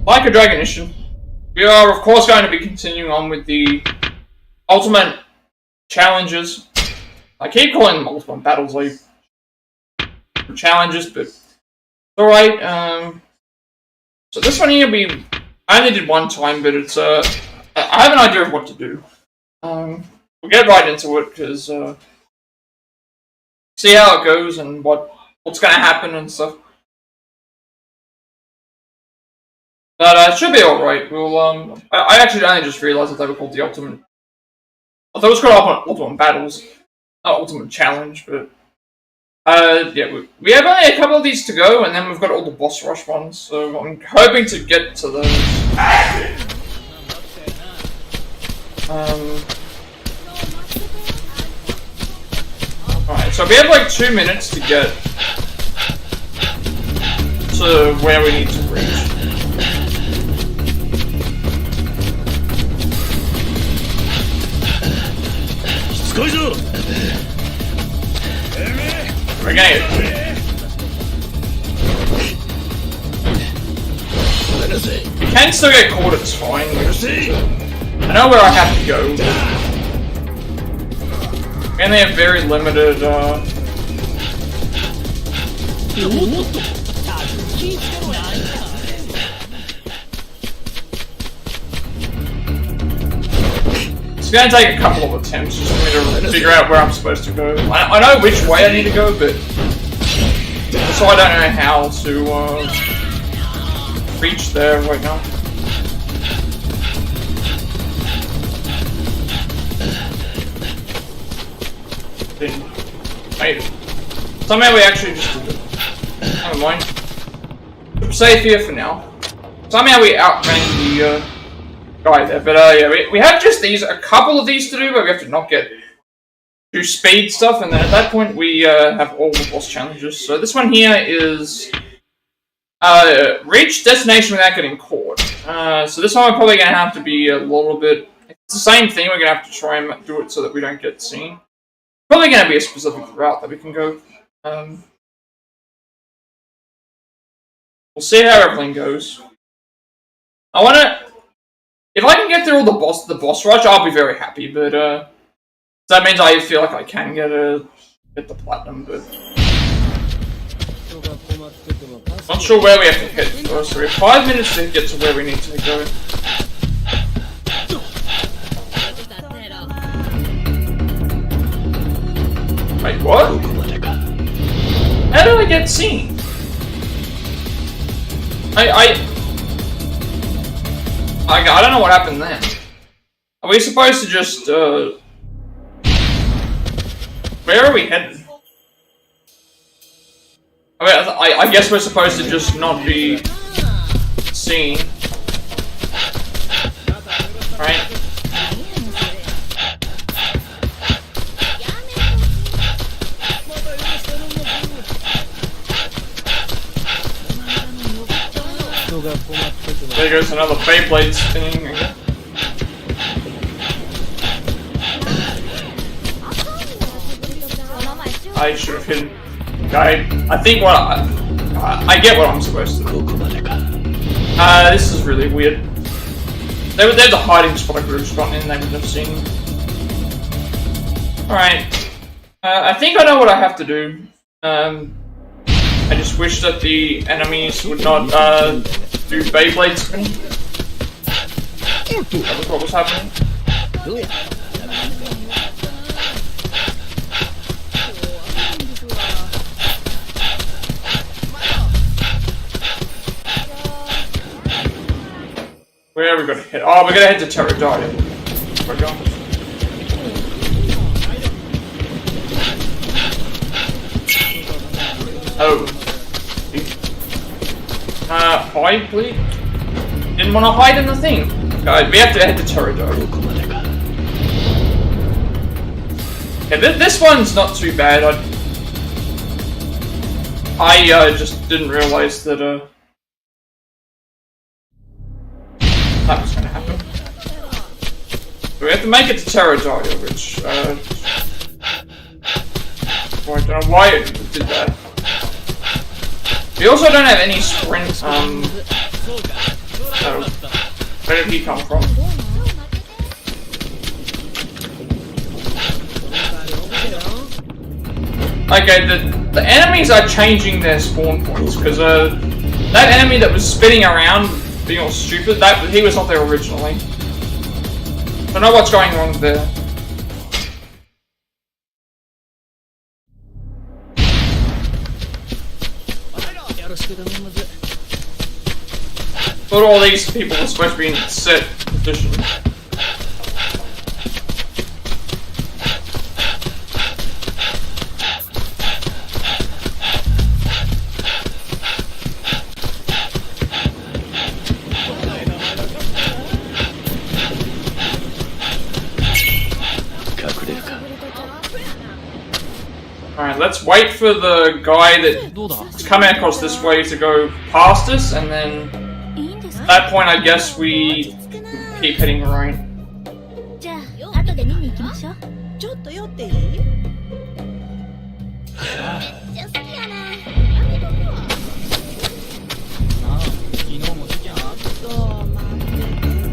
Like a Dragon Ishin, we are of course going to be continuing on with the ultimate challenges. I keep calling them ultimate battles, like challenges, but alright. So this one here, I only did one time, but it's I have an idea of what to do. We'll get right into it because see how it goes and what's going to happen and stuff. But it should be alright. We'll I actually only just realised that they were called the ultimate. I thought it was called ultimate battles, not ultimate challenge. But yeah, we have only a couple of these to go, and then we've got all the boss rush ones. So I'm hoping to get to those. Alright, so we have like 2 minutes to get to where we need to reach. We're gonna you can still get caught, it's fine. I know where I have to go. And they have very limited it's gonna take a couple of attempts just for me to figure out where I'm supposed to go. I know which way I need to go, but so I don't know how to reach there right now. Wait. Somehow we actually just did it. Never mind. I'm safe here for now. Somehow we outran the guy there, but yeah, we have just a couple of these to do, but we have to not do speed stuff, and then at that point we have all the boss challenges. So this one here is reach destination without getting caught. So this one we're probably going to have to be a little bit. It's the same thing. We're going to have to try and do it so that we don't get seen. Probably going to be a specific route that we can go. We'll see how everything goes. If I can get through all the boss rush, I'll be very happy. But that means I feel like I can get the platinum. But not sure where we have to head first. So we have 5 minutes to get to where we need to go. Wait, what? How did I get seen? I don't know what happened then. Are we supposed to just, where are we headed? I guess we're supposed to just not be seen. Right? There goes another Beyblade spinning again. I should have hit guy. I think I get what I'm supposed to do. This is really weird. There's a hiding spot I could have gone in and they would have seen. Alright. I think I know what I have to do. I just wish that the enemies would not do Beyblade spin. That was what was happening. Where are we gonna head? Oh, we're gonna head to Terradire. We're going. Oh. Hide, please? Didn't want to hide in the thing. Guys, we have to head to Terradire. Yeah, this one's not too bad. I just didn't realize that, that was gonna happen. So we have to make it to Terradire, which, I don't know why it did that. We also don't have any sprint, Where did he come from? Okay, the enemies are changing their spawn points, because that enemy that was spinning around being all stupid, he was not there originally. I don't know what's going wrong there. Thought all these people were supposed to be in set position. Alright, let's wait for the guy that's coming across this way to go past us, and then at that point I guess we keep heading right.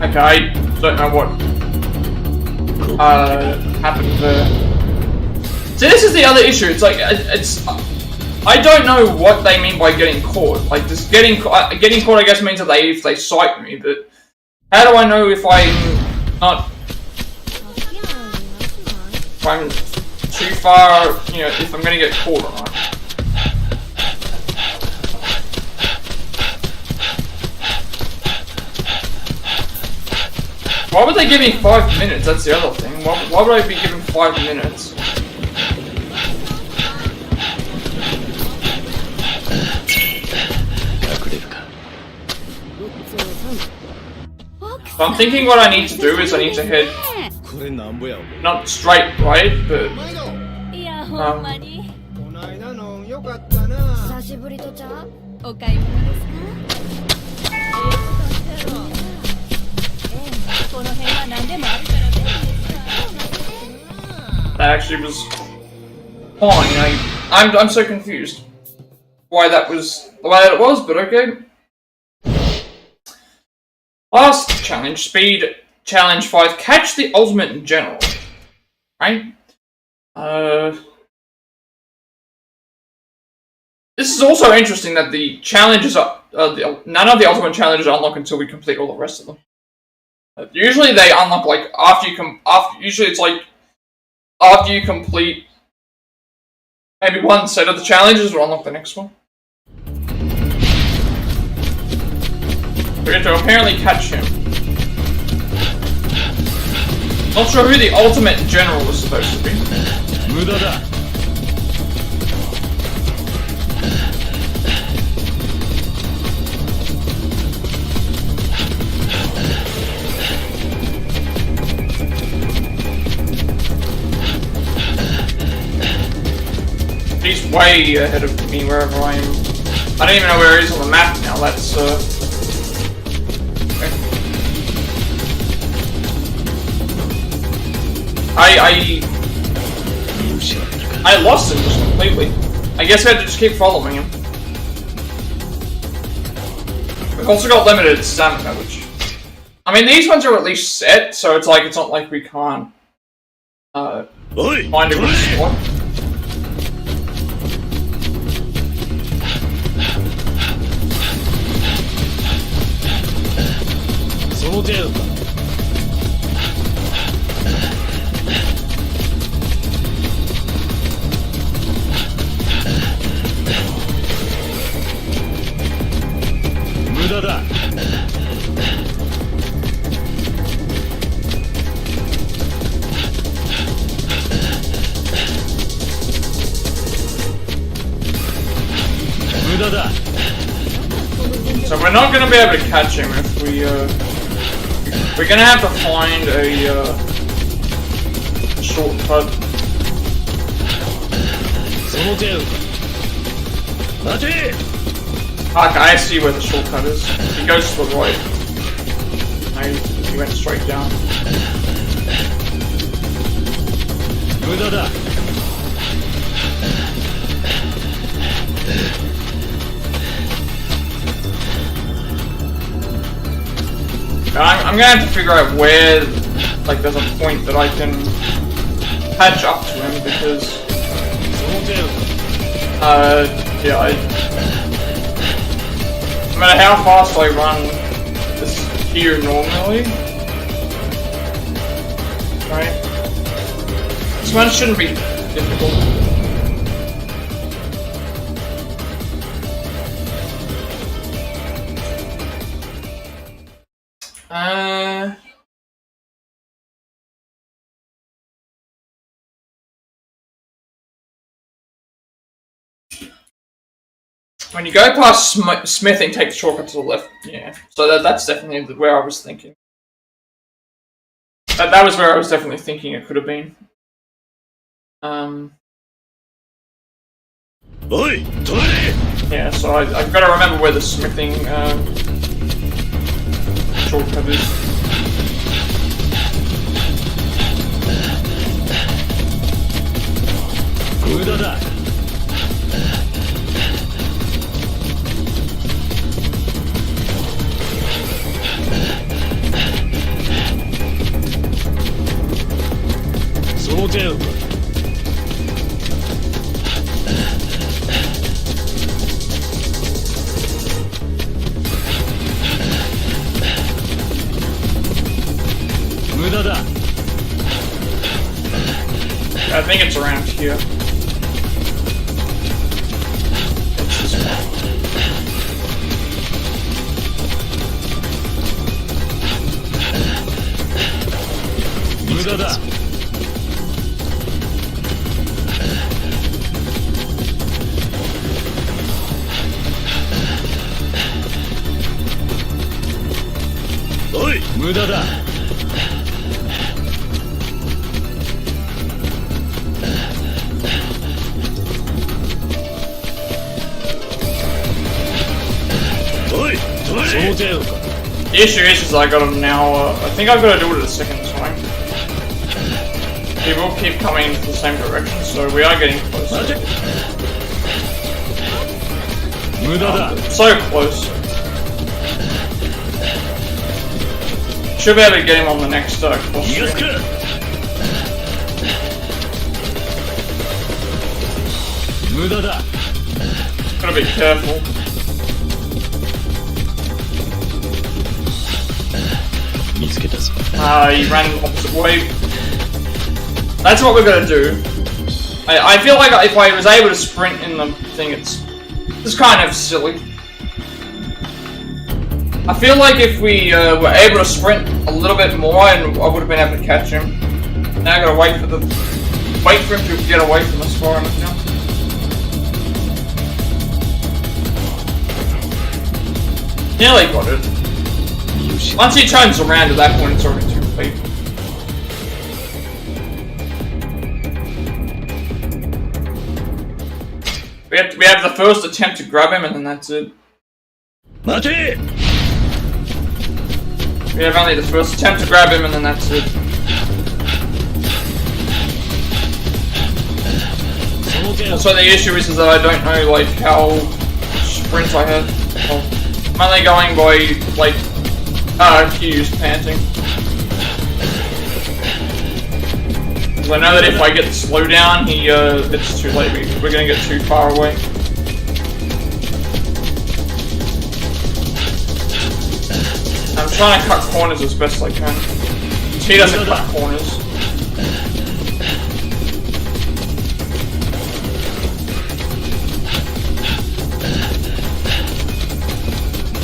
Okay, I don't know what happened there. So this is the other issue. It's like I don't know what they mean by getting caught. Like this getting caught, I guess means that if they sight me. But how do I know if I'm too far? You know, if I'm gonna get caught or not. Why would they give me 5 minutes? That's the other thing. Why would I be given 5 minutes? So I'm thinking what I need to do is I need to head not straight right, but that actually was fine. I'm so confused why that was the way that it was, but okay. Last challenge, speed challenge 5, catch the ultimate in general. Right? This is also interesting that the challenges are, none of the ultimate challenges unlock until we complete all the rest of them. Usually they unlock like usually it's like after you complete maybe one set of the challenges will unlock the next one. We're going to apparently catch him. Not sure who the ultimate general was supposed to be. He's way ahead of me wherever I am. I don't even know where he is on the map now. That's I lost him just completely. I guess I had to just keep following him. We've also got limited stamina, which I mean these ones are at least set, so it's not like we can't find a good spot. So we're not going to be able to catch him if we're going to have to find a shortcut. Okay, I see where the shortcut is. He goes to the right. He went straight down. I'm gonna have to figure out where, like, there's a point that I can catch up to him because, yeah, no matter how fast I run this here normally, right? This one shouldn't be difficult. When you go past smithing, take the shortcut to the left. Yeah, so that's definitely where I was thinking. That was where I was definitely thinking it could have been. Yeah, so I've got to remember where the smithing shortcut is. I think it's around here. It's this The issue is I got him now. I think I've got to do it a second time. He will keep coming into the same direction, so we are getting closer. So close. Should be able to get him on the next costume. Gotta be careful. He ran the opposite way. That's what we're gonna do. I feel like if I was able to sprint in the thing, it's kind of silly. I feel like if we were able to sprint a little bit more, and I would have been able to catch him. Now I gotta wait for him to get away from us far enough now. Nearly got it. Once he turns around, at that point, it's already too late. We have the first attempt to grab him, and then that's it. We have only the first attempt to grab him, and then that's it. So the issue is that I don't know, like, how sprints I have. Well, I'm only going by, like, Q's panting. Because I know that if I get the slowdown, it's too late. We're gonna get too far away. I'm trying to cut corners as best I can. He doesn't cut corners.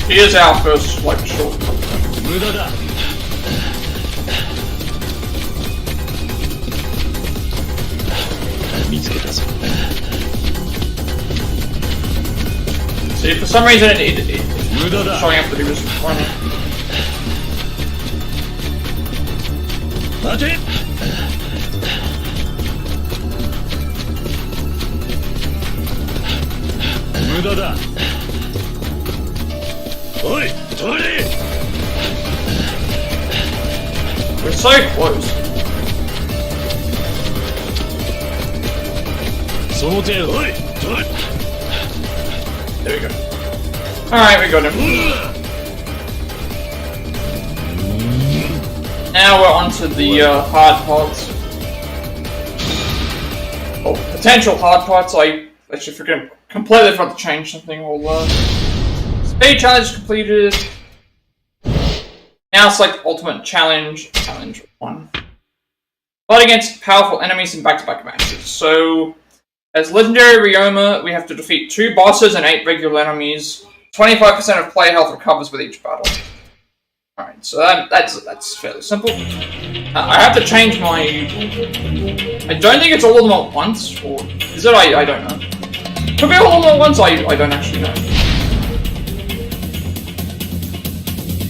He is our first, like, shortcut. See, for some reason it's showing up that he was running. We're so close. There we go. Alright, we got him. now we're on to the hard parts. Or potential hard parts. I actually completely forgot to change something. Speed challenge completed. Now select ultimate challenge. Challenge 1. Fight against powerful enemies in back-to-back matches. So, as Legendary Ryoma, we have to defeat 2 bosses and 8 regular enemies. 25% of player health recovers with each battle. Alright, so that's fairly simple. I have to change my... I don't think it's all of them at once, or... Is it? I don't know. Could be all of them at once, I don't actually know.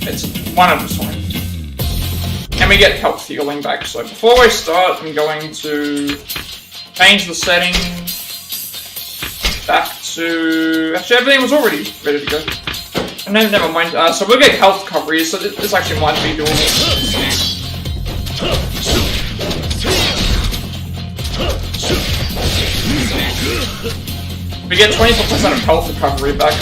It's one of us fine. And we get health healing back, so before I start, I'm going to change the settings back to... Actually, everything was already ready to go. And then, never mind. So we'll get health recovery, so this actually might be doable. We get 24% of health recovery back.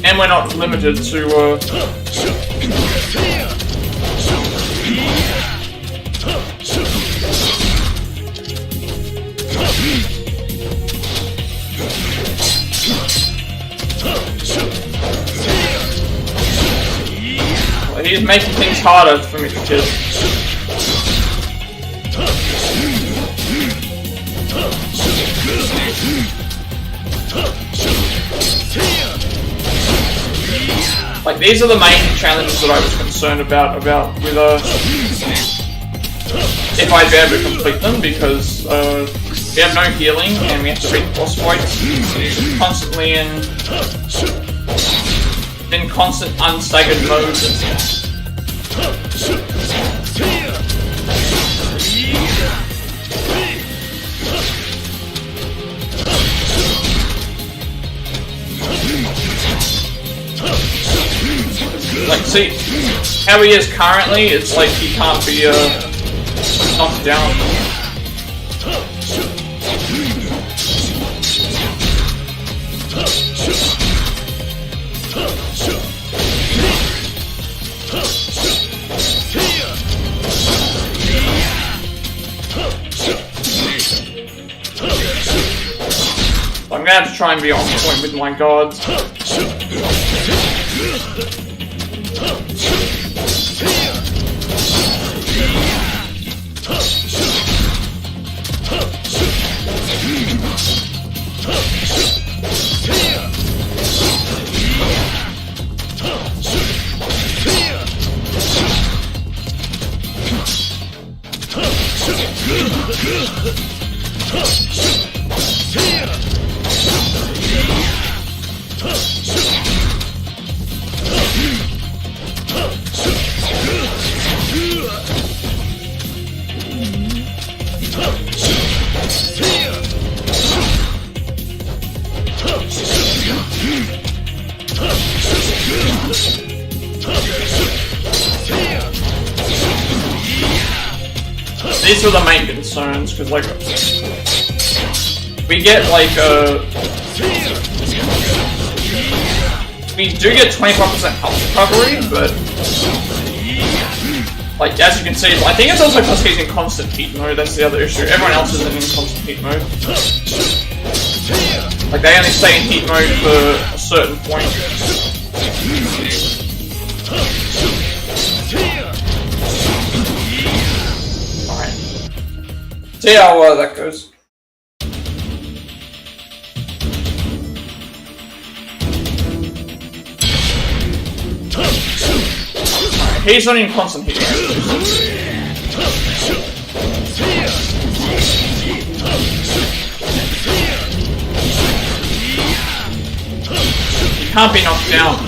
And we're not limited to, he's making things harder for me to kill. Like, these are the main challenges that I was concerned about with, if I'd be able to complete them, because, we have no healing, and we have to beat boss fights constantly in constant unstaggered mode. Like, see, how he is currently, it's like he can't be, knocked down. I'm gonna have to try and be on point with my guards. These are the main concerns, because, like, we get, like, we do get 25% health recovery, but, like, as you can see, I think it's also because he's in constant heat mode, that's the other issue. Everyone else isn't in constant heat mode. Like, they only stay in heat mode for a certain point. See how that goes. Alright, he's not in constant heat. He can't be knocked down.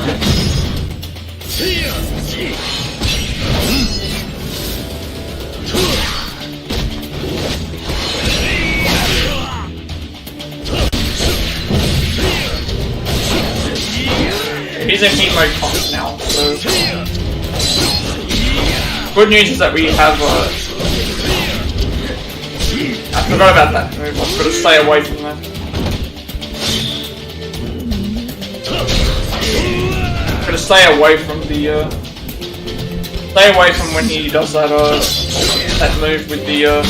He's in heat mode comp now, so... Good news is that we have, I forgot about that move, I've got to stay away from that. stay away from the, stay away from when he does that, that move with the,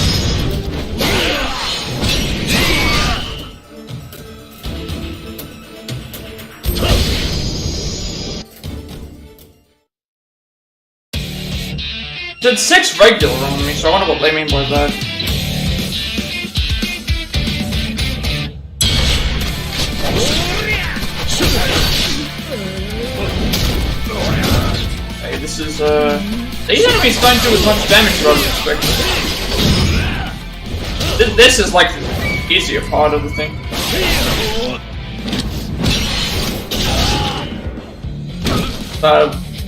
Did 6 regular on me, so I wonder what they mean by that. Okay, this is, these enemies don't do as much damage as I was expecting. This is like the easier part of the thing.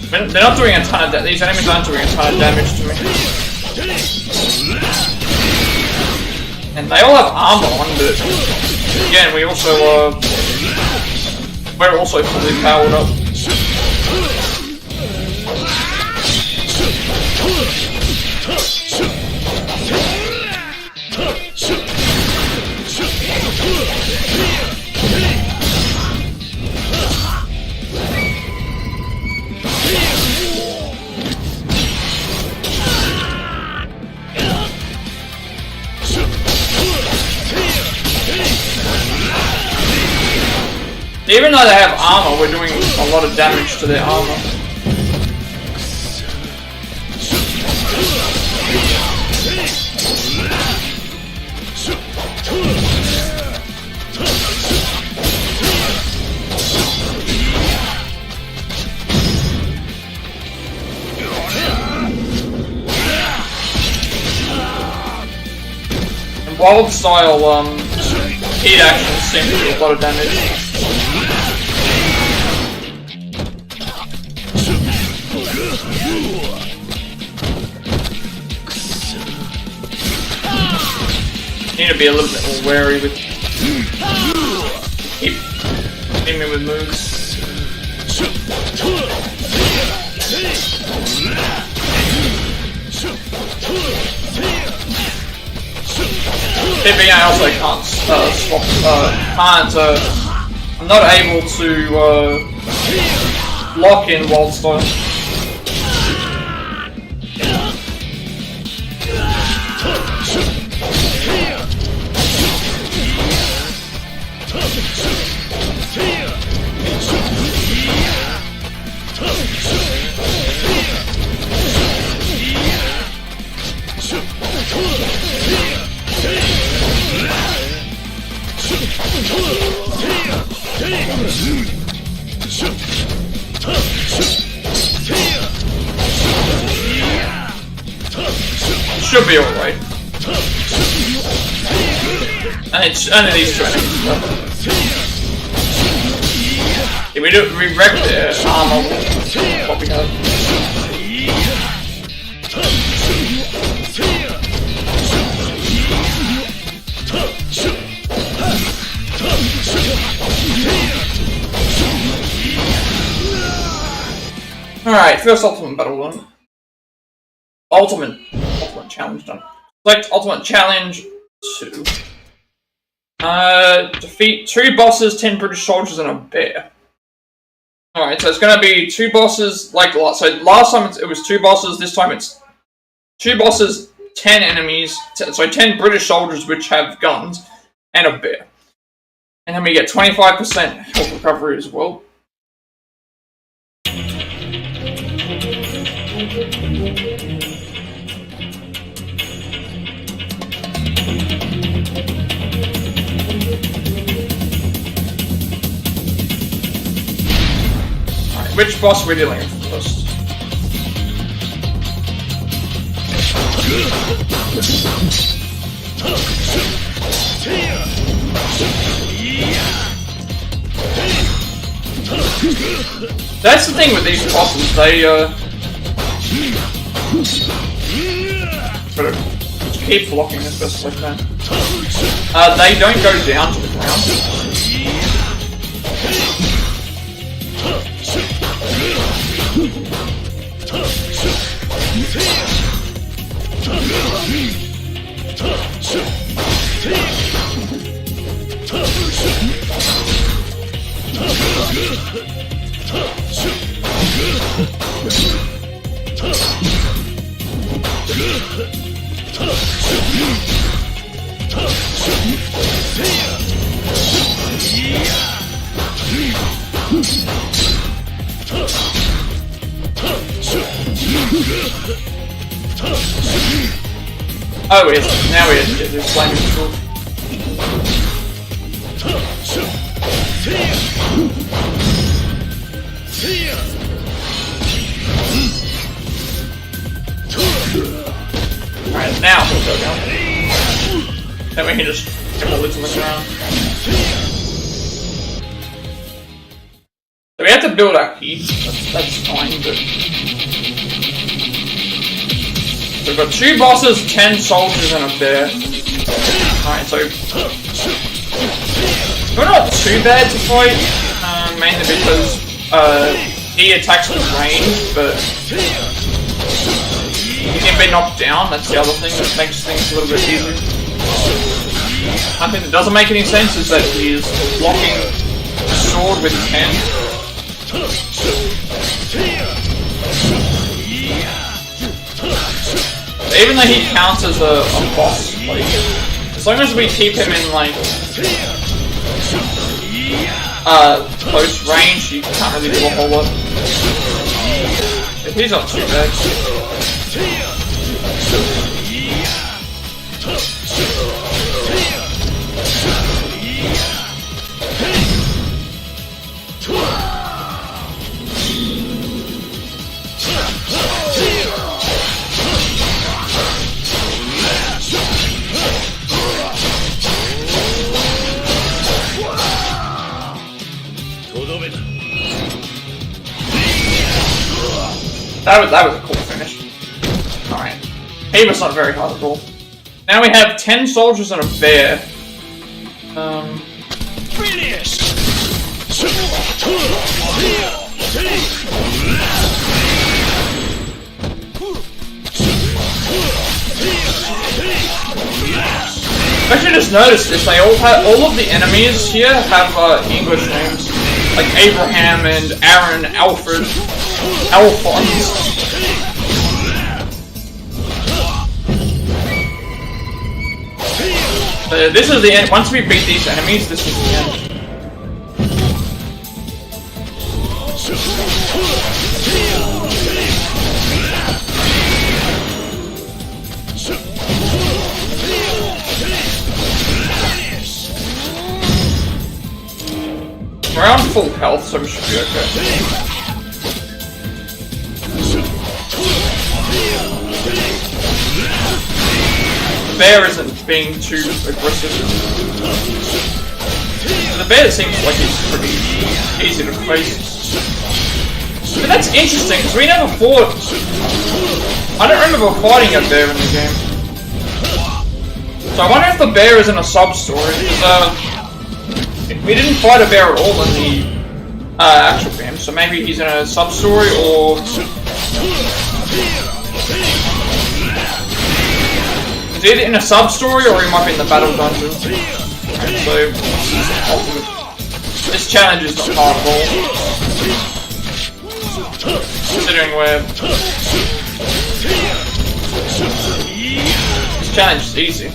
They're not doing a ton of damage. These enemies aren't doing a ton of damage to me. And they all have armor on, but again, we're also fully powered up. Even though they have armor, we're doing a lot of damage to their armor. And wild style heat actions seem to do a lot of damage. Need to be a little bit more wary with keep hitting me with moves. Tipping, I also can't swap. I'm not able to lock in wild style. Should be alright. And it's only these two enemies. If we wreck their armor, what we have. Alright, first ultimate battle done. Ultimate challenge done. Select ultimate challenge 2. Defeat 2 bosses, 10 British soldiers, and a bear. Alright, so it's gonna be 2 bosses, like last time it was 2 bosses, this time it's 2 bosses, 10 enemies, so 10 British soldiers which have guns, and a bear. And then we get 25% health recovery as well. Which boss are we dealing with first? That's the thing with these bosses, they gotta keep blocking as best as I can. They don't go down to the ground. Oh, now he is. There's flaming sword. Alright, now we'll go down. Then we can just get the lids on the ground. So we have to build our heat. That's fine, but... So we've got 2 bosses, 10 soldiers, and a bear. Alright, so... We're not too bad to fight, mainly because he attacks with range, but he can be knocked down. That's the other thing that makes things a little bit easier. One thing that doesn't make any sense is that he is blocking a sword with his hand. Even though he counts as a boss, like, as long as we keep him in like close range, you can't really do a whole lot. But he's not too bad. That was a cool finish. Alright. He was not very hard at all. Now we have 10 soldiers and a bear. Finish! I actually just noticed this. They all of the enemies here have English names. Like Abraham and Aaron, Alfred, Alphonse. This is the end. Once we beat these enemies, this is the end. We're on full health, so we should be okay. The bear isn't being too aggressive. The bear seems like he's pretty easy to face. But that's interesting, because we never fought... I don't remember fighting a bear in the game. So I wonder if the bear is in a sub-story, because we didn't fight a bear at all in the actual game, so maybe he's in a sub-story, or... He's either in a sub-story, or he might be in the battle dungeon. Right, so, this challenge is not hard at all. Considering we're... This challenge is easy.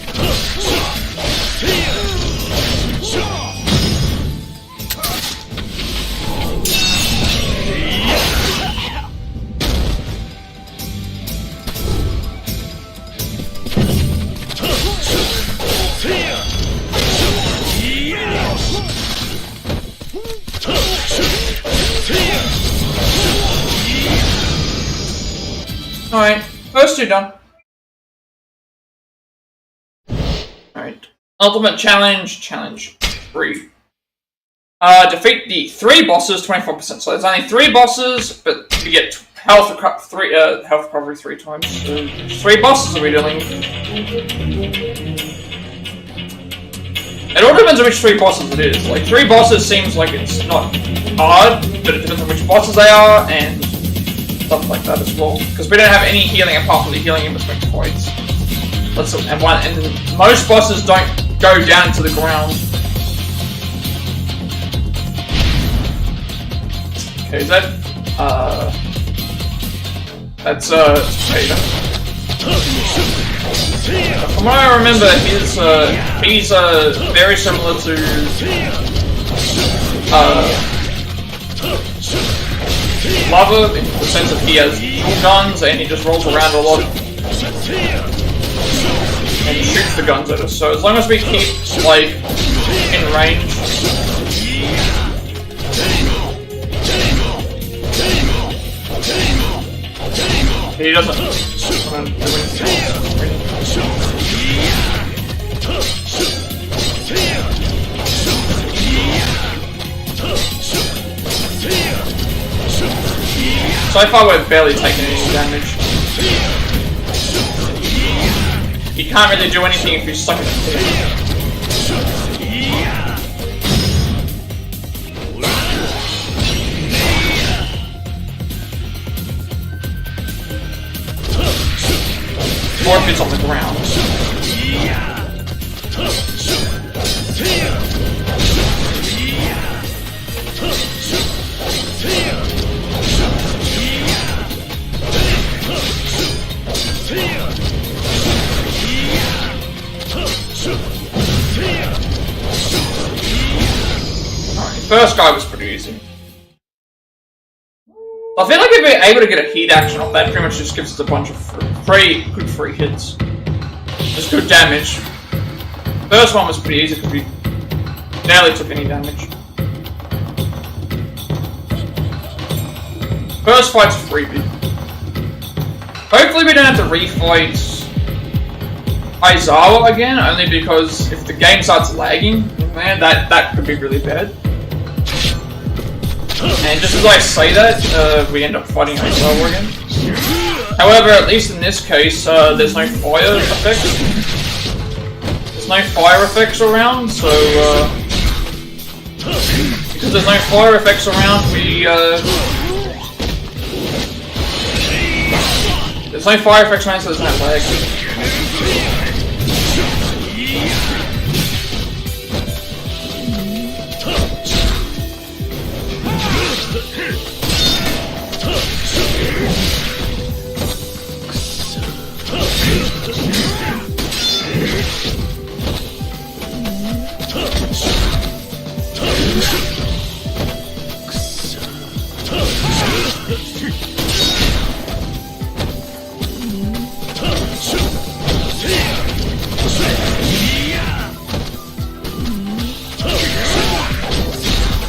Alright, first 2 done. Alright. Ultimate Challenge, Challenge 3. Defeat the 3 bosses, 24%. So there's only 3 bosses, but you get health recovery 3 times. So 3 bosses are we dealing with. It all depends on which 3 bosses it is. Like, 3 bosses seems like it's not hard, but it depends on which bosses they are, and stuff like that as well. Because we don't have any healing apart from the healing in between fights. And most bosses don't go down to the ground. Okay, is that... That's, Vader. From what I remember, he's very similar to, lover in the sense that he has dual guns and he just rolls around a lot and shoots the guns at us. So as long as we keep like in range. He doesn't do anything. So far we're barely taking any damage. You can't really do anything if you're stuck in the pit. Or if it's on the ground. First guy was pretty easy. I feel like if we're able to get a heat action off that, pretty much just gives us a bunch of good free hits. Just good damage. First one was pretty easy because we barely took any damage. First fight's freebie. Hopefully we don't have to refight Aizawa again, only because if the game starts lagging, man, that could be really bad. And just as I say that, we end up fighting Aizawa again. However, at least in this case, there's no fire effects. There's no fire effects around, so because there's no fire effects around, there's no fire effects around, so there's no lag.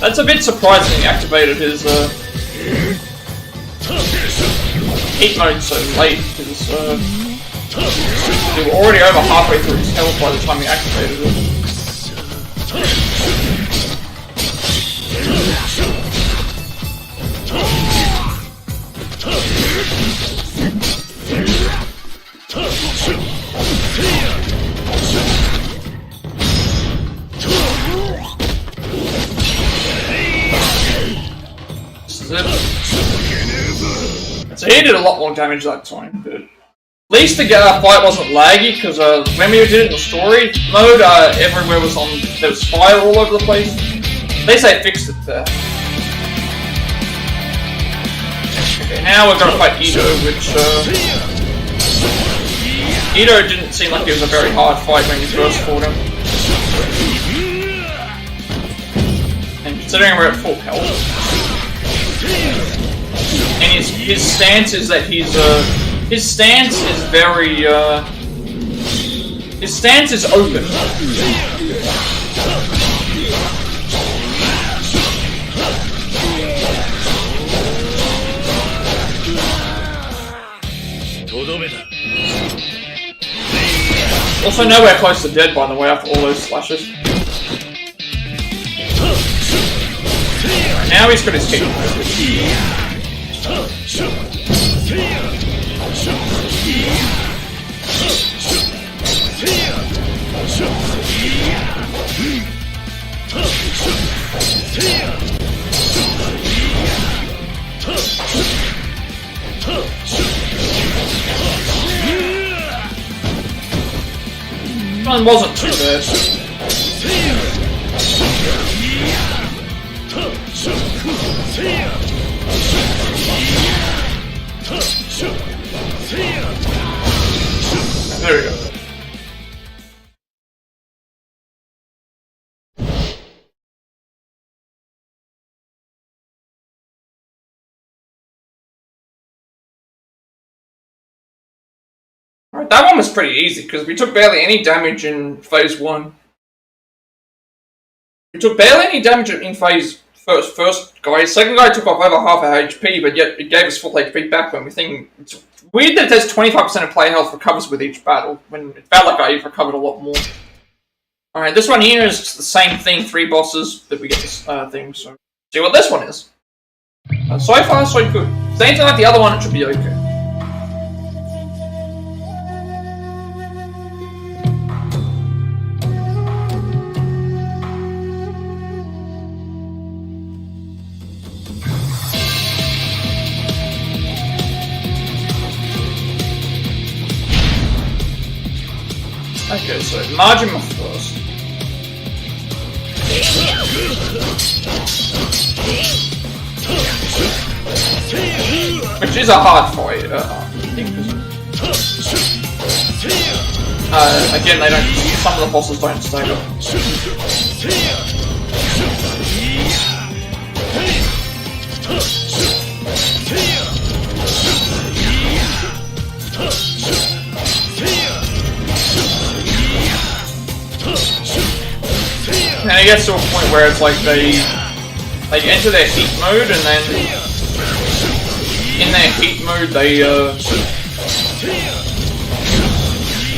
That's a bit surprising he activated his heat mode so late, because we were already over halfway through his health by the time he activated it. So he did a lot more damage that time, but at least the fight wasn't laggy, because when we did it in the story mode, everywhere was on, there was fire all over the place. They say fixed it there. Okay, now we're gonna fight Ito, which Ito didn't seem like it was a very hard fight when you first fought him. And considering we're at full health. And his stance is that his stance is very his stance is open. Also nowhere close to dead, by the way, after all those slashes. Right, now he's got his kick. One wasn't too bad. There we go. Alright, that one was pretty easy, because we took barely any damage in phase 1. We took barely any damage in phase first guy. Second guy took off over half our HP, but yet it gave us full HP back when we think... It's weird that there's 25% of player health recovers with each battle, when it felt like I recovered a lot more. Alright, this one here is just the same thing, 3 bosses that we get this thing, so... See what this one is. So far, so good. Same thing like the other one, it should be okay. Okay, so Majima first. Which is a hard fight, again, they don't. Some of the bosses don't stay up. And it gets to a point where it's like they enter their heat mode, and then in their heat mode they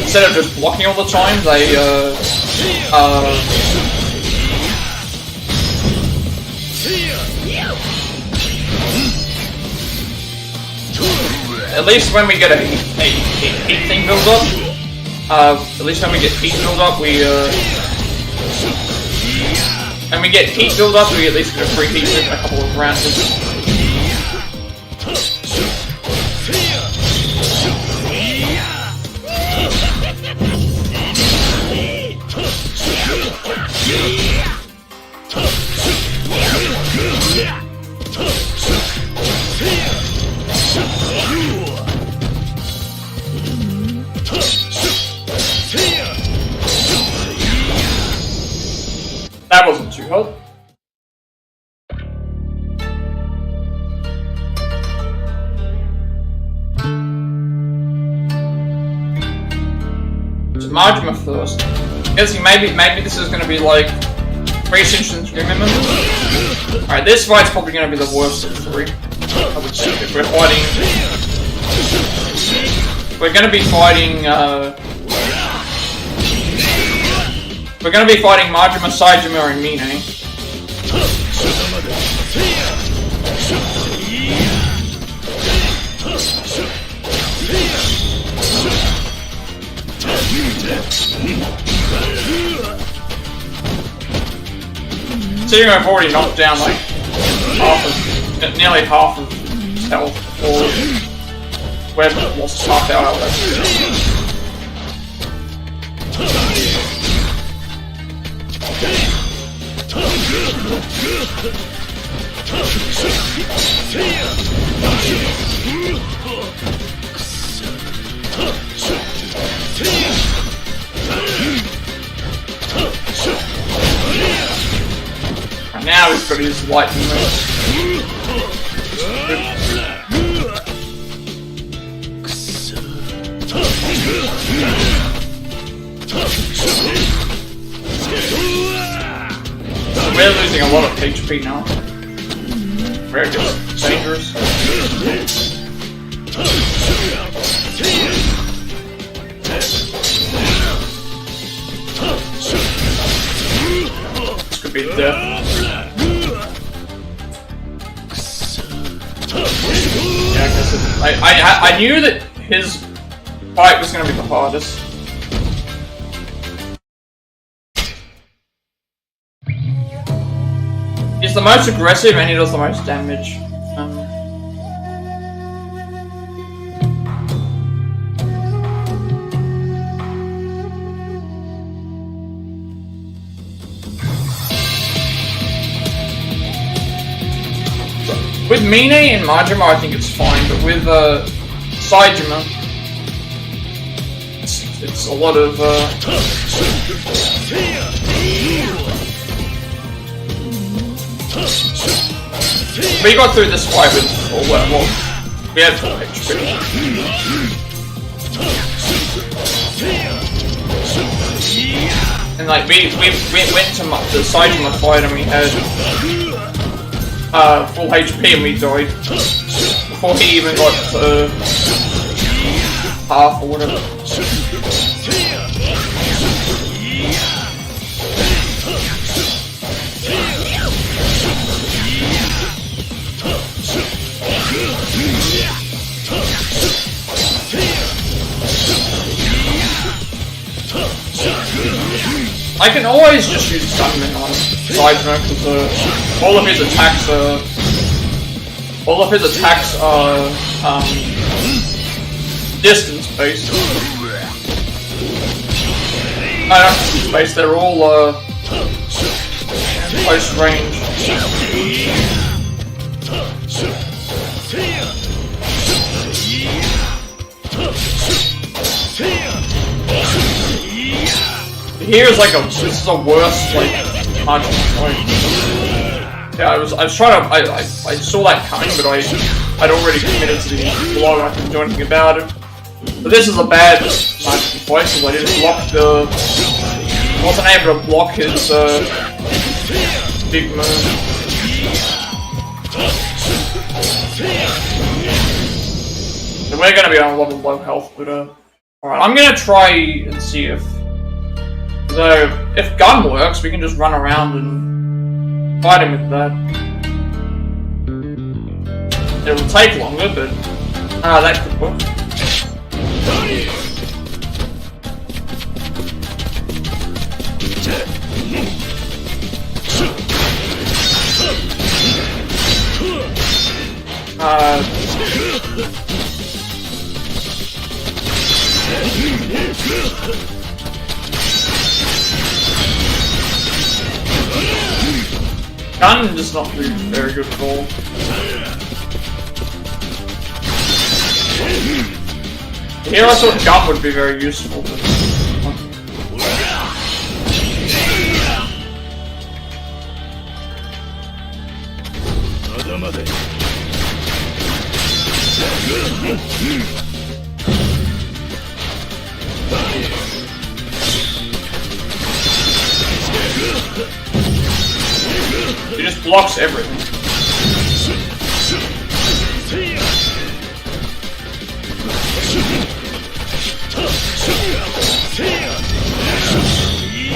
instead of just blocking all the time, they at least when we get a heat thing build up, at least when we get heat build up, and we get heat build up, we at least get a free heat in a couple of rounds. That wasn't too hard. So Majima first. Guessing maybe this is gonna be like 3 Shinshin's remember? Alright, this fight's probably gonna be the worst of the 3. I would say, because we're gonna be fighting Majima, Saijima, and Mine. Seeing I've already knocked down like nearly half of his health, or we've lost half our health. And now he's got his lightning move. We're losing a lot of HP now. Very good. Dangerous. This could be death. Yeah, I knew that his fight was going to be the hardest. He's the most aggressive and he does the most damage. With Mine and Majima, I think it's fine, but with Saijima, it's a lot of. We got through this fight with, well, we had full HP. And like we went to the side of my fight and we had full HP and we died before he even got to half or whatever. I can always just use Gunman on Seidner because all of his attacks are distance based. Distance based. They're all close range. Here is like this is a worse like punch point. Yeah, I was trying to I saw that coming, but I'd already committed to the blow. I couldn't do anything about it. But this is a bad marching fight because I didn't block wasn't able to block his big move. So we're gonna be on a lot of low health, but alright, I'm gonna try and see if gun works, we can just run around and fight him with that. It will take longer, but that could work. Gun does not do very good at all. Here I thought gun would be very useful, but he just blocks everything.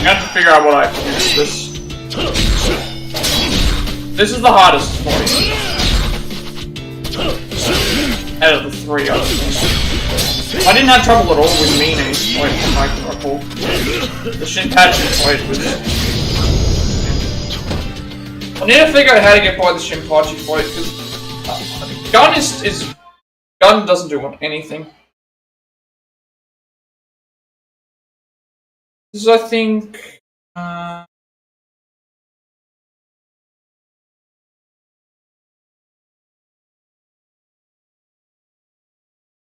I have to figure out what I can use this. This is the hardest fight out of the three, I think. I didn't have trouble at all with Mina's fight from I can recall. The Shinpachi fight was... I need to figure out how to get by the Shinpachi fight, because Gun doesn't do anything. This is, I think...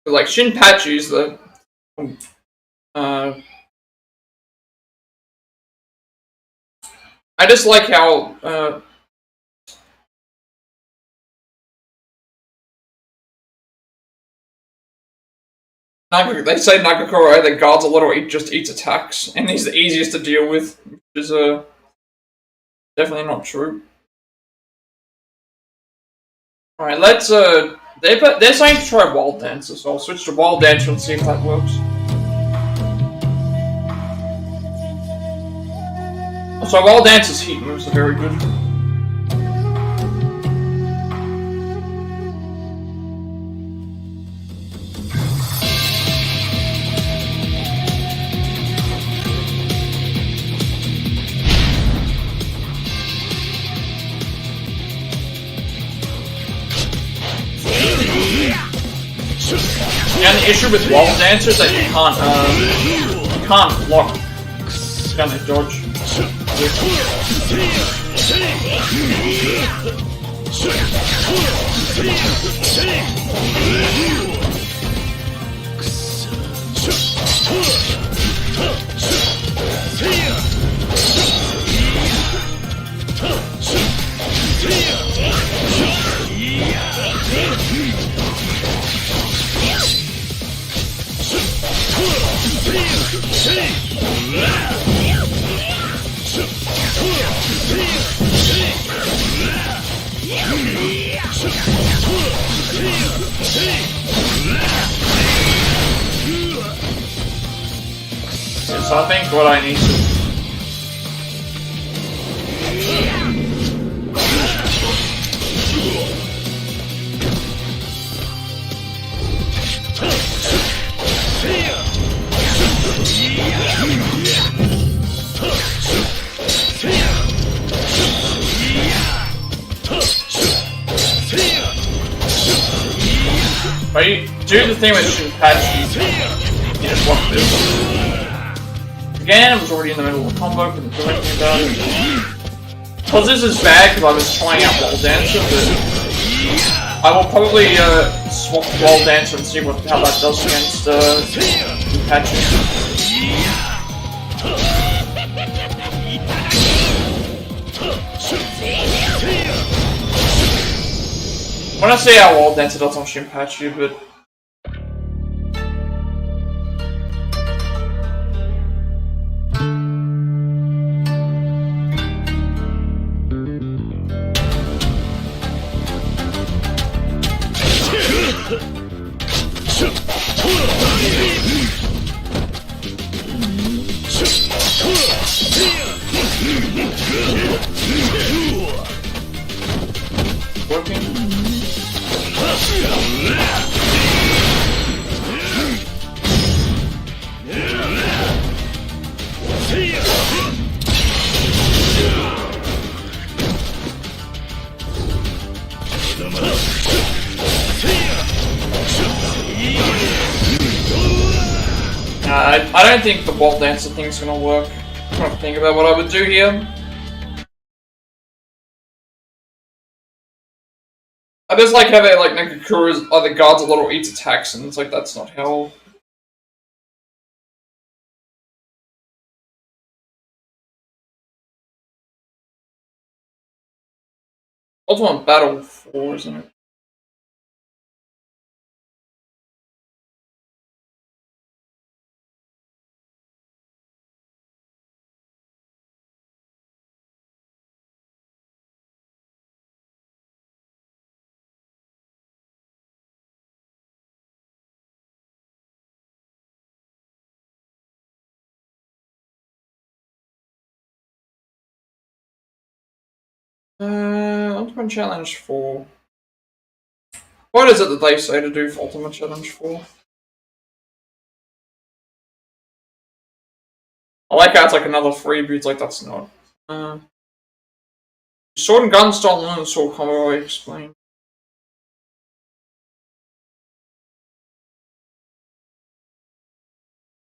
like Shinpachi's the I just like how they say Nagakoro either guards a lot or he just eats attacks, and he's the easiest to deal with, which is definitely not true. Alright, let's they're saying to try Wild Dancer, so I'll switch to Wild Dancer and see if that works. So Wild Dancer's heat moves are very good. Yeah, the issue with Wild Dancer is that you can't block. You can't dodge. So I think what I need to... But you do the thing with Shinpachi, you just block this. Again, I was already in the middle of the combo, couldn't do anything about it. Because this is bad, because I was trying out Wall Dancer, but I will probably swap Wall Dancer and see how that does against Shinpachi. I want to see how Wall Dancer does on Shinpachi, but... Working? I don't think the Wall Dancer thing is gonna work. I'm trying to think about what I would do here. I just like how they like Nagakura's other guards a little eats attacks, and it's like that's not how. Ultimate Battle 4, isn't it? Ultimate Challenge 4. What is it that they say to do for Ultimate Challenge 4? I like how it's like another freebie, it's like that's not. Sword and gun style and sword combo, I explained.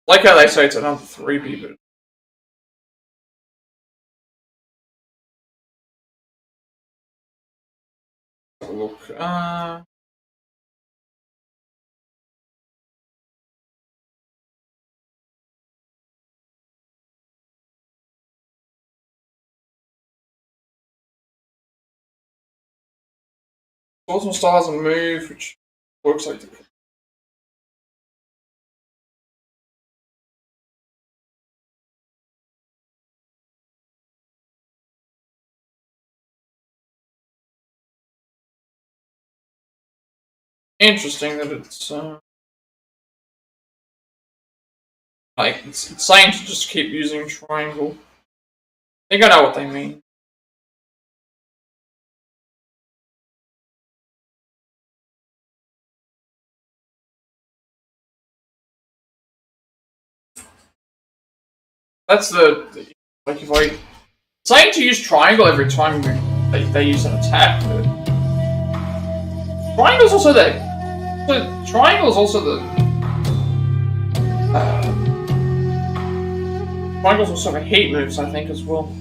I like how they say it's another freebie, but. Look, Swordsman style has a move which works like the. Interesting that it's like it's saying to just keep using triangle. I think I know what they mean. That's the like if I saying to use triangle every time they use an attack. But triangle's also the triangle's also the triangle's also the hate moves I think as well.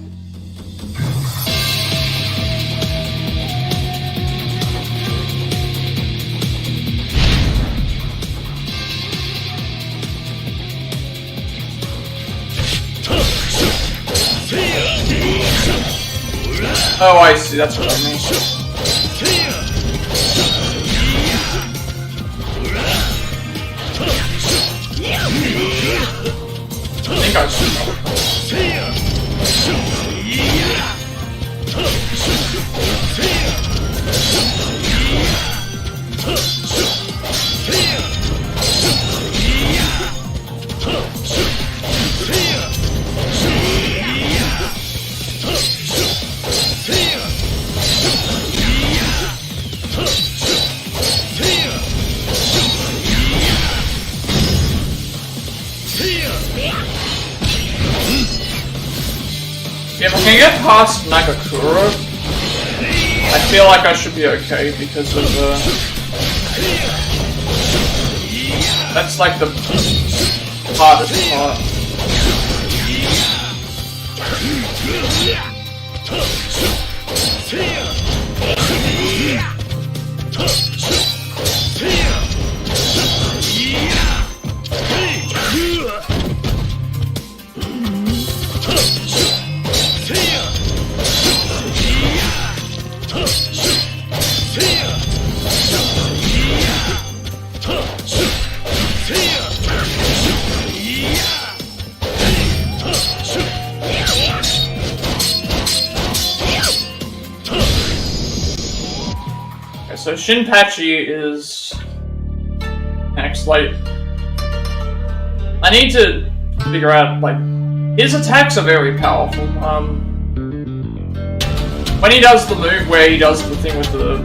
Oh, I see, that's what I mean. I think I should know. can get past Nagakura. I feel like I should be okay because of that's like the hardest part. So Shinpachi is next. Like, I need to figure out, like, his attacks are very powerful. When he does the move where he does the thing with the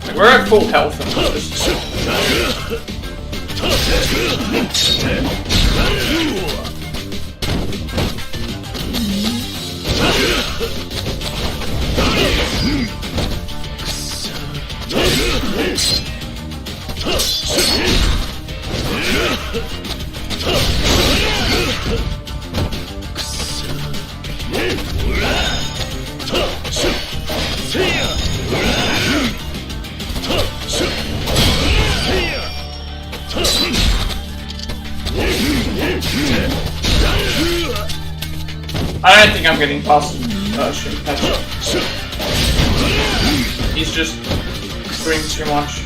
like, we're at full health and just I don't think I'm getting past Shinpachi. He's just doing too much.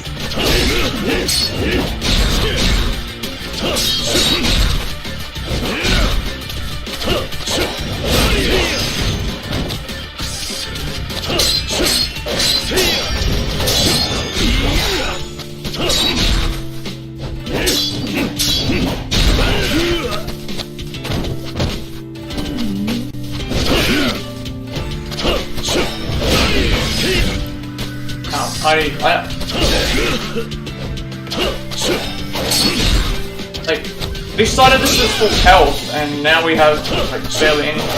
Like, we started this with full health, and now we have, like, barely anything.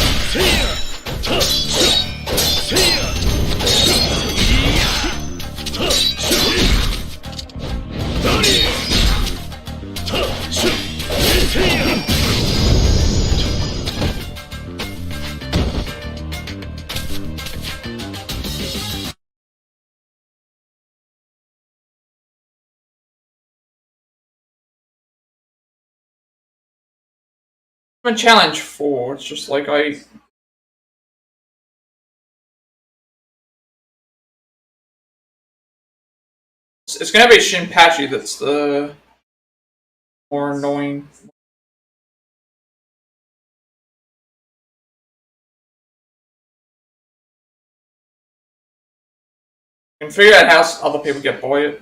A challenge 4, it's just like it's gonna be Shinpachi that's the more annoying. You can figure out how other people get by it.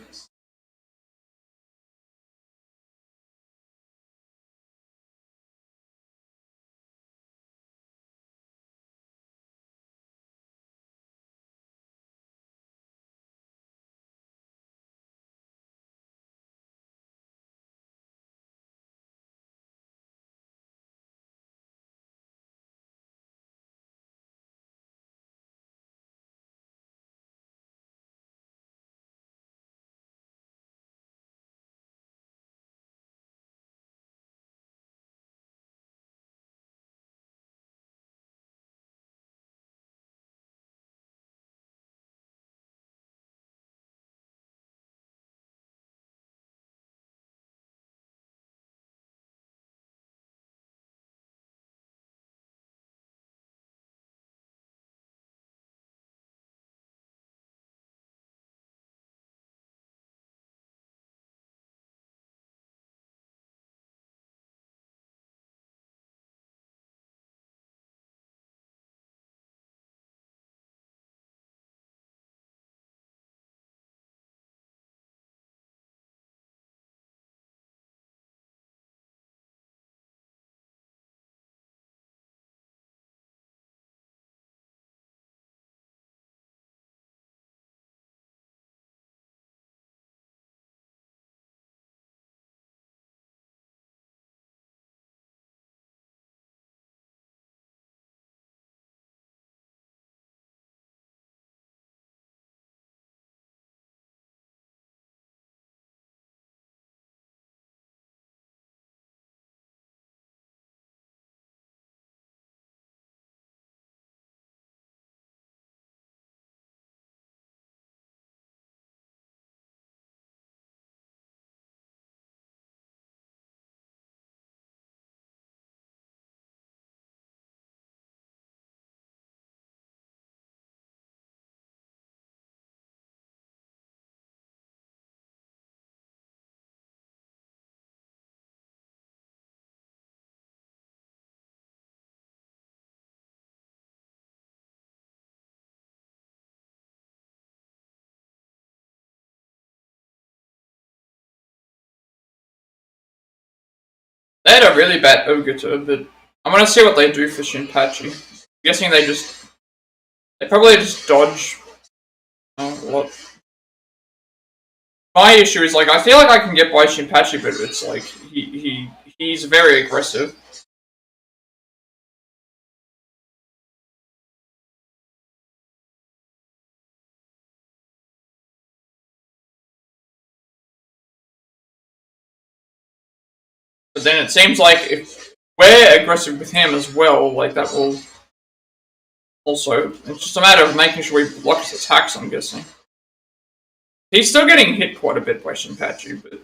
had a really bad Ogre, but I'm gonna see what they do for Shinpachi. I'm guessing they probably just dodge a lot. My issue is, like, I feel like I can get by Shinpachi, but it's like, he's very aggressive. But then it seems like if we're aggressive with him as well, like, that will also... It's just a matter of making sure he blocks attacks, I'm guessing. He's still getting hit quite a bit by Shinpachi, but...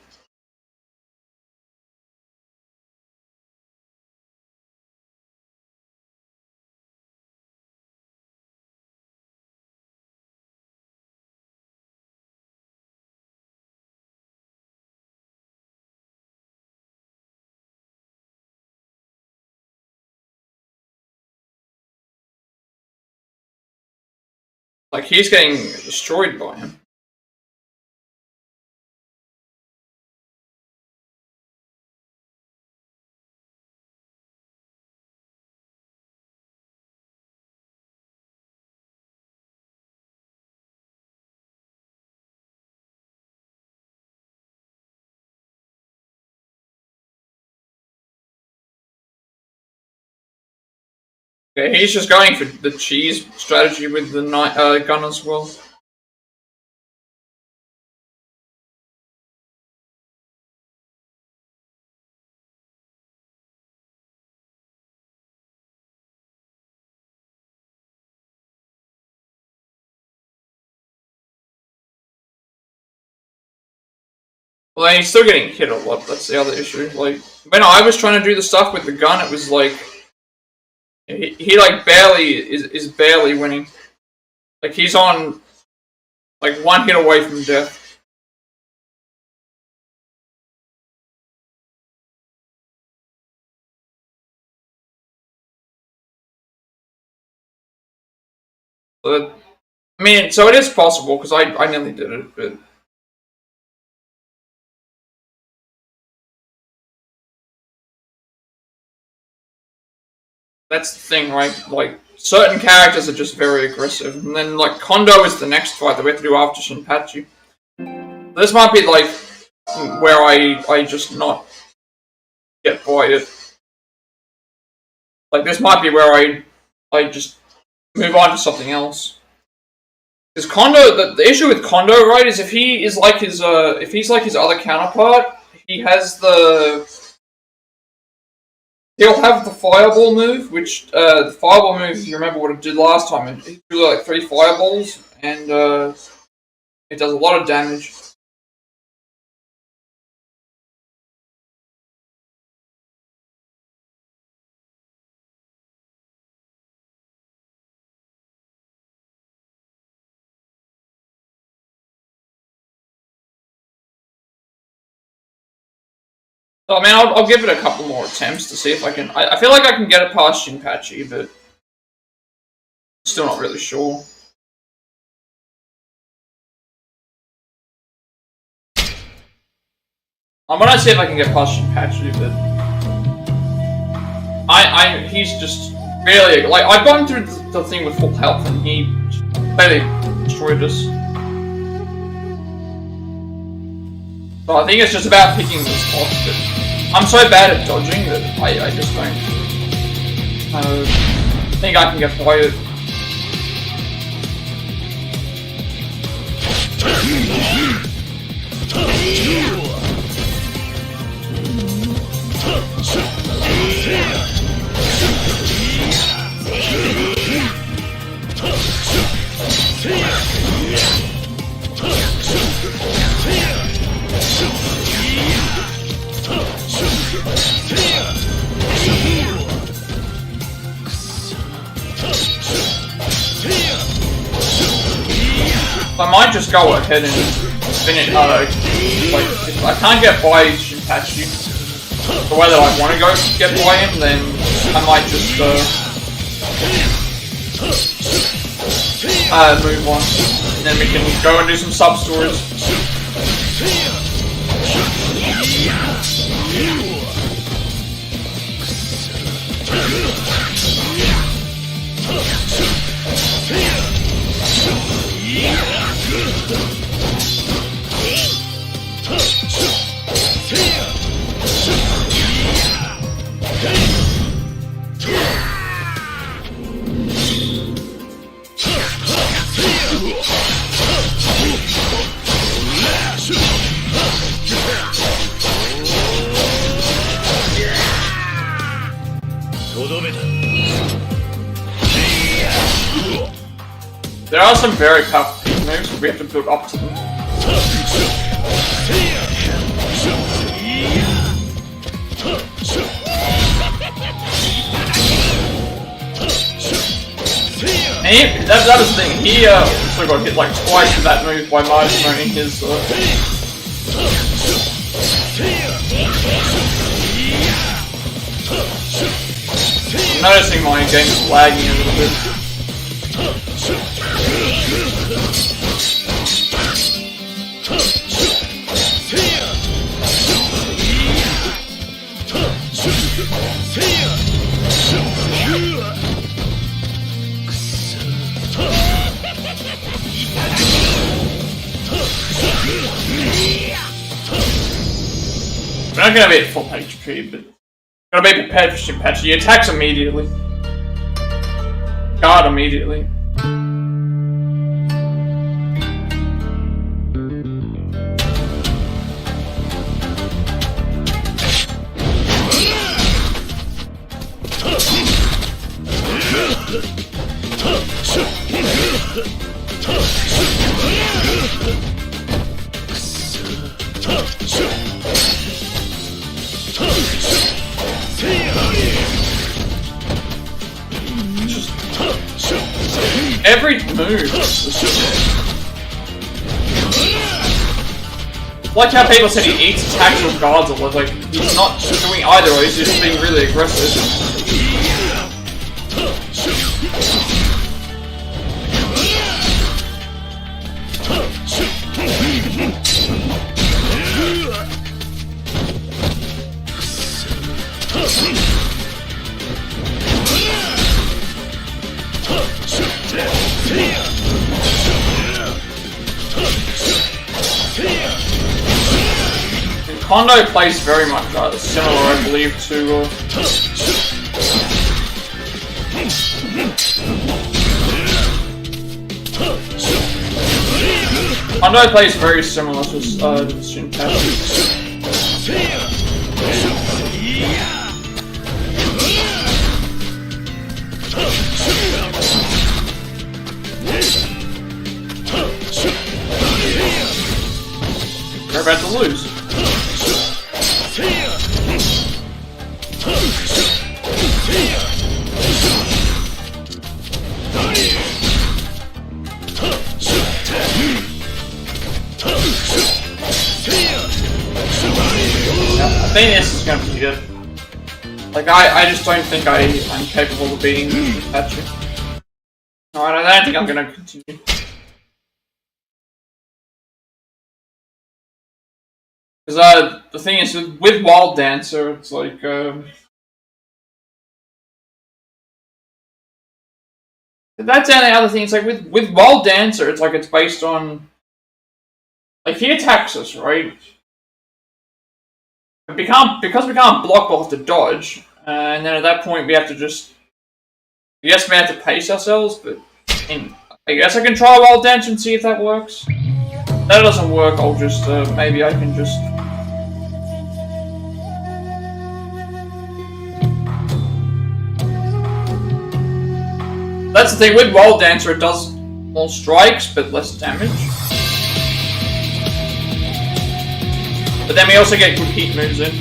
Like, he's getting destroyed by him. Okay, he's just going for the cheese strategy with the gun as well. Well, he's still getting hit a lot, that's the other issue. Like, when I was trying to do the stuff with the gun, it was like... He like, barely, is barely winning. Like, he's on, like, one hit away from death. But, I mean, so it is possible, because I nearly did it, but... That's the thing, right? Like, certain characters are just very aggressive, and then, like, Kondo is the next fight that we have to do after Shinpachi. This might be, like, where I just not get by it. Like, this might be where I just move on to something else. Because Kondo, the issue with Kondo, right, is if he is like his, if he's like his other counterpart, he has he'll have the fireball move, which, the fireball move, if you remember what it did last time, it drew like 3 fireballs, and, it does a lot of damage. So, I mean, I'll give it a couple more attempts to see if I can... I feel like I can get it past Shinpachi, but... Still not really sure. I'm gonna see if I can get past Shinpachi, but... He's just really... Like, I've gone through the thing with full health, and he barely destroyed us. So I think it's just about picking the spots, but I'm so bad at dodging that I just don't think I can get by it. I might just go ahead and finish, like, if I can't get by Shinpachi the way that I want to get by him, then I might just, move on, and then we can go and do some substories. There are some very powerful moves, but we have to build up to them. And that was the thing, he also got hit like twice with that move by Martin running his I'm noticing my game is lagging a little bit. We're not gonna be at full HP, but gotta be prepared for Shinpachi. He attacks immediately. Guard immediately. Every move. Like how people said he eats attacks with guards or like he's not doing either, or he's just being really aggressive. Kondo plays very much similar, I believe, to Kondo plays very similar to Shinpachi. We're about to lose. I think this is gonna be good. Like, I just don't think I'm capable of beating Shinpachi. Alright, I don't think I'm gonna continue. Because, the thing is, with Wild Dancer, it's like, that's the other thing, it's like, with Wild Dancer, it's like, it's based on, like, he attacks us, right? Because we can't block, we'll have to dodge, and then at that point we have to just, I guess we have to pace ourselves, but, I guess I can try Wild Dancer and see if that works. If that doesn't work, I'll just, maybe I can just... That's the thing, with Wild Dancer it does more strikes, but less damage. But then we also get good heat moves in.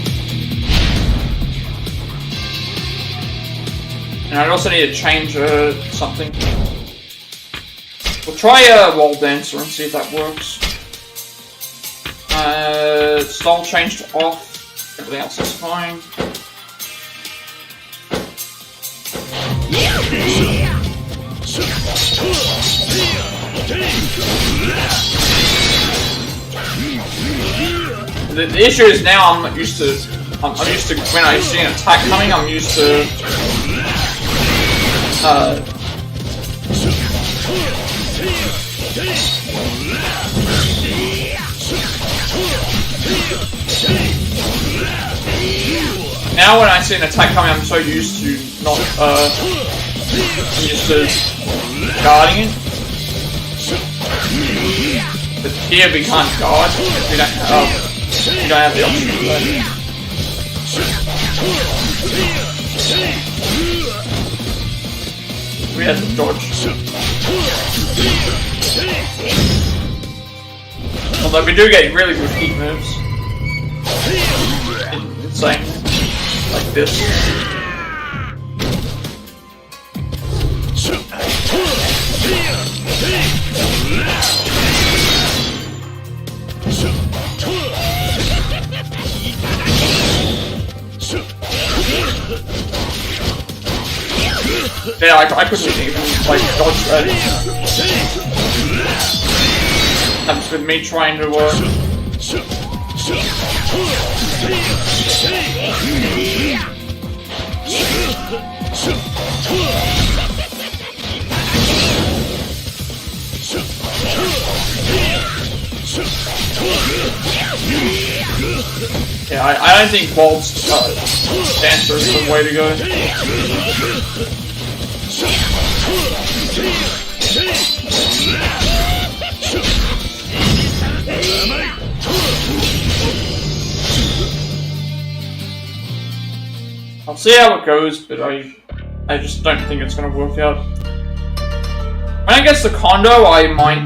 And I also need to change something. We'll try Wild Dancer and see if that works. Style change to off. Everything else is fine. The issue is now I'm used to when I see an attack coming, I'm used to Now when I see an attack coming, I'm so used to not, I'm used to guarding it. But here we can't guard, because we don't have the option for that. We have to dodge. Although we do get really good heat moves. Insane. Like this. Yeah, I couldn't even like dodge that. That's with me trying to yeah, I don't think Walt's dancer is the way to go. I'll see how it goes, but I just don't think it's gonna work out. When I get the condo, I might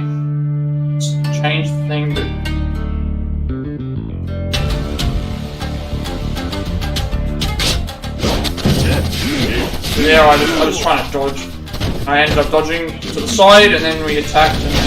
change the thing, but yeah, I was trying to dodge. I ended up dodging to the side, and then we attacked, and then...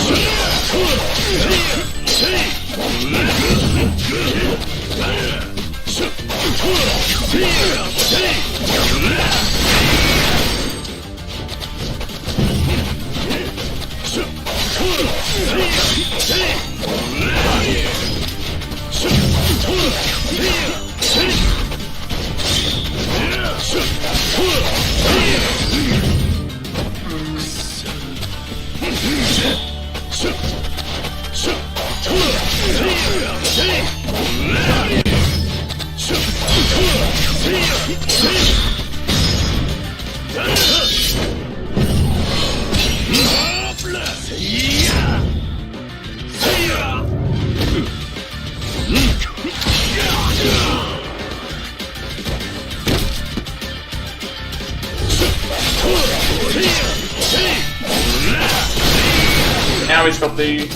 Now he's got the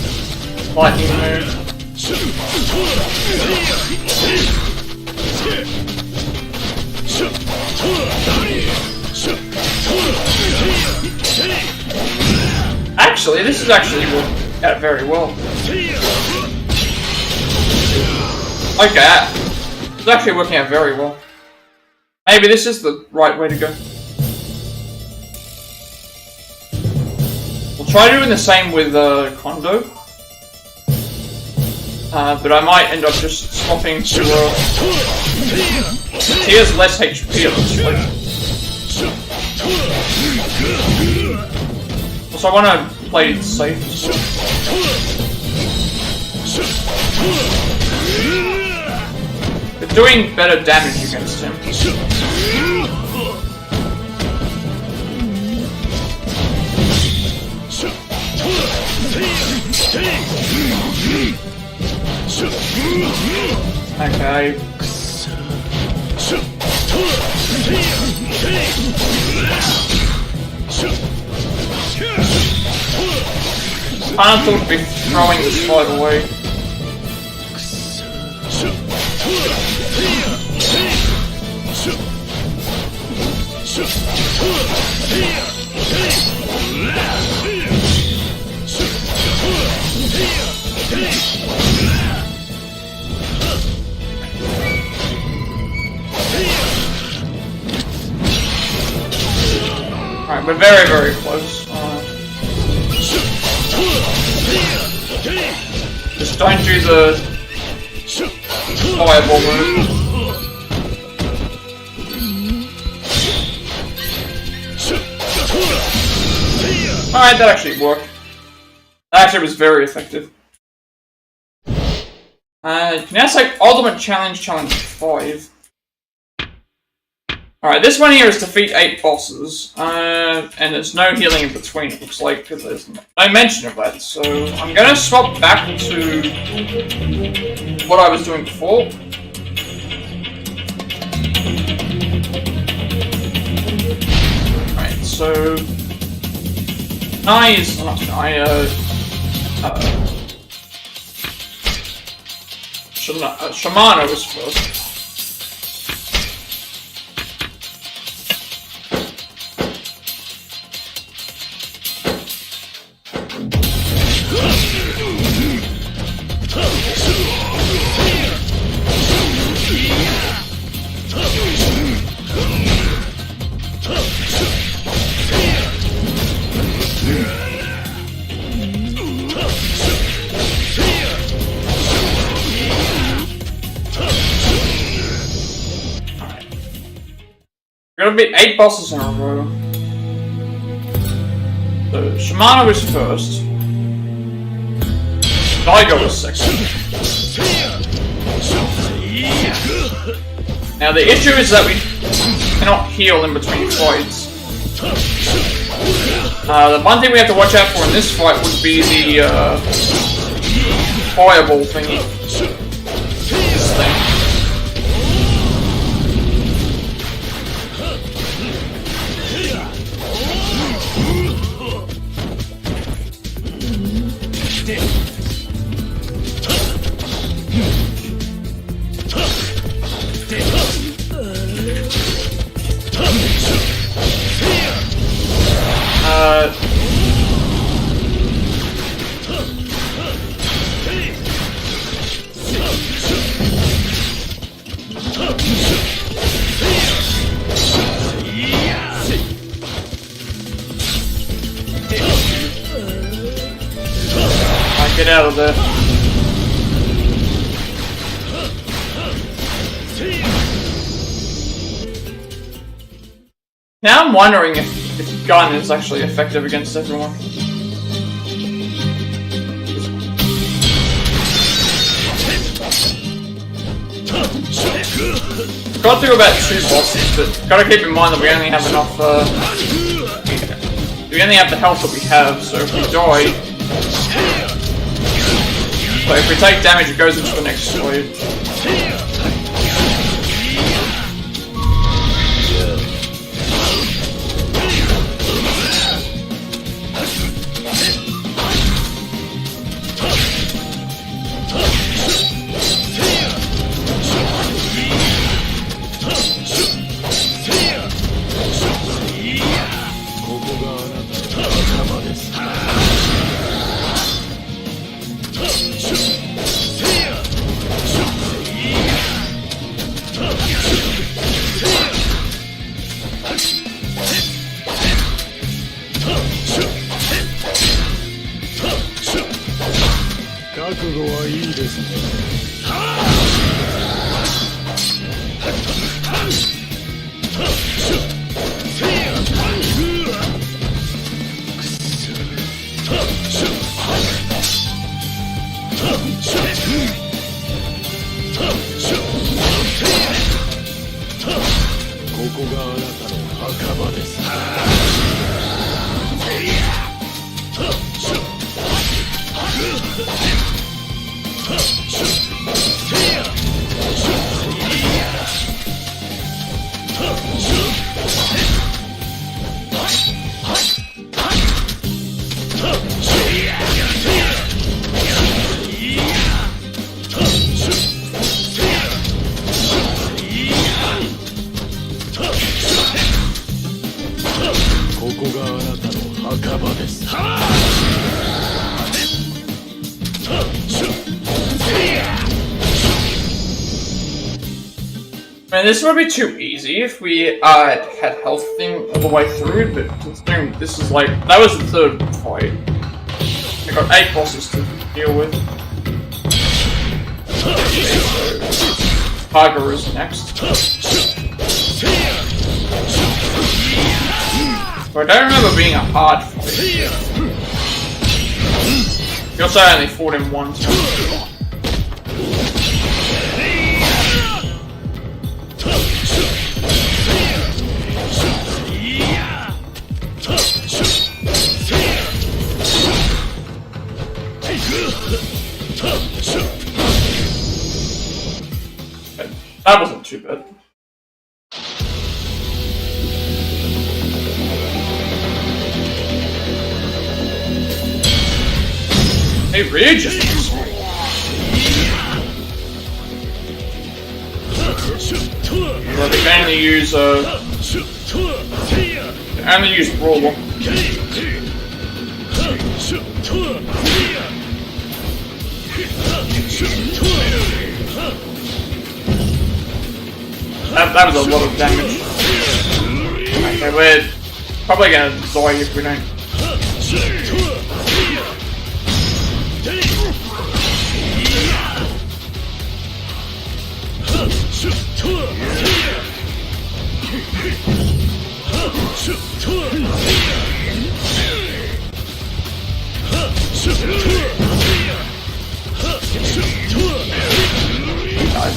lightning move. Actually, this is actually working out very well. Okay, it's actually working out very well. Maybe this is the right way to go. We'll try doing the same with Kondo. But I might end up just swapping to he has less HP at this point. So I want to play it safe. They're doing better damage against him. Okay. I thought to be throwing this fight away. Alright, we're very, very close. Just don't do the fireball move. Alright, that actually worked. Actually, it was very effective. Now it's like Ultimate Challenge 5. Alright, this one here is defeat 8 bosses, and there's no healing in between, it looks like, because there's no mention of that, so I'm gonna swap back to what I was doing before. Alright, so... Shimano was first. We're gonna beat 8 bosses in a row. So, Shimano is first. Daigo is second. Now the issue is that we cannot heal in between fights. The one thing we have to watch out for in this fight would be the fireball thingy. This thing. Get out of there. Now I'm wondering if gun is actually effective against everyone. Got through about 2 bosses, but gotta keep in mind that we only have enough, we only have the health that we have, so if we die... But if we take damage, it goes into the next stage. Man, this would be too easy if we had health thing all the way through, but considering this is like, that was the 3rd fight. I got 8 bosses to deal with. Tiger is next. But I don't remember being a hard fight. You also only fought him once. That wasn't too bad. Hey, really just well, they can only use brawler. That was a lot of damage. Okay, we're probably gonna die if we don't.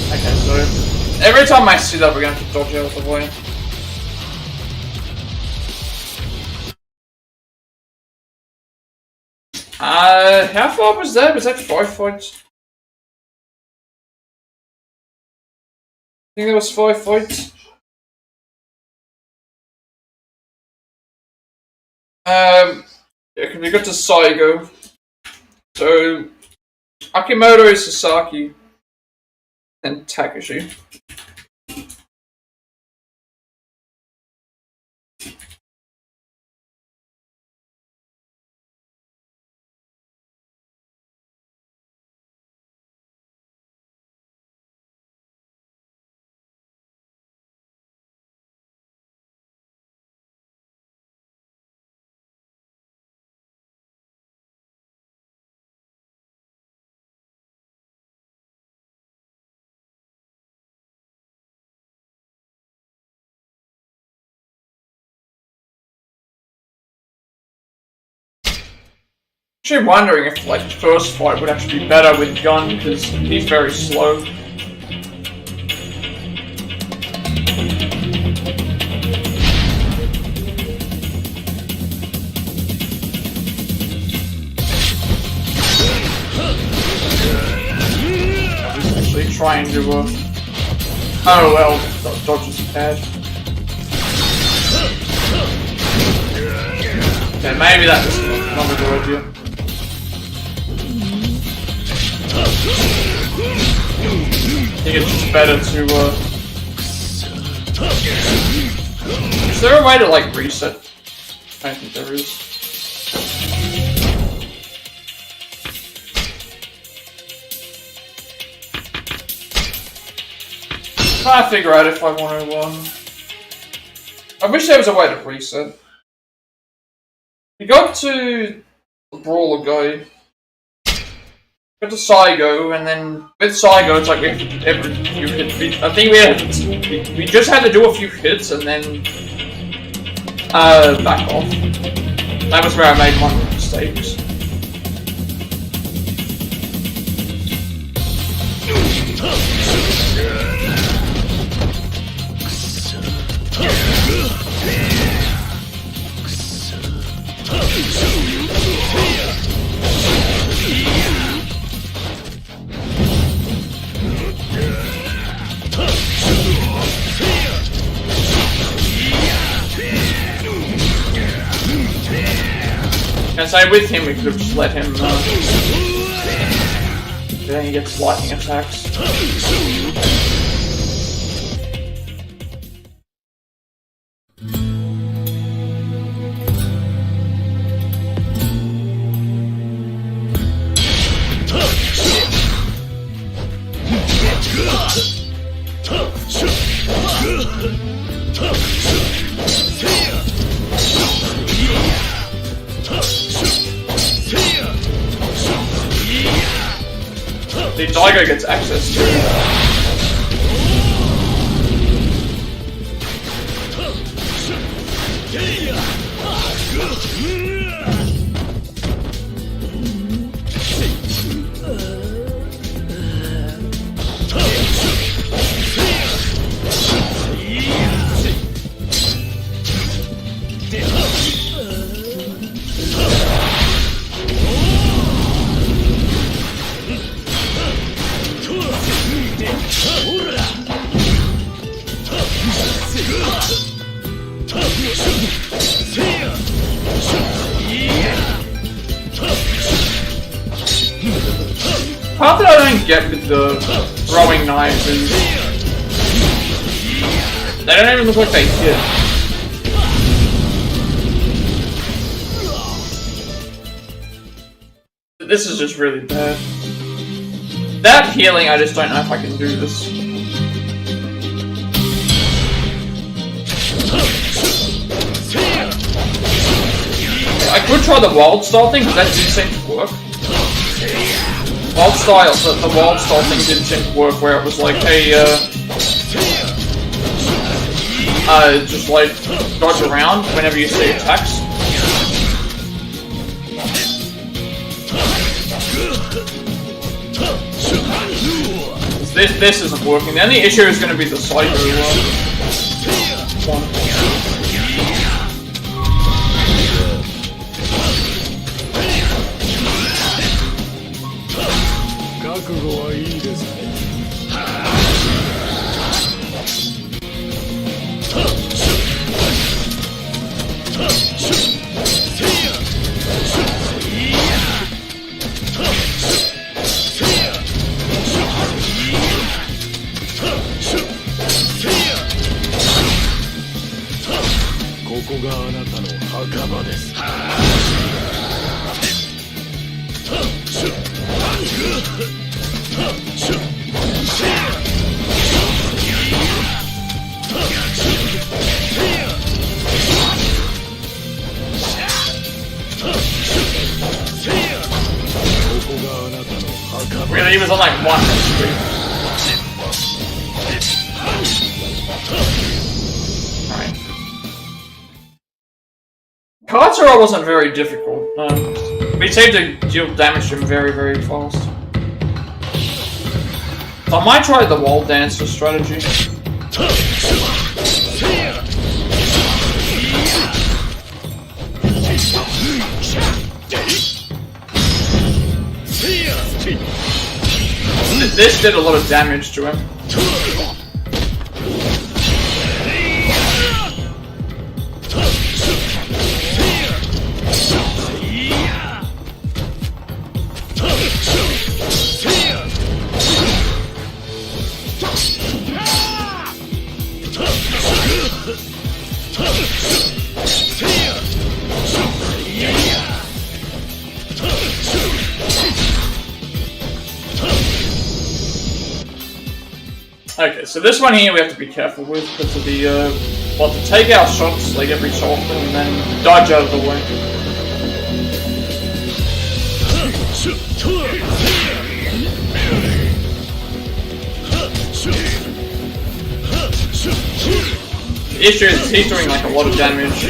Okay, so every time I see that, we're gonna have to dodge out of the way. How far was that? Was that 5 fights? I think there was 5 fights. We got to Saigo. So, Akimoto, Sasaki, and Takashi. Actually wondering if like the first fight would actually be better with Gun because he's very slow. He's actually trying to oh well, dodge is bad. Okay, maybe that was not a good idea. I think it's just better to, is there a way to, like, reset? I don't think there is. Trying to figure out if I want to, I wish there was a way to reset. We got to the Brawler guy. Got to Saigo, and then with Saigo, it's like we have to every few hits. I think we just had to do a few hits and then back off. That was where I made my mistakes. And so with him, we could have just let him. Then he gets lightning attacks. The Daigo gets access to part that I don't get with the throwing knives is they don't even look like they hit. This is just really bad. That healing, I just don't know if I can do this. I could try the wild style thing, because that did seem to work. The wild style thing didn't seem to work, where it was like, hey, just like dodge around whenever you see attacks. This isn't working. The only issue is going to be the psycho one. Really, he was on like 1 HP. Alright. Katsura wasn't very difficult. We seemed to deal damage to him very, very fast. So I might try the wall dancer strategy. This did a lot of damage to him. Okay, so this one here we have to be careful with because of the, well, to take our shots like every so often and then dodge out of the way. The issue is he's doing like a lot of damage.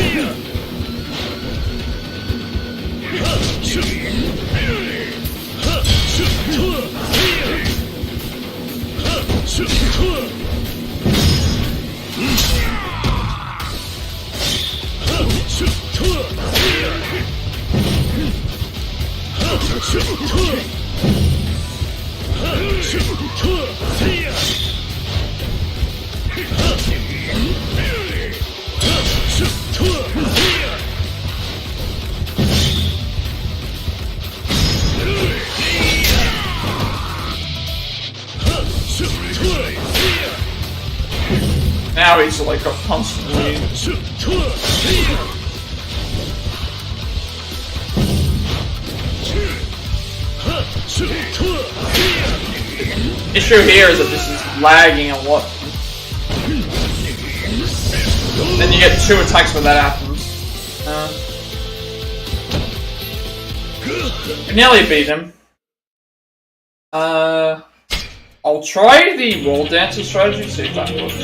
Now he's like got constantly. Issue here is that this is lagging a lot. Then you get 2 attacks when that happens. We nearly beat him. I'll try the wall dancer strategy, see if that works.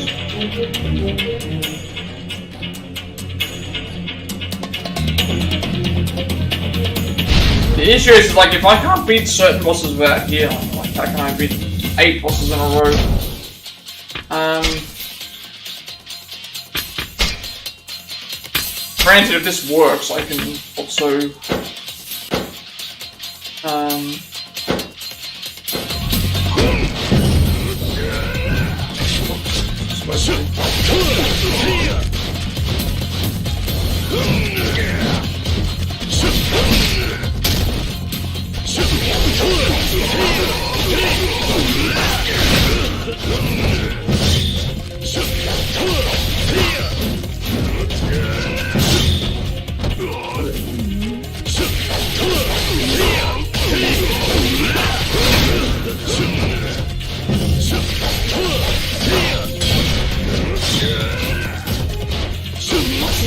The issue is, like, if I can't beat certain bosses without healing, like, how can I beat 8 bosses in a row? Granted, if this works, I can also,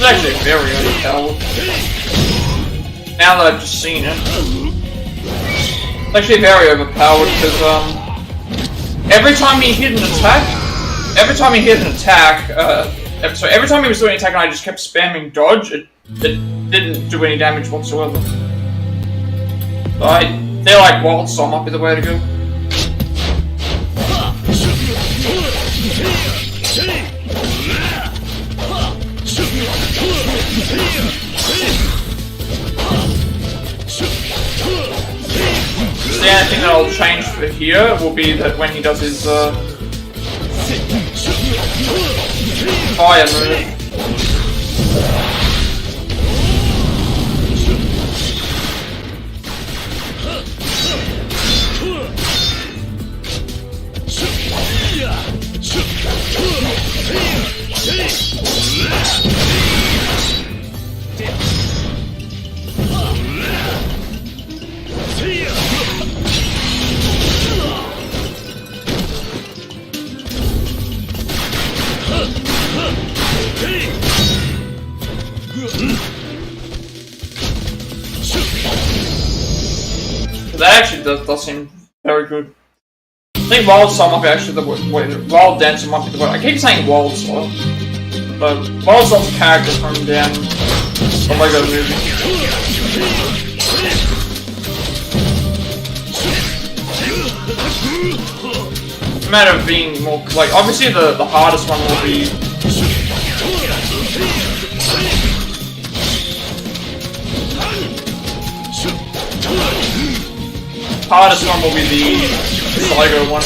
actually very overpowered. Now that I've just seen it. It's actually very overpowered because, every time he hit an attack, every time he was doing an attack and I just kept spamming dodge, it didn't do any damage whatsoever. So I feel like BOTHERSOME might be the way to go. The only thing that I'll change for here will be that when he does his fire move. That actually does seem very good. I think WildStar might be actually the way. Wild Dancer might be the way. I keep saying WildStar, but WildStar's a character from down the Lego movie. It's a matter of being more like. Obviously, the hardest one will be. Hardest one will be the Sligo one.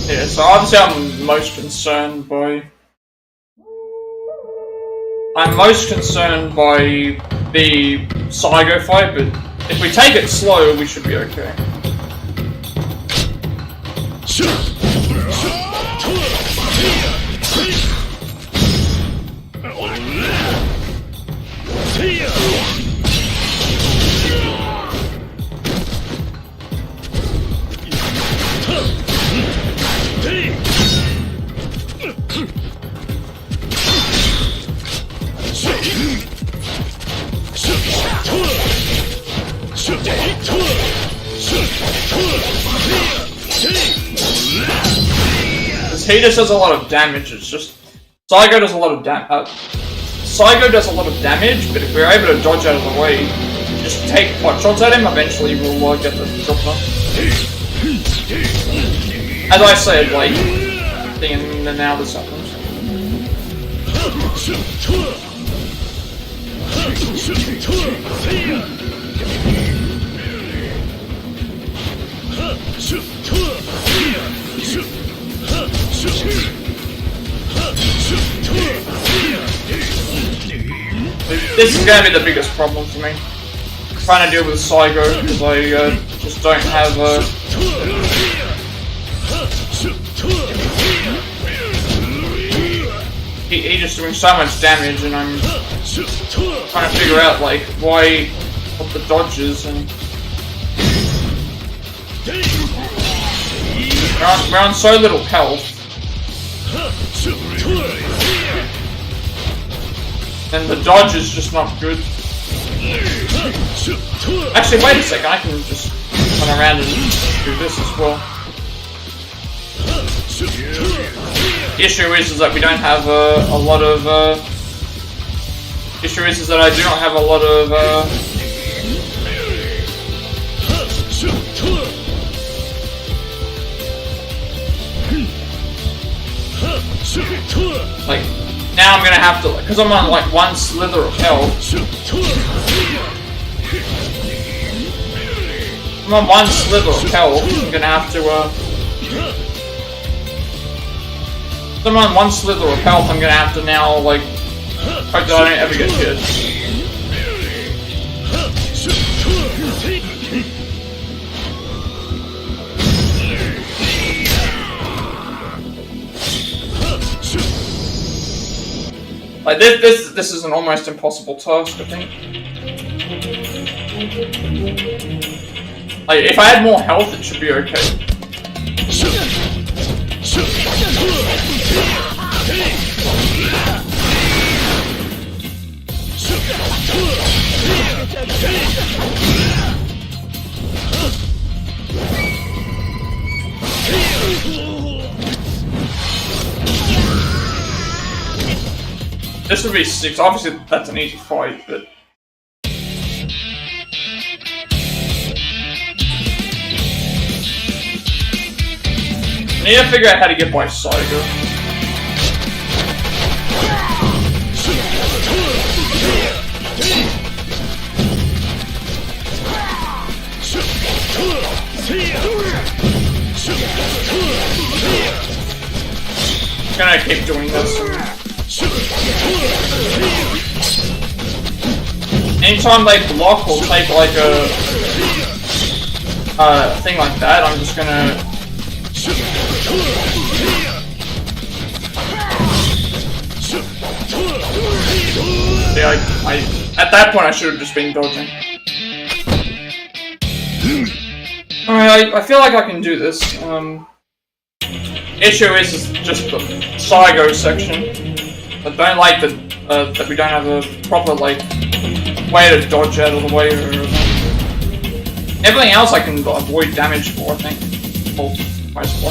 Yeah, so obviously I'm most concerned by the Saigo fight, but if we take it slow, we should be okay. He just does a lot of damage. It's just Saigo does a lot of damage. Saigo does a lot of damage, but if we're able to dodge out of the way, just take pot shots at him. Eventually, we'll get the drop down. As I said, like thing, and now this happens. This is going to be the biggest problem for me. Trying to deal with Saigo because I just don't have He's just doing so much damage, and I'm trying to figure out like what the dodges and. We're on so little health. And the dodge is just not good. Actually, wait a second, I can just run around and do this as well. The issue is that we don't have a lot of... issue is that I do not have a lot of... like, Now I'm gonna have to, because I'm on like one slither of health. I'm on one slither of health. I'm gonna have to, if I'm on one slither of health, I'm gonna have to now, like, hope that I don't ever get hit. Like, this is an almost impossible task, I think. Like, if I had more health, it should be okay. This would be 6. Obviously, that's an easy fight, but... I need to figure out how to get by Saiga. I'm gonna keep doing this. Anytime they block or take like a thing like that, I'm just gonna... Yeah, at that point I should have just been dodging. Alright, I feel like I can do this. Issue is just the Saigo section. I don't like that we don't have a proper like way to dodge out of the way. Everything else I can avoid damage for, I think. Well, most of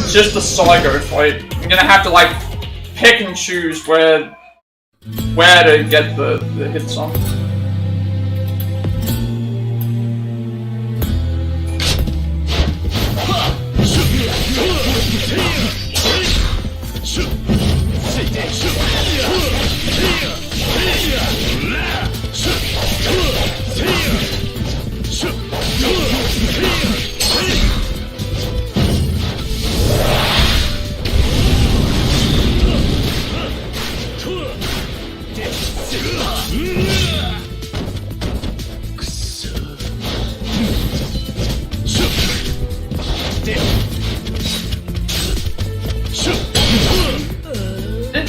It's just the Saigo fight. I'm gonna have to like pick and choose where to get the hits on.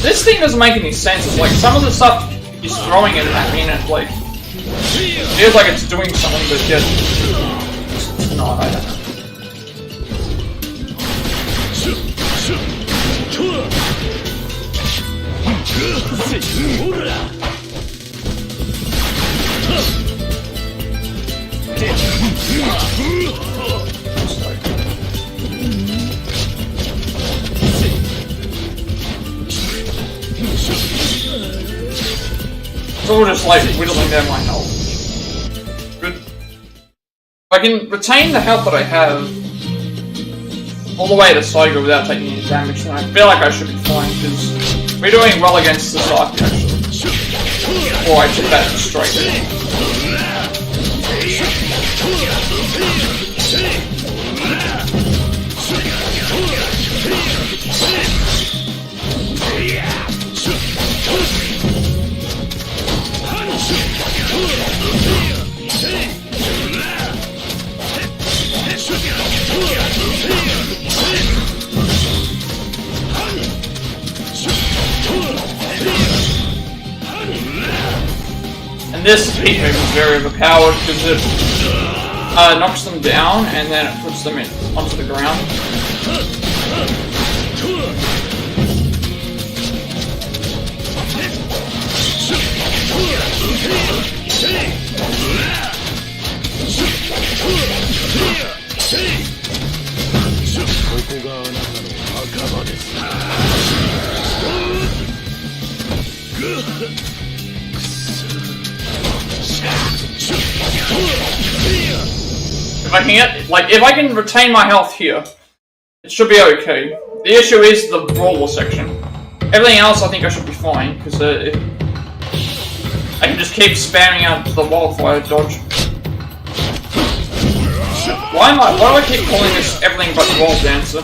This thing doesn't make any sense. It's like some of the stuff he's throwing it at me and it like feels like it's doing something, but yet it's not. I don't know. It's all just like whittling down my health. Good. I can retain the health that I have all the way to Saiga without taking any damage, and I feel like I should be fine, because we're doing well against the Saki actually. Or I took that straight in. And this heat move is very overpowered because it knocks them down and then it puts them onto the ground. If I can get, like, if I can retain my health here, it should be okay. The issue is the brawler section. Everything else I think I should be fine, because I can just keep spamming out the wildfire dodge. Why do I keep calling this everything but wall dancer?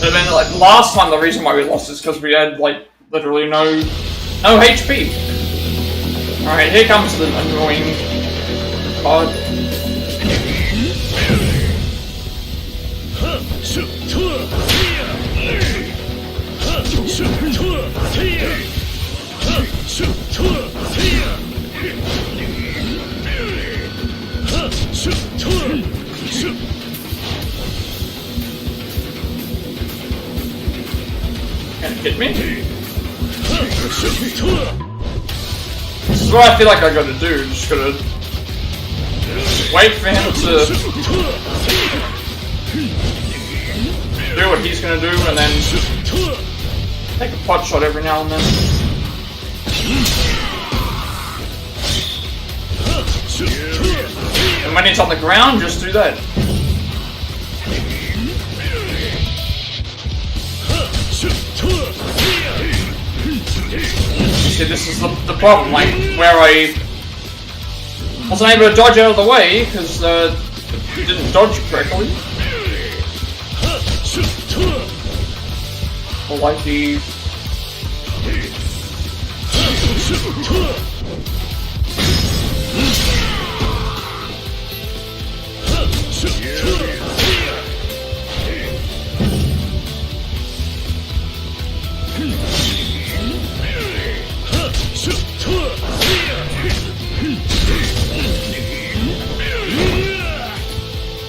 And then, like, last time the reason why we lost is because we had, like, literally no HP. Alright, here comes the annoying card. Can't hit me. This is what I feel like I gotta do. Just gotta wait for him to do what he's gonna do, and then take a pot shot every now and then. And when he's on the ground, just do that. See, this is the problem, like, where I wasn't able to dodge out of the way, because he didn't dodge correctly. Or like he...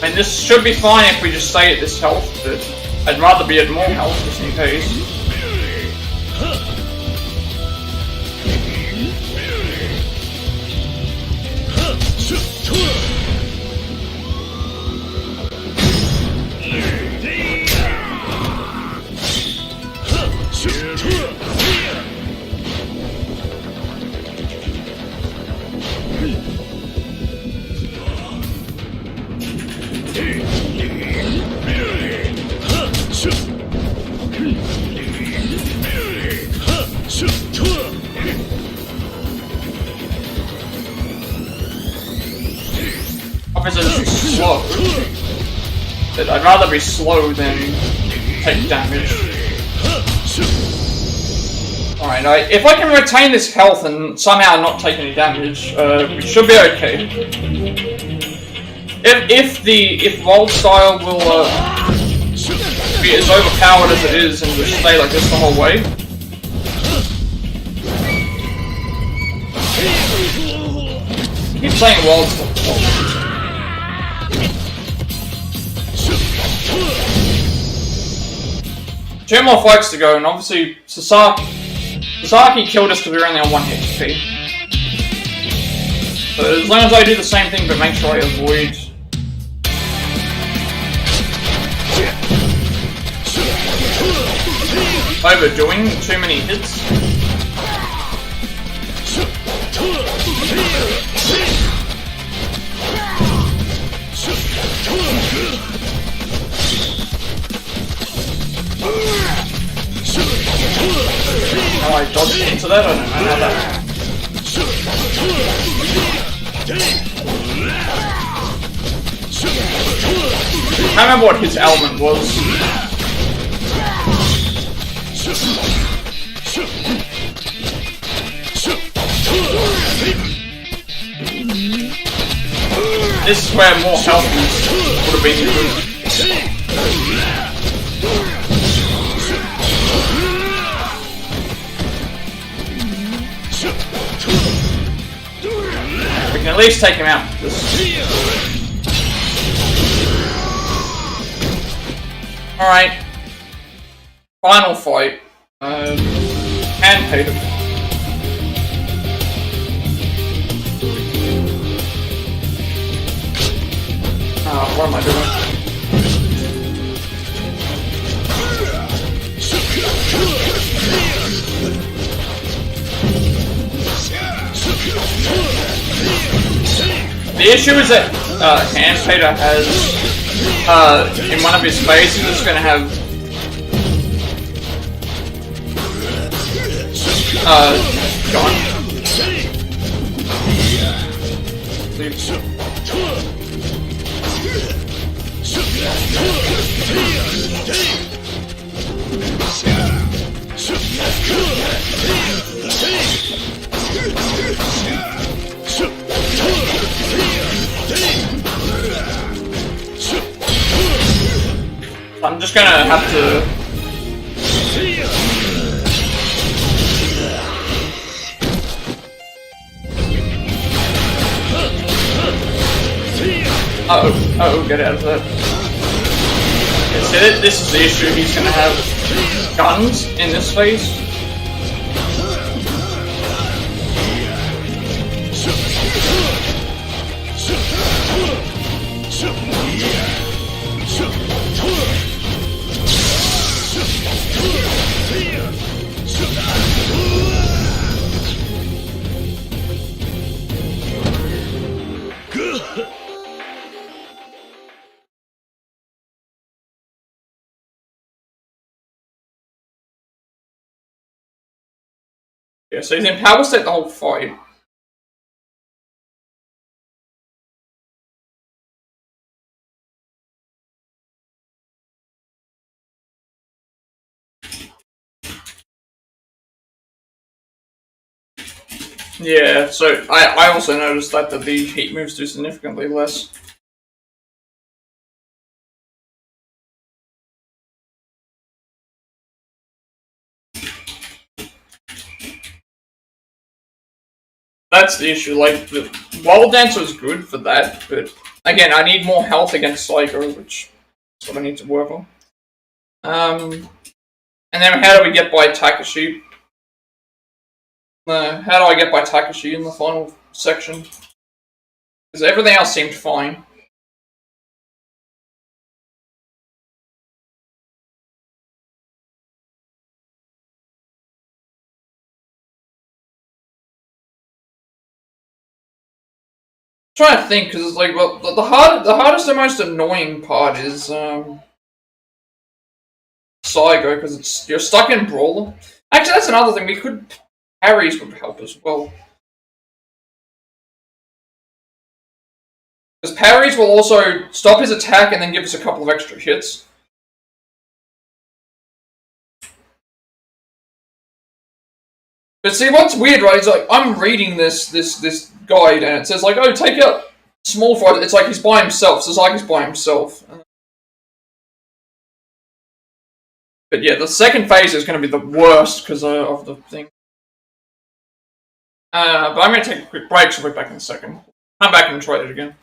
And this should be fine if we just stay at this health, but I'd rather be at more health just in case. Obviously it's slow, but I'd rather be slow than take damage. Alright, if I can retain this health and somehow not take any damage, we should be okay. If Wild Style will be as overpowered as it is and just stay like this the whole way. I keep saying Wild Style. 2 more fights to go, and obviously Sasaki killed us because we were only on 1 HP. So as long as I do the same thing, but make sure I avoid... overdoing too many hits. How I dodged into that, I don't know how that... can't remember what his element was. This is where more health would have been good. We can at least take him out. Alright. Final fight. And Peter. What am I doing? The issue is that Hand Peter has in one of his phases it's gonna have gone. I'm just gonna have to. Oh, get out of that. Yeah, see, this is the issue. He's gonna have guns in this phase. Yeah, so he's in power state the whole fight. Yeah, so I also noticed that the heat moves do significantly less. That's the issue, like, the Wild Dancer is good for that, but again, I need more health against Psycho, which is what I need to work on. And then how do we get by Takashi? How do I get by Takashi in the final section? Because everything else seemed fine. I'm trying to think, because it's like, well, the hardest and most annoying part is Saigo, because you're stuck in Brawler. Actually, that's another thing. We could parries would help as well. Because parries will also stop his attack and then give us a couple of extra hits. But see, what's weird, right? It's like, I'm reading this guide and it says like, oh, take out small fight. It's like he's by himself. So it's like he's by himself. But yeah, the second phase is going to be the worst because of the thing. But I'm going to take a quick break, so we'll be back in a second. Come back and try it again.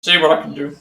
See what I can do.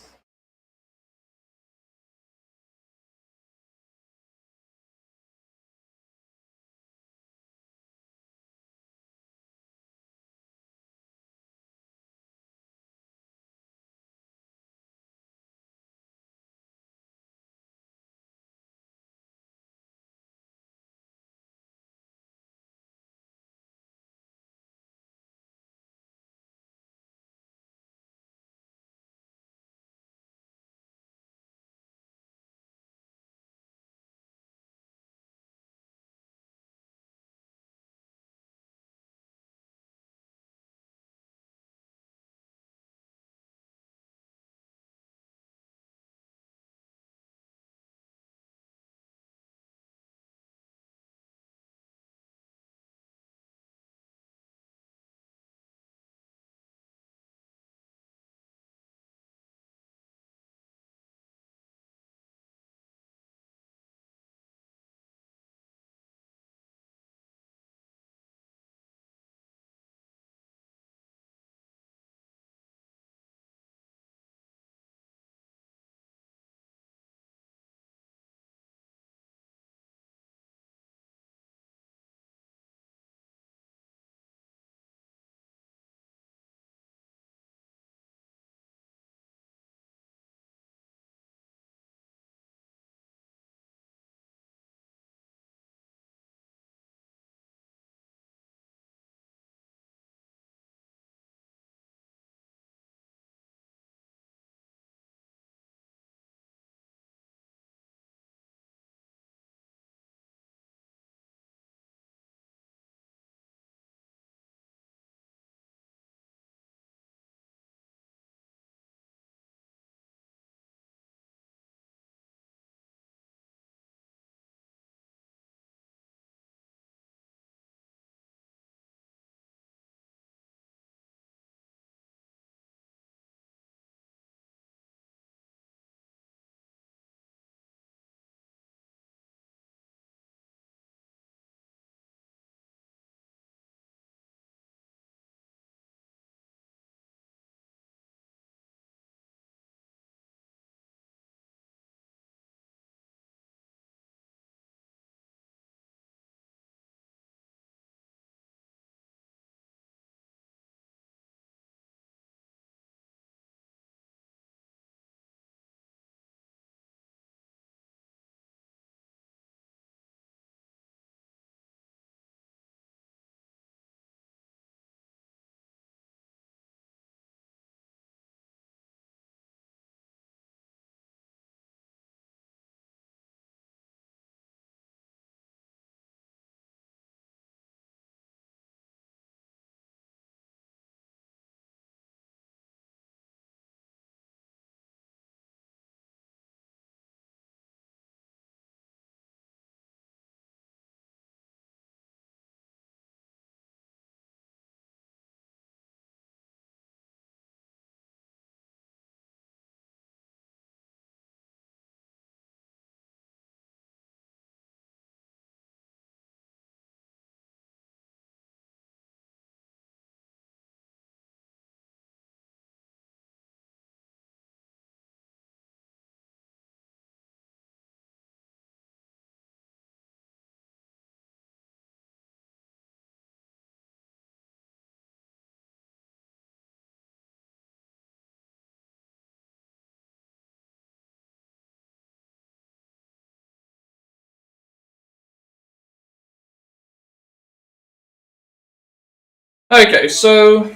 Okay, so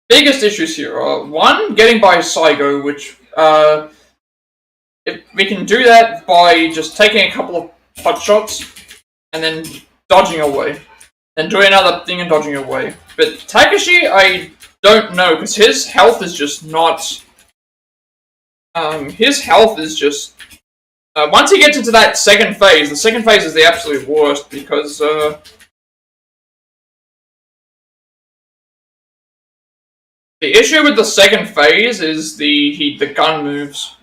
biggest issues here are one, getting by Saigo, which if we can do that by just taking a couple of pot shots and then dodging away. Then doing another thing and dodging away. But Takashi, I don't know, because his health is just not... his health is just... once he gets into that second phase, the second phase is the absolute worst, because... the issue with the second phase is the gun moves.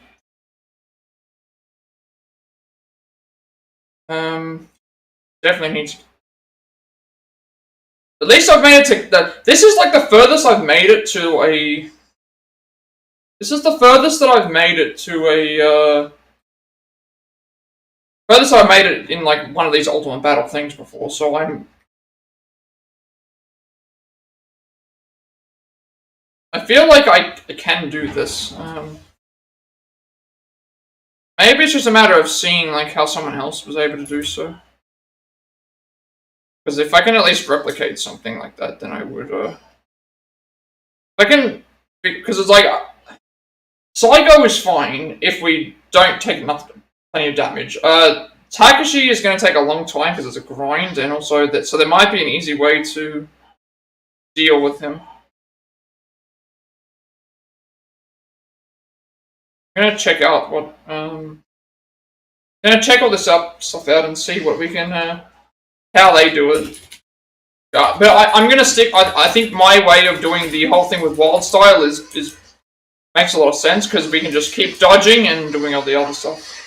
Definitely needs... At least I've made it to... This is like the furthest I've made it to a... This is the furthest that I've made it to a... furthest I've made it in like one of these Ultimate Battle things before, so I feel like I can do this. Maybe it's just a matter of seeing like how someone else was able to do so. Because if I can at least replicate something like that, then I would, if I can... Because it's like... Saigo is fine if we don't take plenty of damage. Takashi is going to take a long time because it's a grind, and also that... So there might be an easy way to deal with him. I'm going to check out what... I'm going to check all this stuff out and see what we can... how they do it. But I'm gonna stick... I think my way of doing the whole thing with wild style is makes a lot of sense, because we can just keep dodging and doing all the other stuff.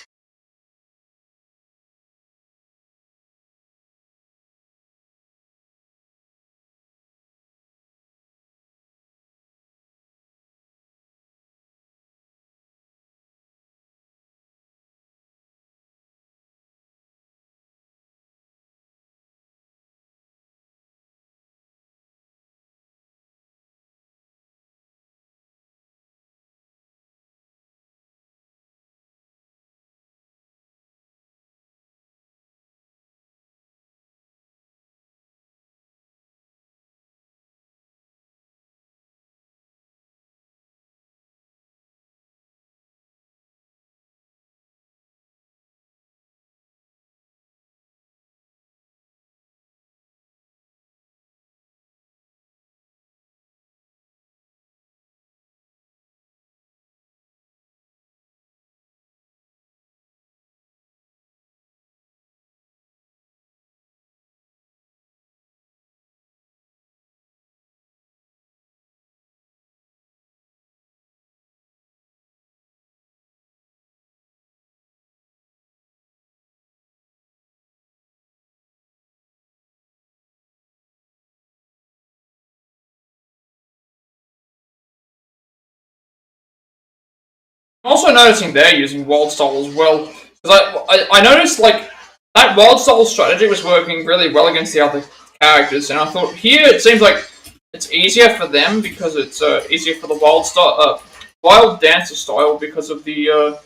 I'm also noticing they're using wild style as well. Because I noticed, like, that wild style strategy was working really well against the other characters, and I thought, here it seems like it's easier for them because it's easier for the wild dancer style because of the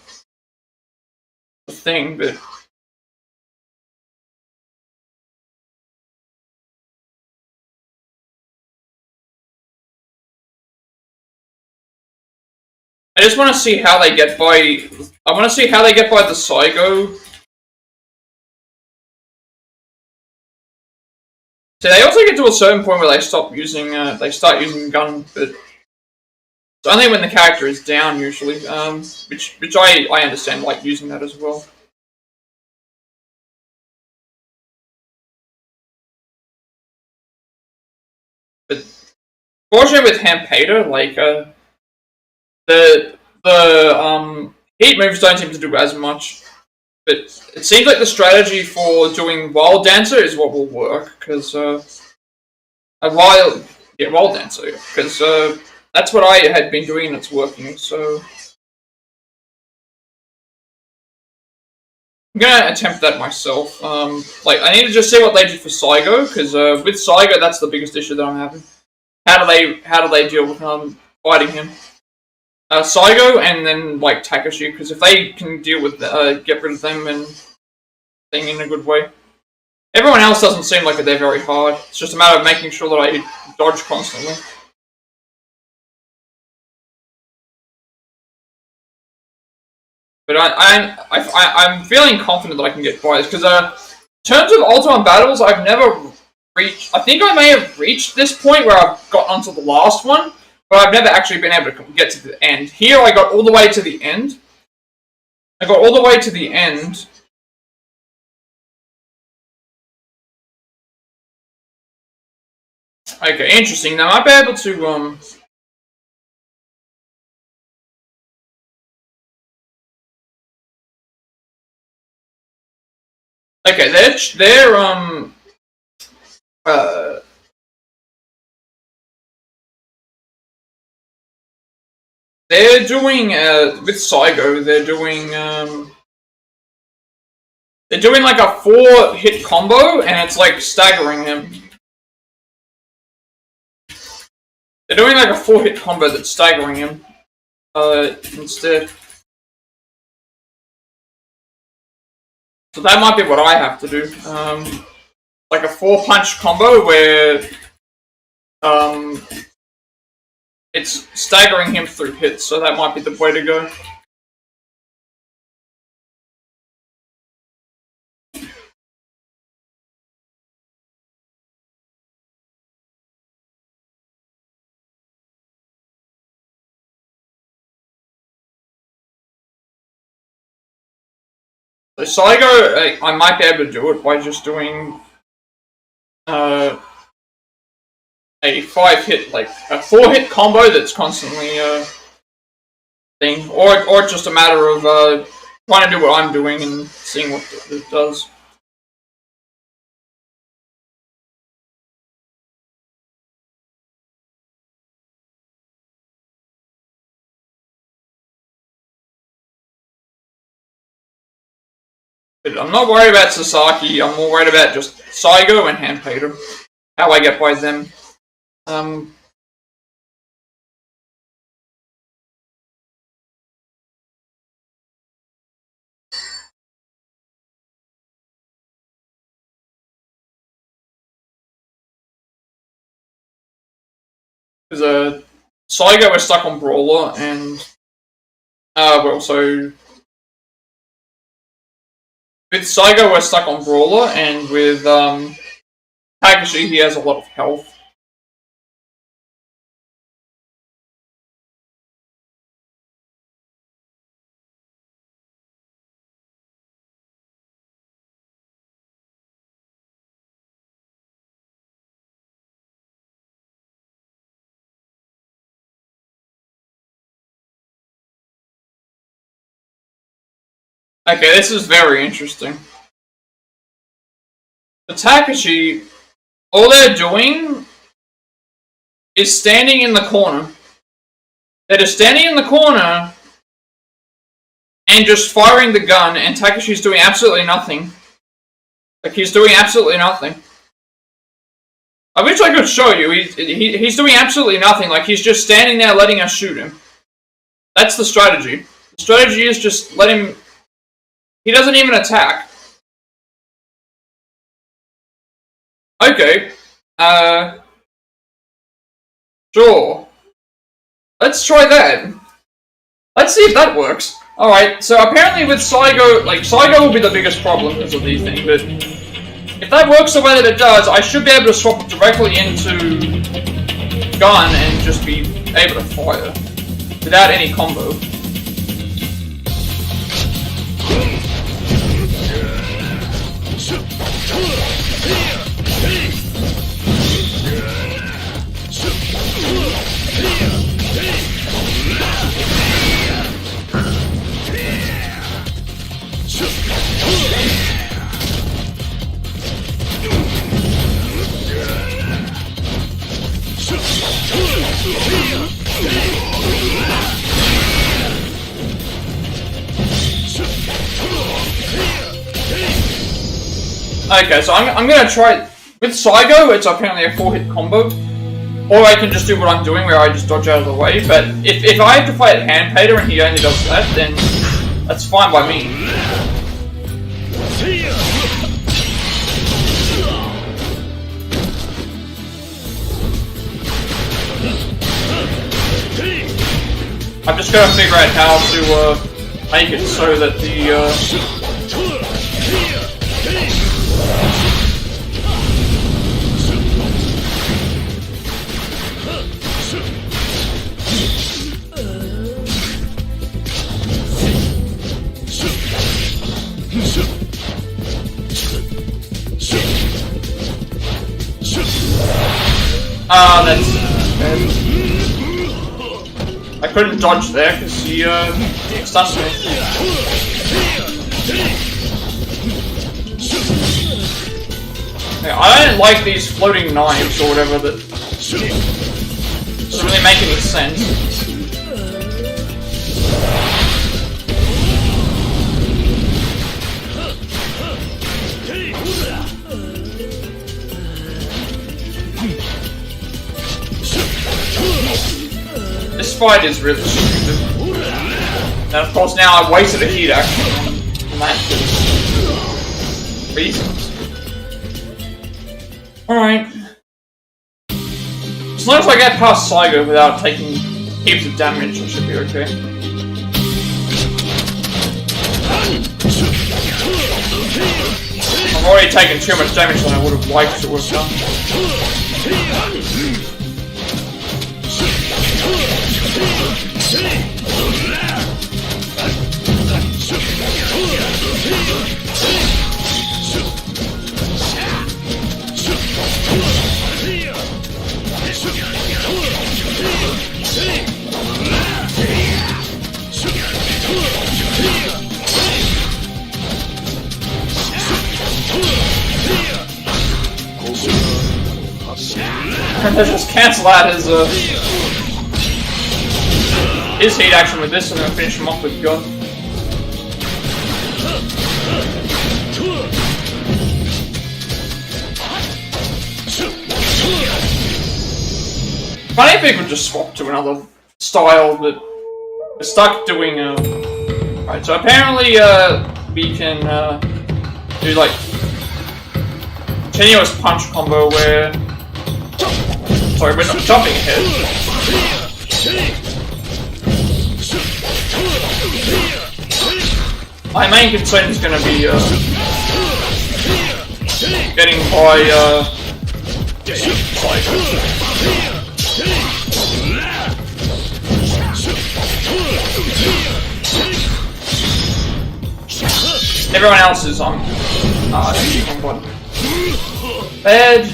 thing, but... I just want to see how they get by... I want to see how they get by the Saigo. So they also get to a certain point where they stop using... they start using gun, but... It's only when the character is down, usually. Which I understand, like, using that as well. But... Fortunately with Hampeda, like, the heat moves don't seem to do as much, but it seems like the strategy for doing Wild Dancer is what will work, because Wild Dancer, because that's what I had been doing and it's working, so I'm gonna attempt that myself. Like, I need to just see what they did for Saigo, because with Saigo that's the biggest issue that I'm having. How do they deal with fighting him? Saigo and then like Takashi, because if they can deal with get rid of them and thing in a good way. Everyone else doesn't seem like they're very hard. It's just a matter of making sure that I dodge constantly. But I'm feeling confident that I can get by this, because in terms of Ultimate Battles, I've never reached... I think I may have reached this point where I've gotten onto the last one, but I've never actually been able to get to the end. Here I got all the way to the end. I got all the way to the end. Okay, interesting. Now I might be able to, Okay, they're doing, with Saigo, they're doing like a 4-hit combo, and it's like staggering him. They're doing like a 4-hit combo that's staggering him, instead. So that might be what I have to do. Like a 4-punch combo where, it's staggering him through hits, so that might be the way to go. So Saigo, I might be able to do it by just doing a 5-hit, like a 4-hit combo that's constantly thing, or just a matter of trying to do what I'm doing and seeing what it does. But I'm not worried about Sasaki, I'm more worried about just Saigo and Handpater. How I get by them. Because Saigo is stuck on Brawler, and we're also... With Saigo, we're stuck on Brawler, and with Takashi, he has a lot of health. Okay, this is very interesting. The Takashi, all they're doing is standing in the corner. They're just standing in the corner and just firing the gun, and Takashi's doing absolutely nothing. Like, he's doing absolutely nothing. I wish I could show you. He's doing absolutely nothing. Like, he's just standing there letting us shoot him. That's the strategy. The strategy is just let him... He doesn't even attack. Okay. Sure. Let's try that. Let's see if that works. Alright, so apparently with Saigo, like, Saigo will be the biggest problem because of these things, but if that works the way that it does, I should be able to swap it directly into gun and just be able to fire without any combo. Okay, so I'm gonna try... With Saigo, it's apparently a 4-hit combo. Or I can just do what I'm doing, where I just dodge out of the way. But if I have to fight Handpater and he only does that, then that's fine by me. I've just got to figure out how to make it so that the that's I couldn't dodge there because he stunned me. Yeah, I don't like these floating knives or whatever that doesn't really make any sense. This fight is really stupid. And of course now I've wasted a heat action on that reasons. Alright. As long as I get past Saigo without taking heaps of damage, I should be okay. I've already taken too much damage than I would have liked to have done. Let's just cancel out his heat action with this and then finish him off with gun. Funny if we could just swap to another style, but we're stuck doing Right, so apparently we can do like continuous punch combo where sorry, we're not jumping ahead. My main concern is going to be getting by everyone else is on button. Bed.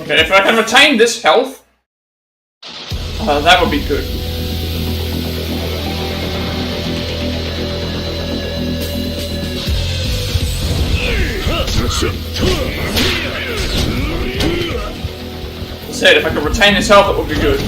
Okay, if I can retain this health, that would be good. Said if I could retain this health, it would be good.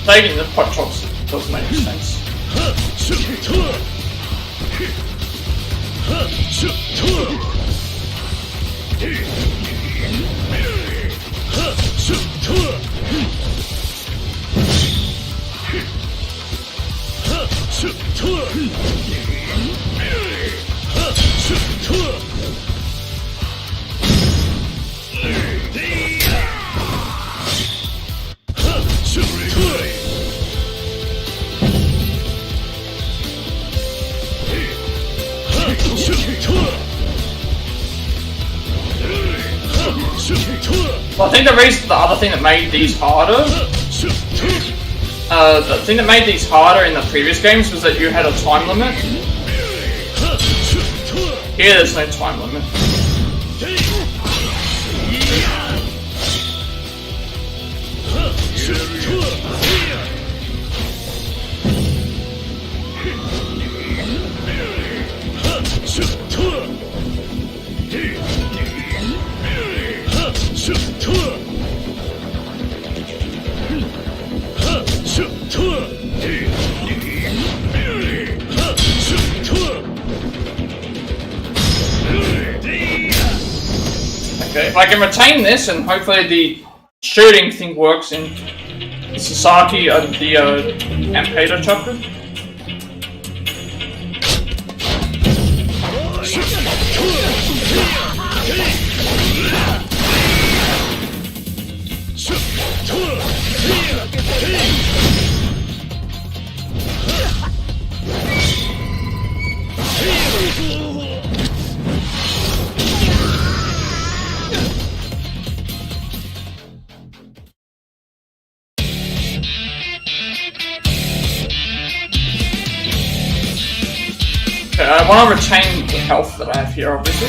Taking the pot shots does make sense. Well, I think the other thing that made these harder, the thing that made these harder in the previous games was that you had a time limit. Here, there's no time limit. Okay, if I can retain this, and hopefully the shooting thing works in the society of the Untitled Chapter. I want to retain the health that I have here, obviously.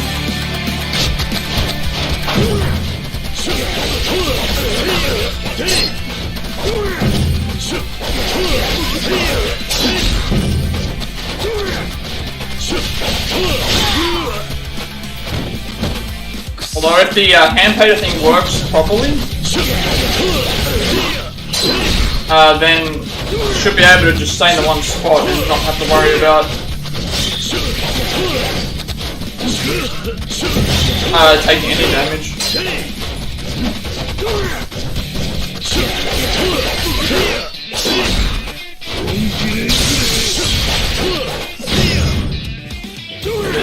Although if the hand-painter thing works properly, then should be able to just stay in the one spot and not have to worry about taking any damage.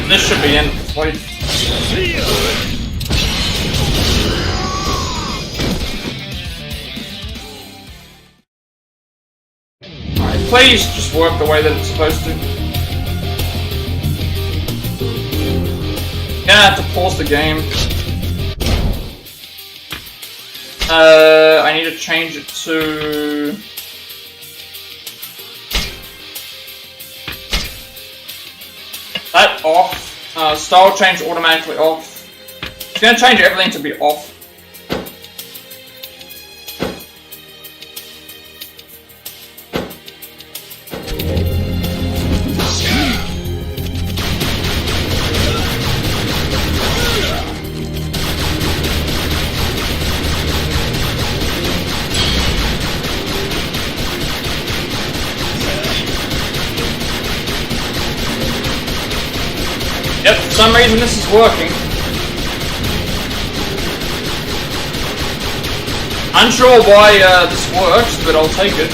This should be in fight. Alright, please just work the way that it's supposed to. Gonna have to pause the game. I need to change it to... that off. Style change automatically off. It's gonna change everything to be off. Yep, for some reason this is working. Unsure why this works, but I'll take it.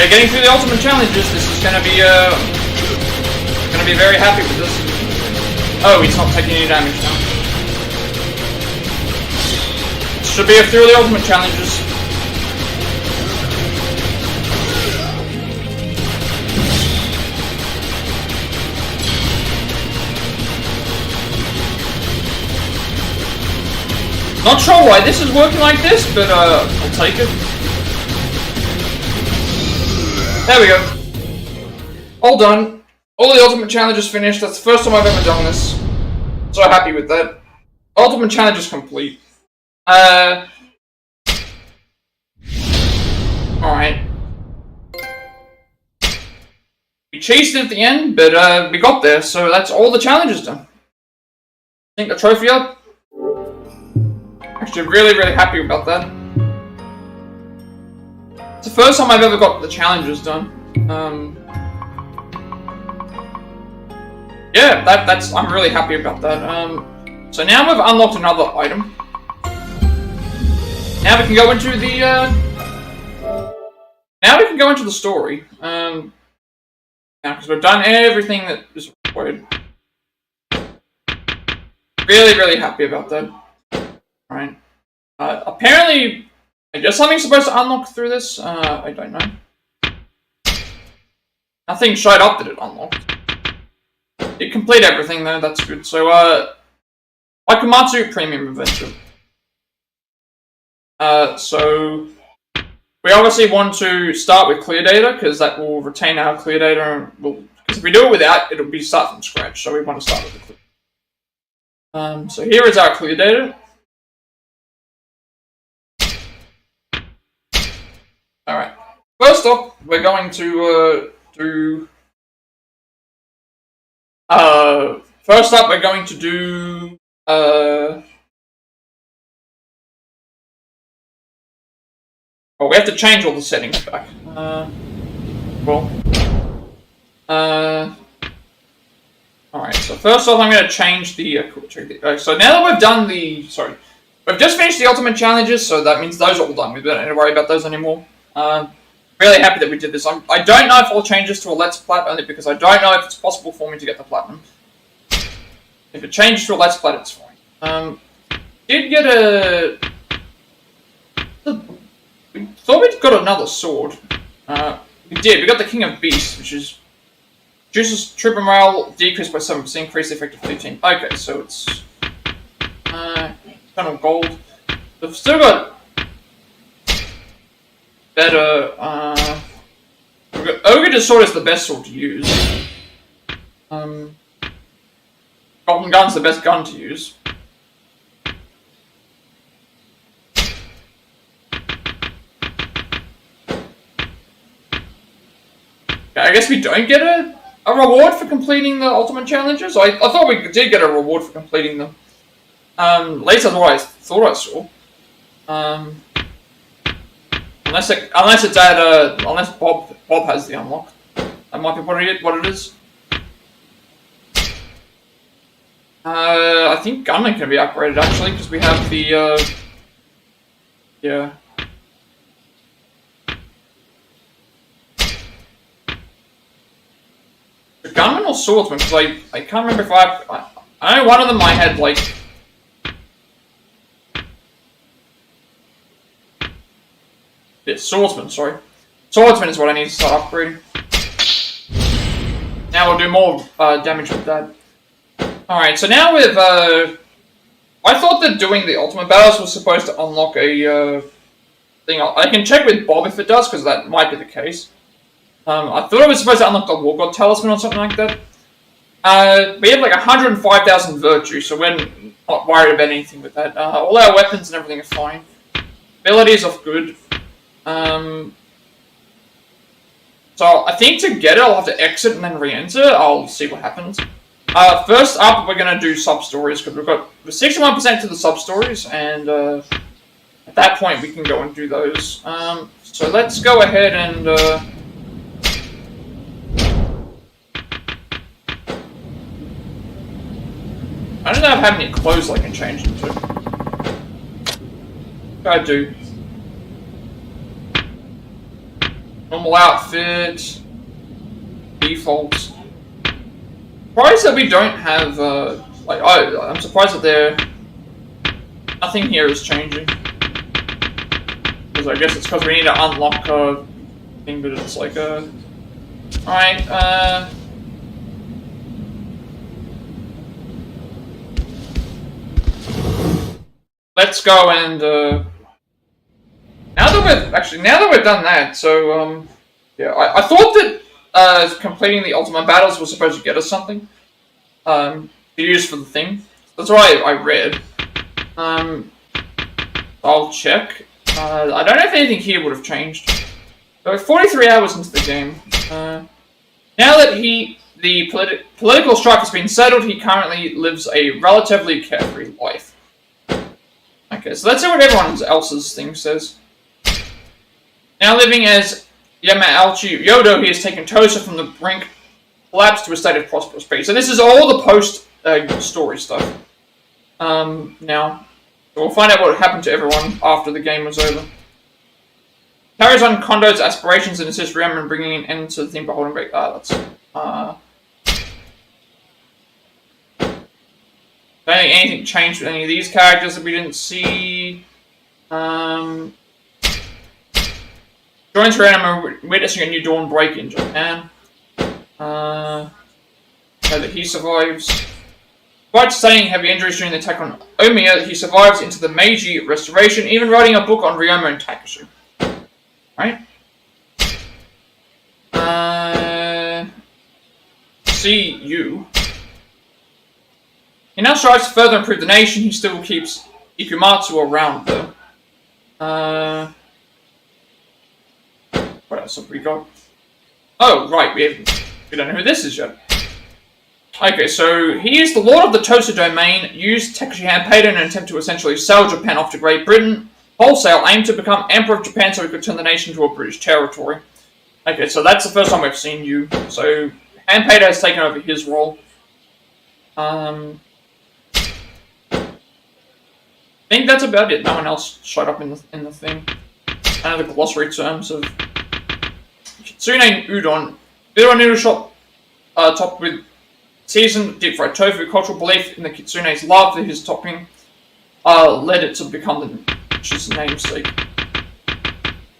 Getting through the ultimate challenges, this is gonna be very happy with this. Oh, he's not taking any damage now. Should be through the ultimate challenges. Not sure why this is working like this, but I'll take it. There we go. All done. All the ultimate challenges finished. That's the first time I've ever done this. So happy with that. Ultimate challenge is complete. Alright. We cheesed it at the end, but we got there, so that's all the challenges done. Think the trophy up? Actually, really happy about that. It's the first time I've ever got the challenges done. Yeah, I'm really happy about that. So now we've unlocked another item. Now we can go into the story. Now because we've done everything that is required. Really happy about that. Right. Apparently, I guess something's supposed to unlock through this. I don't know. Nothing showed up that it unlocked. It complete everything though, that's good. So, Wakamatsu Premium Adventure. So, we obviously want to start with clear data because that will retain our clear data. Because if we do it without, it'll be start from scratch. So we want to start with the clear. So here is our clear data. All right. First up, we're going to do. First up, we're going to do. Oh, we have to change all the settings back. Alright, so first off, I'm going to change the. So now that we've done the. Sorry. We've just finished the ultimate challenges, so that means those are all done. We don't need to worry about those anymore. Really happy that we did this. I don't know if I'll change this to a Let's Plat, only because I don't know if it's possible for me to get the Platinum. If it changes to a Let's Plat, it's fine. Did get a. We thought we'd got another sword. We did. We got the King of Beasts, which is reduces trooper morale, decreased by 7%, increase the effect of 15. Okay, so it's kind of gold. We've still got better. Ogre sword is the best sword to use. Golden gun's the best gun to use. I guess we don't get a reward for completing the ultimate challenges. I thought we did get a reward for completing them. At least that's what I thought I saw. Unless Bob has the unlock. That might be what it is. I think gunman can be upgraded actually because we have the yeah. Gunman or swordsman? Because I can't remember if I know one of them I had like. Yeah, swordsman, sorry. Swordsman is what I need to start upgrading. Now we'll do more damage with that. Alright, so now with I thought that doing the ultimate battles was supposed to unlock a thing. I can check with Bob if it does, because that might be the case. I thought it was supposed to unlock the War God Talisman or something like that. We have like 105,000 virtue, so we're not worried about anything with that. All our weapons and everything are fine. Abilities are good. So I think to get it, I'll have to exit and then re-enter. I'll see what happens. First up, we're going to do substories, because we've got 61% to the substories, and at that point we can go and do those. So let's go ahead and... I don't know if I have any clothes I can change into. I do. Normal outfit. Default. Surprised that we don't have, I'm surprised that nothing here is changing. Because I guess it's because we need to unlock a thing, but it's like alright, let's go and, now that we've done that, so, yeah, I thought that, completing the ultimate battles was supposed to get us something, to use for the thing. That's what I read. I'll check. I don't know if anything here would have changed. So 43 hours into the game. Now that the political strife has been settled, he currently lives a relatively carefree life. Okay, so let's see what everyone else's thing says. Now living as Yamauchi Yodo, he has taken Tosa from the brink, collapsed to a state of prosperous peace. So this is all the post-story stuff. Now, so we'll find out what happened to everyone after the game was over. Carries on Kondo's aspirations and assists Ryoma in bringing an end to the thing by holding back. That's... I don't think anything changed with any of these characters that we didn't see. Joins Ryoma witnessing a new dawn break in Japan. So that he survives. Despite sustaining heavy injuries during the attack on Omiya, he survives into the Meiji Restoration, even writing a book on Ryoma and Takashi. Right? See you. He now strives to further improve the nation. He still keeps Ikumatsu around, though. What else have we got? Oh, right, we don't know who this is yet. Okay, so he is the Lord of the Tosa domain, used Takeshi Hanpei in an attempt to essentially sell Japan off to Great Britain. Wholesale aimed to become Emperor of Japan so he could turn the nation to a British territory. Okay, so that's the first time we've seen you. So Hanpei has taken over his role. I think that's about it. No one else showed up in the thing. I know the glossary terms of Kitsune Udon. Udon noodle shop topped with seasoned deep fried tofu. Cultural belief in the Kitsune's love for his topping led it to become the dishes namesake.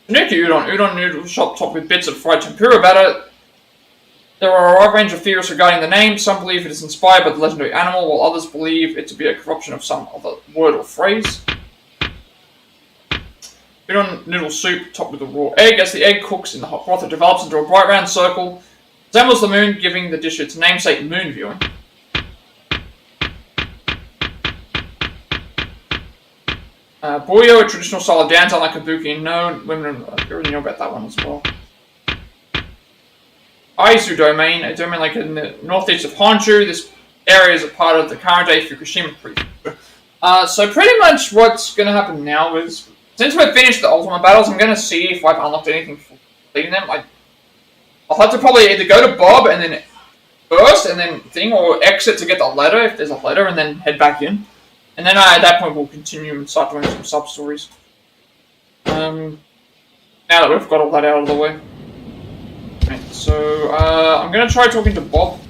Tanuki Udon. Udon noodle shop topped with bits of fried tempura batter. There are a wide range of theories regarding the name. Some believe it is inspired by the legendary animal, while others believe it to be a corruption of some other word or phrase. Udon noodle soup topped with a raw egg. As the egg cooks in the hot broth, it develops into a bright round circle. Resembles the moon, giving the dish its namesake moon viewing. Boyo, a traditional style of dance unlike kabuki. No, women already know about that one as well. Aizu domain, a domain like in the northeast of Honshu. This area is a part of the current-day Fukushima prefecture. So pretty much what's going to happen now is, since we've finished the Ultima battles, I'm going to see if I've unlocked anything for completing them. I'll have to probably either go to Bob and then first, and then thing, or exit to get the letter, if there's a letter, and then head back in. And then at that point we'll continue and start doing some sub-stories. Now that we've got all that out of the way. Right, so, I'm gonna try talking to Bob.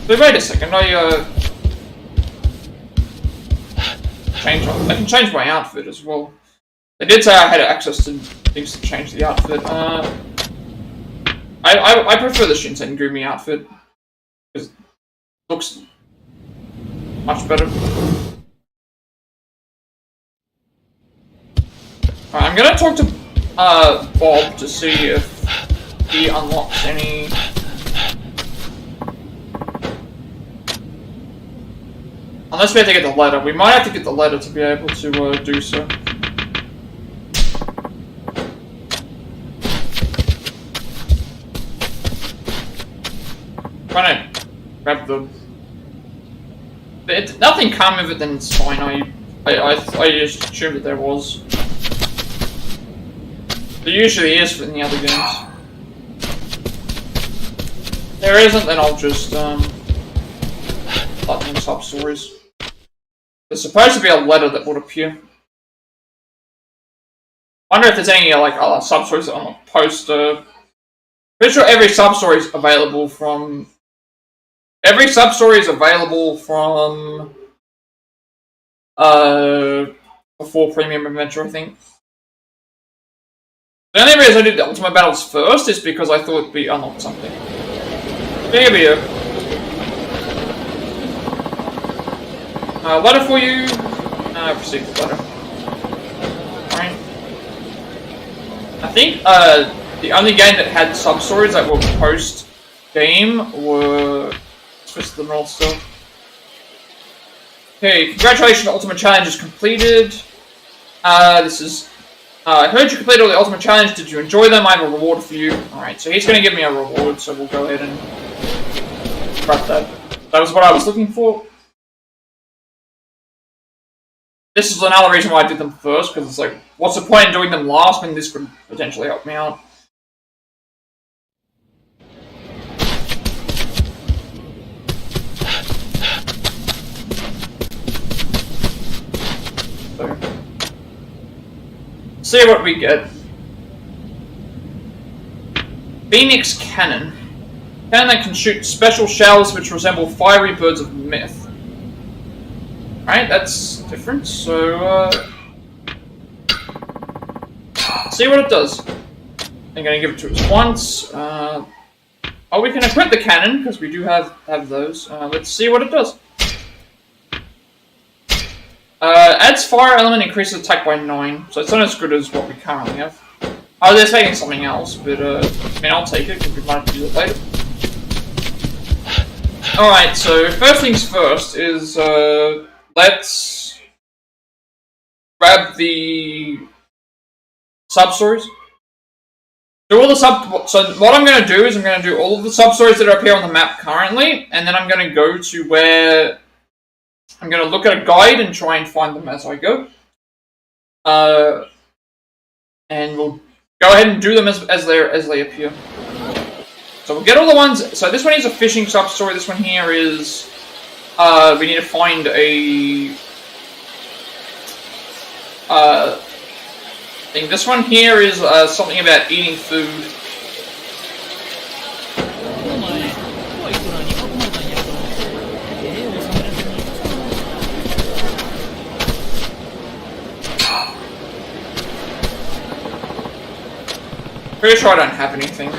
So wait a second, I can change my outfit as well. They did say I had access to things to change the outfit. I prefer the Shinsengumi outfit, because it looks much better. Alright, I'm gonna talk to Bob to see if he unlocks any unless we have to get the letter. We might have to get the letter to be able to do so. Trying to grab the nothing come of it, then it's fine. I just assumed that there was. There usually is in the other games. If there isn't, then I'll just start doing sub-stories. There's supposed to be a letter that would appear. I wonder if there's any like other sub-stories on the poster. Pretty sure every sub-story is available from. Every sub-story is available from before Premium Adventure, I think. The only reason I did the Ultimate Battles first is because I thought we unlocked something. Here we go. Letter for you. Received the letter. Alright. I think the only game that had sub-stories that were post-game were Twist of the North still. Okay, congratulations, the Ultimate Challenge is completed. This is... I heard you completed all the Ultimate Challenge. Did you enjoy them? I have a reward for you. Alright, so he's going to give me a reward, so we'll go ahead and grab that. That was what I was looking for. This is another reason why I did them first, because it's like, what's the point in doing them last when this could potentially help me out? So, see what we get. Phoenix Cannon. Cannon that can shoot special shells which resemble fiery birds of myth. Right, that's different, so, see what it does. I'm gonna give it to us once. Oh, we can equip the cannon, because we do have those. Let's see what it does. Adds fire element, increases attack by 9, so it's not as good as what we currently have. I was expecting something else, but I mean, I'll take it because we might use it later. Alright, so first things first is let's grab the substories. Do all the so what I'm going to do is I'm going to do all of the substories that appear on the map currently, and then I'm going to go to where I'm going to look at a guide and try and find them as I go. And we'll go ahead and do them as they appear. So we'll get all the ones. So this one is a fishing substory. This one here is we need to find a thing. This one here is something about eating food. Pretty sure I don't have anything.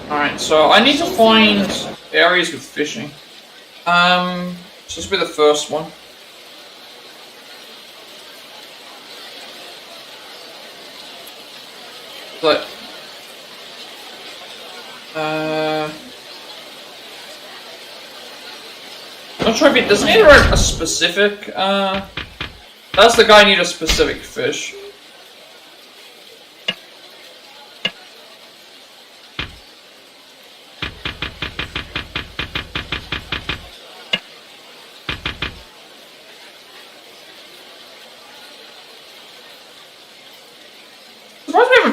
Alright, so I need to find areas with fishing. So this will be the first one. But I'm not sure if it doesn't need a specific does the guy need a specific fish?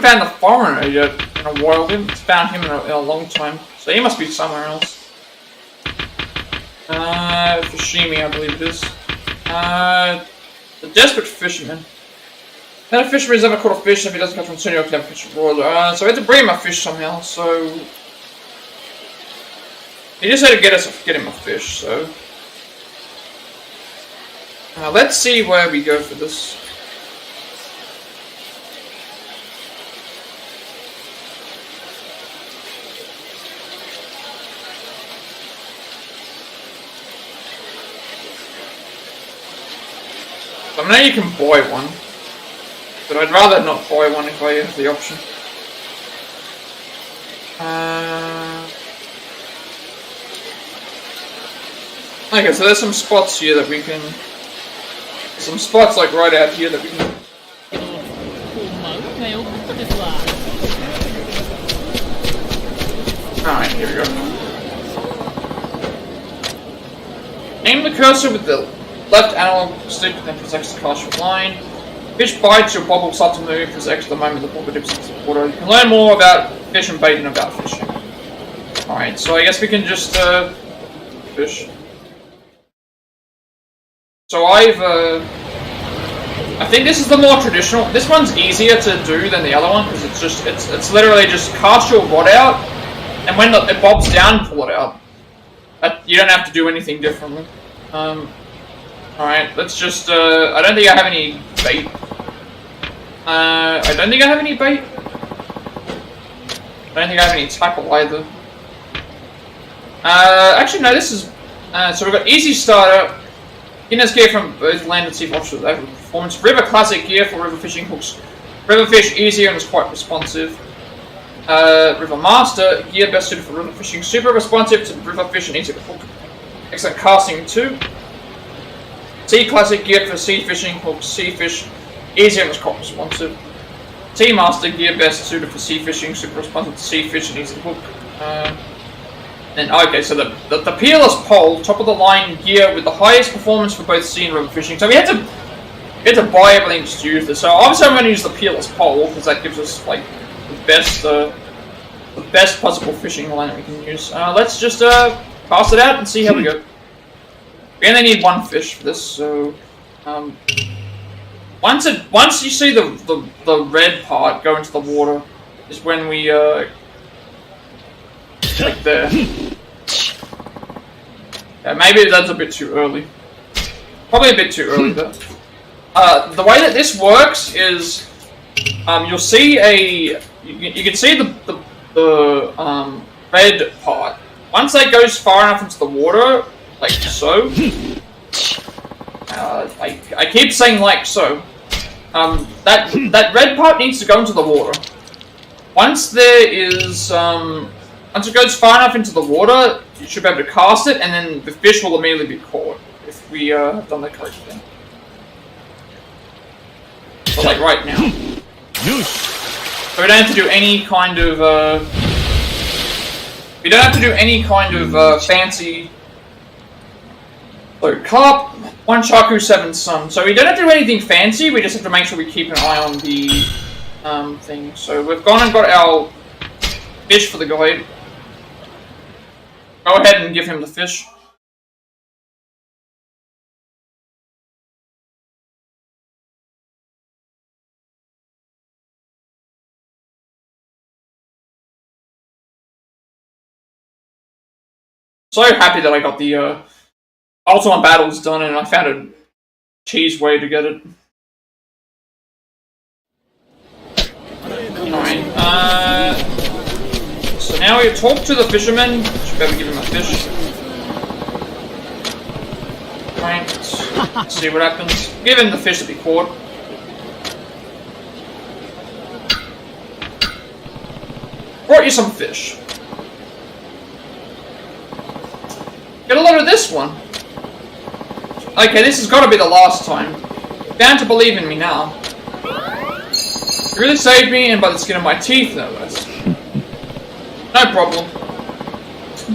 Found the foreigner yet in a while. We haven't found him in a long time, so he must be somewhere else. Fushimi, I believe it is. The desperate fisherman. Then a fisherman is never caught a fish if he doesn't catch one soon. He'll never catch a broiler. So we had to bring him a fish somehow. So he just had to get him a fish. So let's see where we go for this. I know you can buy one, but I'd rather not buy one if I have the option. Okay, so there's some spots here that we can... Some spots like right out here that we can... Alright, here we go. Aim the cursor with the left analog stick, then press X to cast your line. Fish bites, your bob will start to move. Press X at the moment the bobber dips into the water. You can learn more about fish and bait and about fishing. Alright, so I guess we can just fish. So I think this is the more traditional. This one's easier to do than the other one because it's literally just cast your rod out, and when it bobs down, pull it out. You don't have to do anything differently. Alright, let's just, I don't think I have any bait. I don't think I have any bait. I don't think I have any tackle either. Actually no, this is, so we've got easy starter, beginner's gear from both land and sea for offshore level performance, river classic gear for river fishing hooks, river fish easier and is quite responsive. River master, gear best suited for river fishing, super responsive to river fish and easy to hook. Excellent casting too. Sea classic gear for sea fishing, hooks, sea fish, easier and is quite responsive. Sea master gear best suited for sea fishing, super responsive to sea fish and easy to hook. And okay, so the peerless pole, top of the line gear with the highest performance for both sea and river fishing. So we had to buy everything just to use this. So obviously I'm going to use the peerless pole because that gives us like the best possible fishing line that we can use. Let's just pass it out and see how we go. We only need one fish for this, so once you see the red part go into the water is when we like there. Yeah, maybe that's a bit too early. Probably a bit too early though. The way that this works is you'll see you can see the red part. Once that goes far enough into the water, like so, I keep saying like so, that red part needs to go into the water. Once there is, once it goes far enough into the water, you should be able to cast it, and then the fish will immediately be caught, if we have done the correct thing. But like right now. So we don't have to do any kind of, we don't have to do any kind of, fancy... So, carp, 1 shaku, 7 sun. So we don't have to do anything fancy, we just have to make sure we keep an eye on the, thing. So we've gone and got our fish for the guide. Go ahead and give him the fish. So happy that I got the Ultimate Battles done and I found a cheese way to get it. Alright, so now we talk to the fisherman. Should be able to give him a fish. Right, let's see what happens. Give him the fish to be caught. Brought you some fish. Get a load of this one. Okay, this has got to be the last time. Bound to believe in me now. You really saved me, and by the skin of my teeth, no less. No problem.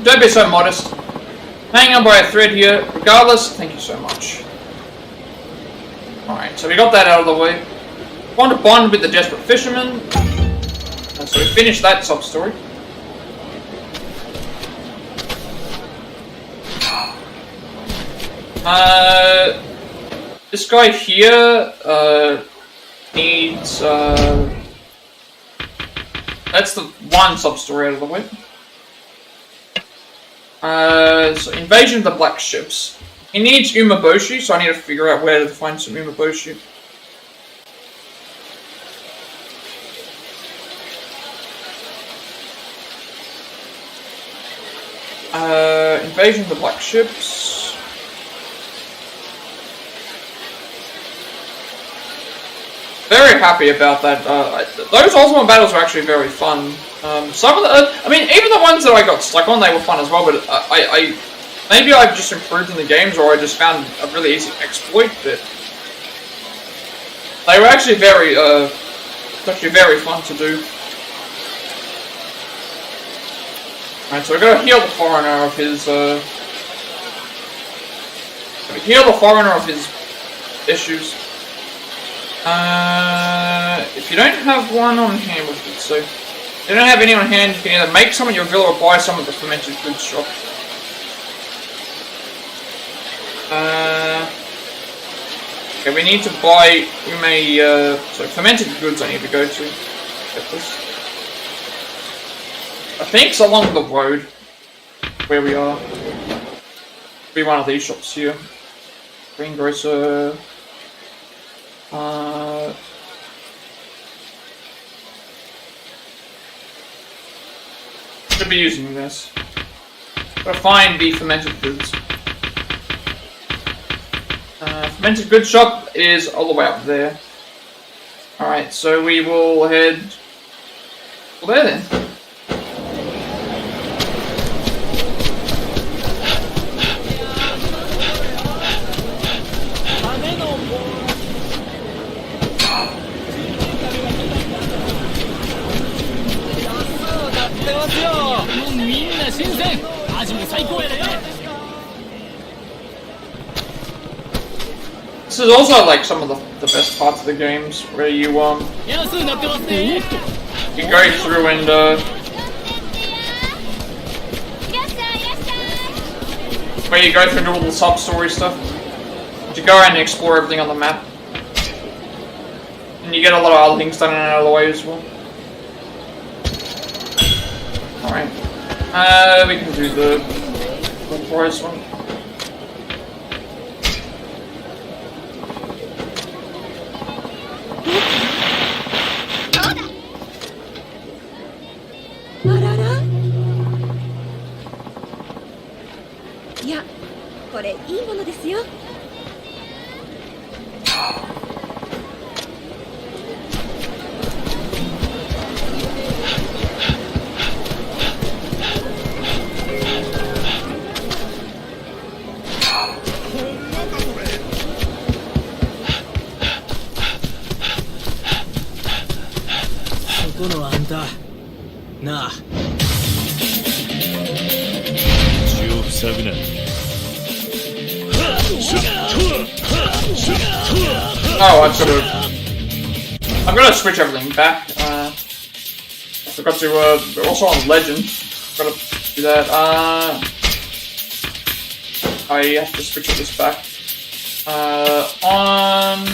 Don't be so modest. Hanging on by a thread here. Regardless, thank you so much. Alright, so we got that out of the way. Want to bond with the desperate fisherman. And so we finished that sub-story. This guy here, needs, that's the one sub-story out of the way. So Invasion of the Black Ships. He needs Umeboshi, so I need to figure out where to find some Umeboshi. Invasion of the Black Ships. Very happy about that. Those Ultimate Battles were actually very fun. Some of the, I mean, even the ones that I got stuck on, they were fun as well. But maybe I've just improved in the games, or I just found a really easy exploit. But they were actually very fun to do. Alright, so we're gonna heal the foreigner of his. Heal the foreigner of his issues. If you don't have one on hand, what did it say? If you don't have any on hand, you can either make some at your villa or buy some at the fermented goods shop. Okay, we need to buy so fermented goods I need to go to. Get this. I think it's along the road where we are. Be one of these shops here. Greengrocer. Should be using this. Gotta find the fermented goods. Fermented goods shop is all the way up there. Alright, so we will head there then. This is also like some of the best parts of the games where you go through and where you go through and do all the sub-story stuff. You go around and explore everything on the map. And you get a lot of other things done out of the way as well. Alright. We can do the price one. れいいものですよ。そこのあんたなあ、口を塞ぐな。Oh, I'm gonna switch everything back. I forgot to, we're also on Legend. Gotta do that. I have to switch this back. On.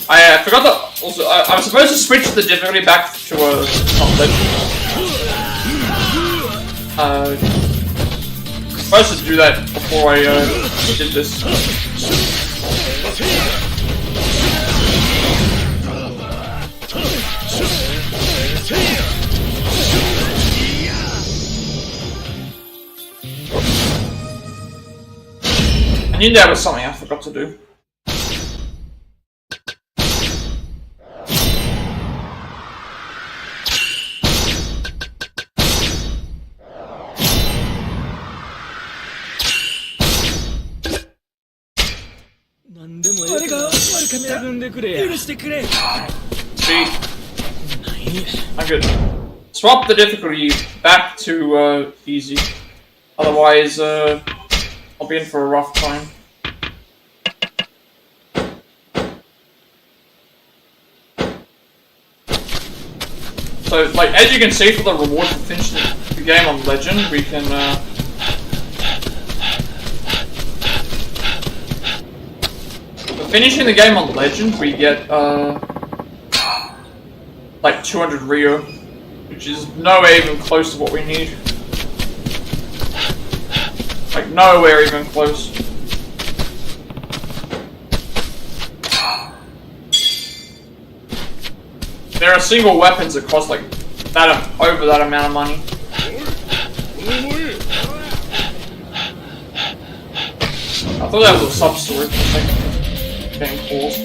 I forgot that. Also, I was supposed to switch the difficulty back to not Legend. Supposed to do that before I did this. I knew there was something I forgot to do. See? I'm good. Swap the difficulty back to easy. Otherwise, I'll be in for a rough time. So, like, as you can see, for the reward for finishing the game on Legend, we can, for finishing the game on Legend, we get, like, 200 Rio, which is nowhere even close to what we need. Like, nowhere even close. There are single weapons that cost like that over that amount of money. I thought that was a substory. Like, getting paused.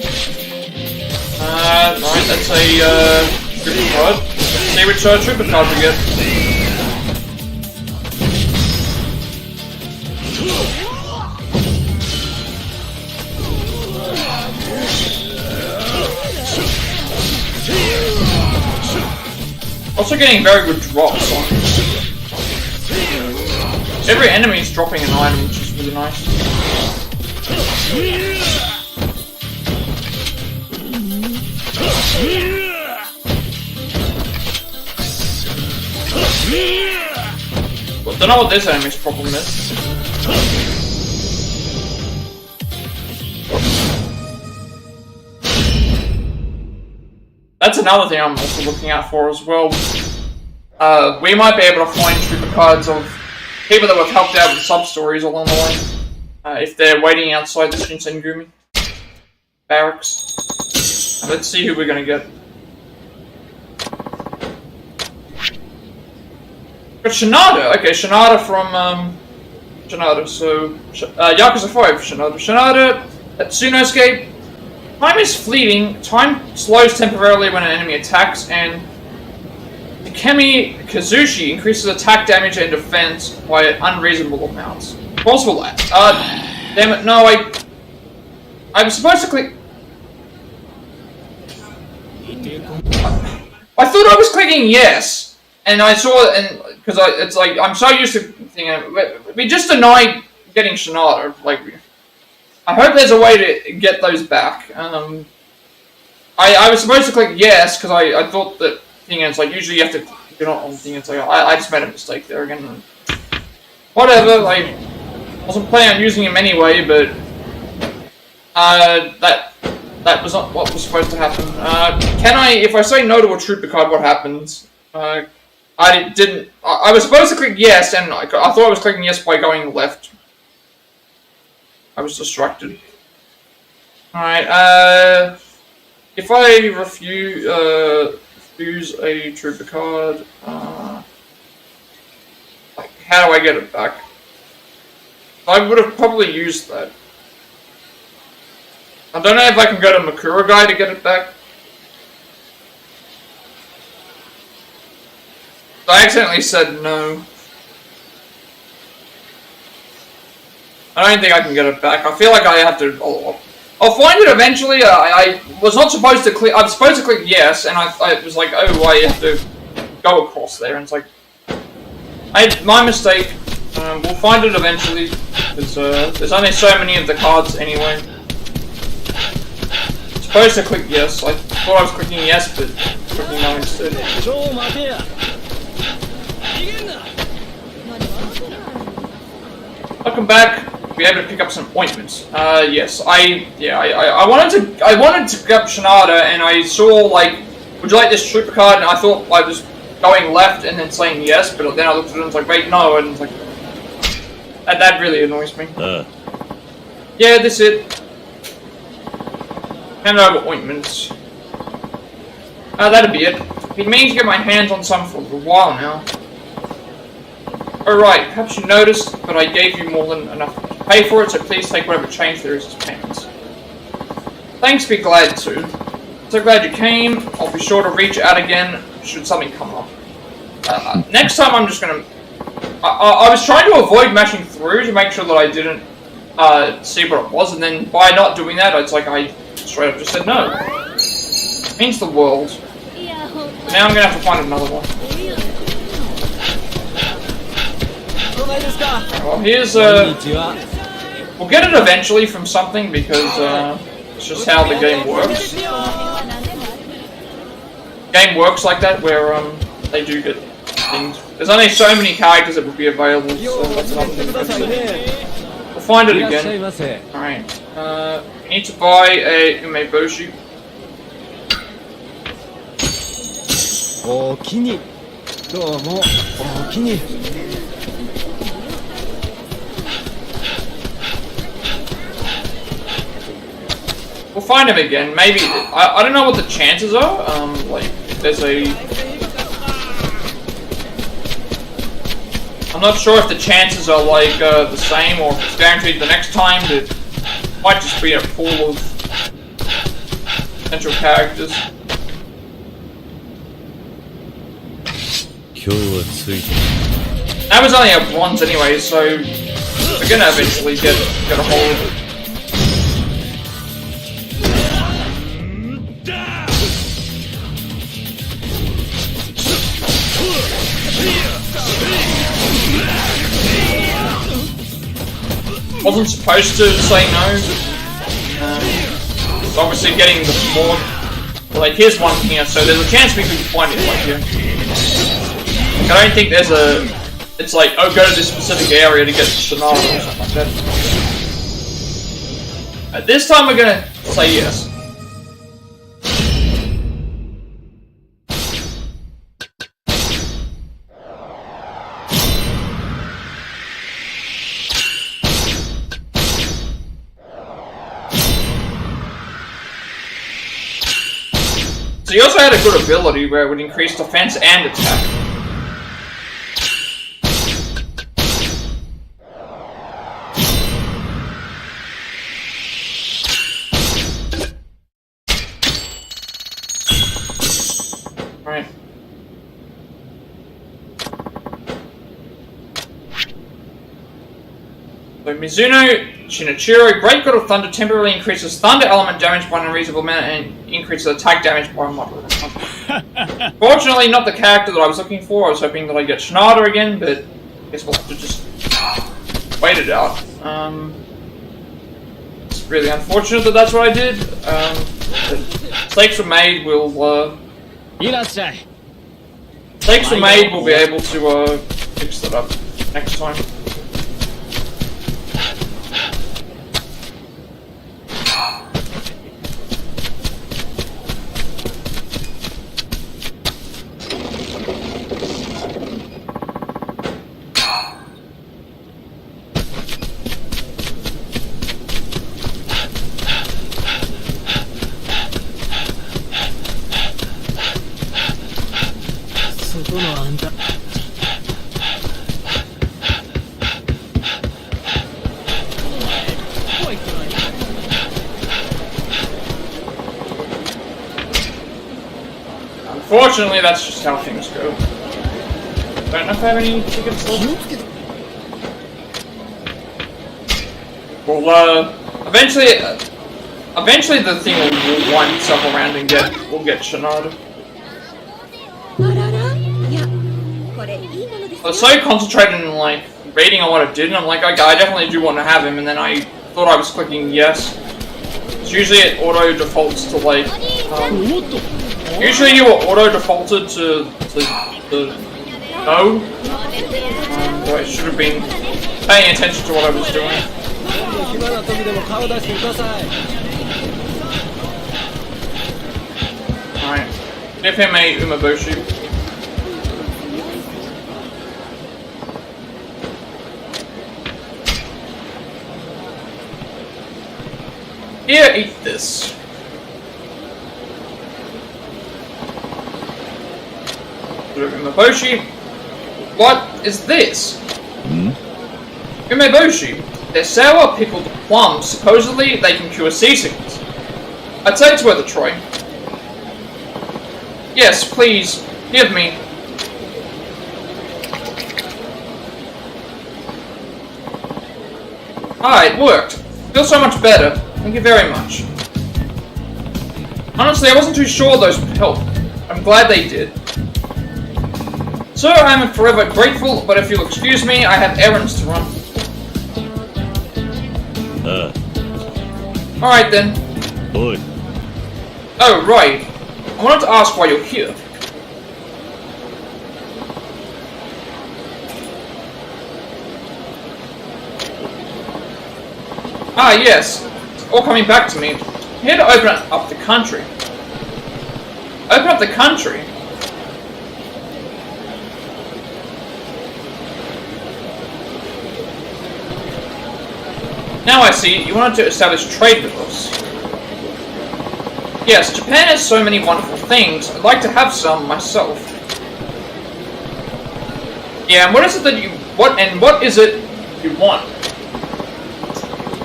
Right, that's a trooper card. See which trooper card we get. Also getting very good drops on every enemy is dropping an item, which is really nice. Well, don't know what this enemy's problem is. That's another thing I'm also looking out for as well. We might be able to find trooper cards of people that we've helped out with sub-stories along the way. If they're waiting outside the Shinsengumi barracks. Let's see who we're gonna get. Got Shinada. Okay, Shinada from, Shinada. So, Yakuza 5, Shinada. Shinada, Tsunosuke. Time is fleeting, time slows temporarily when an enemy attacks, and Takemi Kazushi increases attack damage and defense by unreasonable amounts. Possible that. Damn it, no, I was supposed to click... I thought I was clicking yes, and I saw, and because it's like, I'm so used to thinking, we just denied getting Shinada, like... I hope there's a way to get those back. I was supposed to click yes because I thought that it's like usually you have to get on thing. It's like I just made a mistake there again. Whatever. Like wasn't planning on using him anyway, but that was not what was supposed to happen. Can I, if I say no to a trooper card, what happens? I didn't. I was supposed to click yes, and I thought I was clicking yes by going left. I was distracted. Alright, if I refuse a trooper card, like, how do I get it back? I would have probably used that. I don't know if I can go to Makura Guy to get it back. I accidentally said no. I don't think I can get it back. I feel like I have to. I'll find it eventually. I was not supposed to click. I'm supposed to click yes, and I was like, oh, I have to go across there, and it's like, my mistake. We'll find it eventually. Because there's only so many of the cards anyway. I'm supposed to click yes. I thought I was clicking yes, but clicking no instead. Welcome back. Be able to pick up some ointments. Yes, I wanted to grab Shinada, and I saw like, would you like this trooper card? And I thought I was going left and then saying yes, but then I looked at it and was like, wait, no, and it's like, that really annoys me. Yeah, that's it. Hand over ointments. That'd be it. Been meaning to get my hands on some for a while now. Alright, perhaps you noticed, but I gave you more than enough to pay for it, so please take whatever change there is as payments. Thanks, be glad to. So glad you came. I'll be sure to reach out again should something come up. Next time I'm just gonna... I was trying to avoid mashing through to make sure that I didn't see what it was, and then by not doing that, it's like I straight up just said no. It means the world. Now I'm gonna have to find another one. Well, here's we'll get it eventually from something because it's just how the game works. Game works like that, where they do get things. There's only so many characters that would be available, so that's another thing to consider. We'll find it again. Alright. We need to buy a umeboshi. We'll find him again. Maybe I don't know what the chances are. Like if there's a. I'm not sure if the chances are like the same or if it's guaranteed the next time. But it might just be a pool of potential characters. That was only a bronze anyway, so we're gonna eventually get a hold of it. Wasn't supposed to say no. Obviously getting the board. Like here's one here, so there's a chance we could find it like here. Like, I don't think there's a. It's like, oh, go to this specific area to get Shinada or something like that. This time we're gonna say yes. So he also had a good ability where it would increase defense and attack. Right. So Mizuno Shinichiro, Great God of Thunder temporarily increases thunder element damage by an unreasonable amount and increases attack damage by a moderate amount. Fortunately, not the character that I was looking for. I was hoping that I'd get Shinada again, but I guess we'll have to just wait it out. It's really unfortunate that that's what I did. Mistakes were made. Mistakes were made. We'll be able to fix that up next time. Unfortunately, that's just how things go. Don't know if I have any tickets left. Well, eventually the thing will wind itself around and we'll get Shinada. I was so concentrated in like reading on what it did, and I'm like, okay, I definitely do want to have him, and then I thought I was clicking yes. Usually it auto defaults to like usually you were auto defaulted to no. So I should have been paying attention to what I was doing. Alright. Give him a Umeboshi. Here, eat this. Umeboshi. What is this? Umeboshi. They're sour pickled plums. Supposedly, they can cure seasickness. I'd say it's worth a try. Yes, please, give me. Ah, it worked. Feel so much better. Thank you very much. Honestly, I wasn't too sure those would help. I'm glad they did. Sir, I'm forever grateful, but if you'll excuse me, I have errands to run. Alright then. Boy. Oh, right. I wanted to ask why you're here. Ah, yes. It's all coming back to me. I'm here to open up the country. Open up the country? Now I see, you wanted to establish trade with us. Yes, Japan has so many wonderful things. I'd like to have some myself. Yeah, and what is it that what is it you want?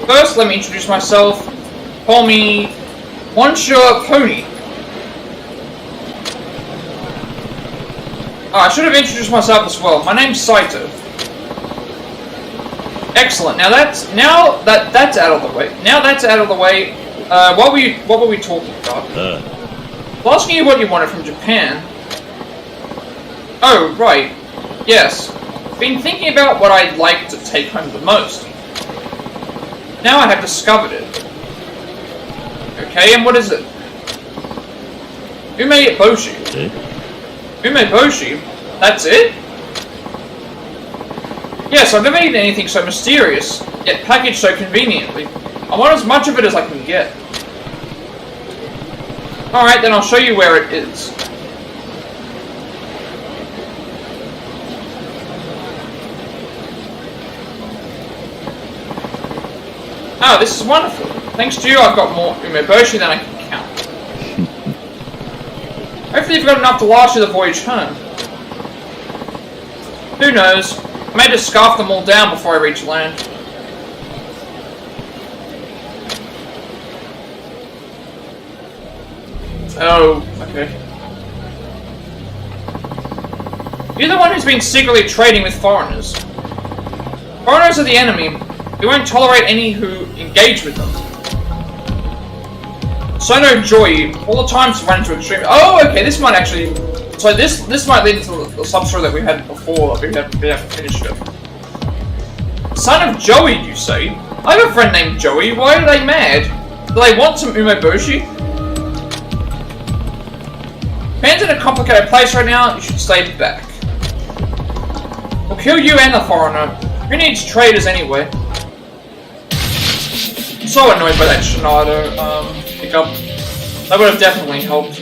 First, let me introduce myself. Call me Monsieur Pony. Oh, I should have introduced myself as well. My name's Saito. Excellent. Now that's out of the way. Now that's out of the way. What were we talking about? I was asking you what you wanted from Japan. Oh, right. Yes. Been thinking about what I'd like to take home the most. Now I have discovered it. Okay, and what is it? Umeboshi. Umeboshi? That's it? Yes, I've never eaten anything so mysterious, yet packaged so conveniently. I want as much of it as I can get. Alright, then I'll show you where it is. Oh, this is wonderful. Thanks to you, I've got more Umeboshi than I can count. Hopefully you've got enough to last you the voyage home. Who knows? I may just scarf them all down before I reach land. Oh, okay. You're the one who's been secretly trading with foreigners. Foreigners are the enemy. We won't tolerate any who engage with them. Sono Joy, all the times run into extreme. Oh, okay, this might actually. So this might lead to the sub-story that we had before. We haven't finished it. Son of Joey, you say? I have a friend named Joey. Why are they mad? Do they want some Umeboshi? Japan's in a complicated place right now. You should stay back. We'll kill you and the foreigner. Who needs traders anyway? I'm so annoyed by that Shinada pickup. That would have definitely helped.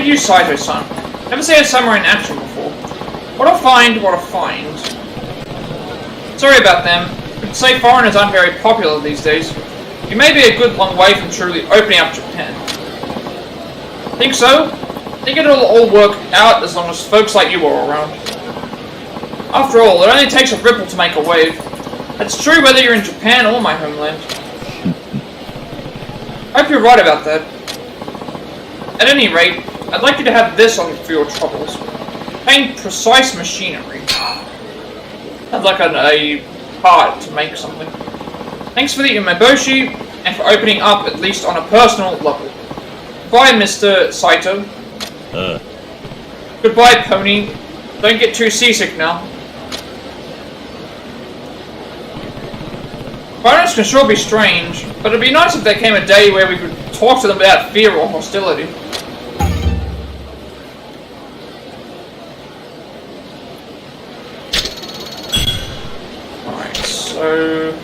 at you, Saito-san. Never seen a samurai in action before. What a find, what a find. Sorry about them. I'd say foreigners aren't very popular these days. You may be a good long way from truly opening up Japan. Think so? Think it'll all work out as long as folks like you are around. After all, it only takes a ripple to make a wave. That's true whether you're in Japan or my homeland. I hope you're right about that. At any rate, I'd like you to have this on for your troubles. Paint precise machinery. I'd like a part to make something. Thanks for the umeboshi, and for opening up at least on a personal level. Goodbye, Mr. Saito. Goodbye, Pony. Don't get too seasick now. Foreigners can sure be strange, but it'd be nice if there came a day where we could talk to them without fear or hostility. Alright, so...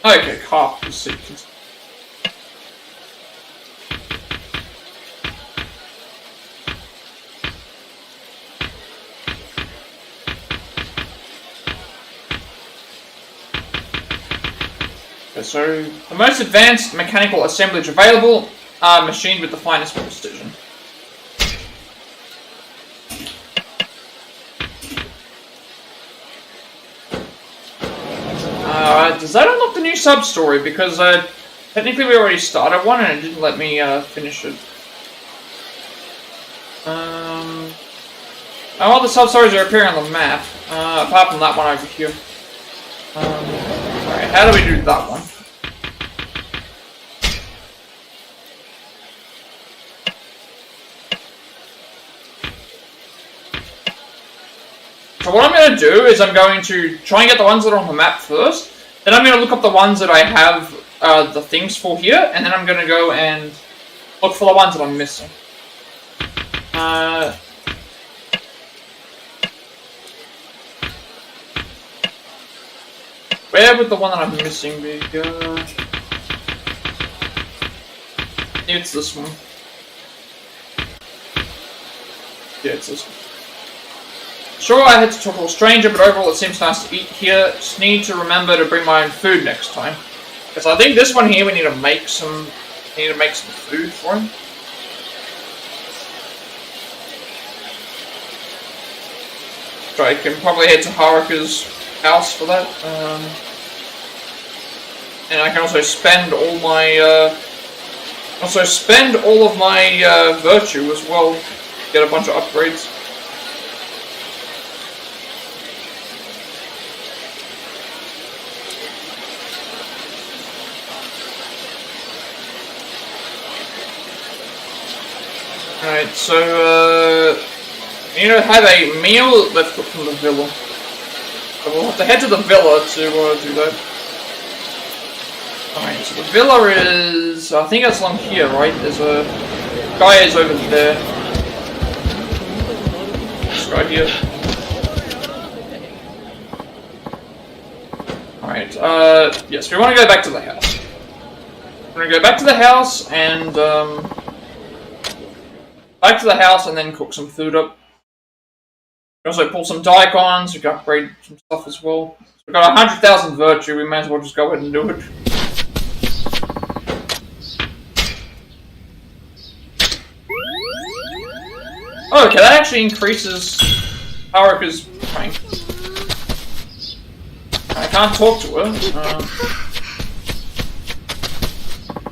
Okay, carpet sequence. Okay, so the most advanced mechanical assemblage available are machined with the finest precision. Does that unlock the new sub-story? Because technically we already started one and it didn't let me finish it. All the sub-stories are appearing on the map, apart from that one over here. Alright, how do we do that one? So what I'm going to do is I'm going to try and get the ones that are on the map first. Then I'm going to look up the ones that I have the things for here. And then I'm going to go and look for the ones that I'm missing. Where would the one that I'm missing be? It's this one. Yeah, it's this one. Sure, I had to talk to a stranger, but overall it seems nice to eat here. Just need to remember to bring my own food next time. Because I think this one here we need to make some food for him. So I can probably head to Haruka's house for that. And I can also spend all my virtue as well. Get a bunch of upgrades. Alright, so, we need to have a meal left from the villa. So we'll have to head to the villa to do that. Alright, so the villa is... I think that's along here, right? There's a... guy is over there. This guy here. Alright, yes, we want to go back to the house. We're going to go back to the house and, back to the house and then cook some food up. We also pull some daikons, we can upgrade some stuff as well. So we've got 100,000 virtue, we may as well just go ahead and do it. Oh, okay, that actually increases Haruka's rank. I can't talk to her.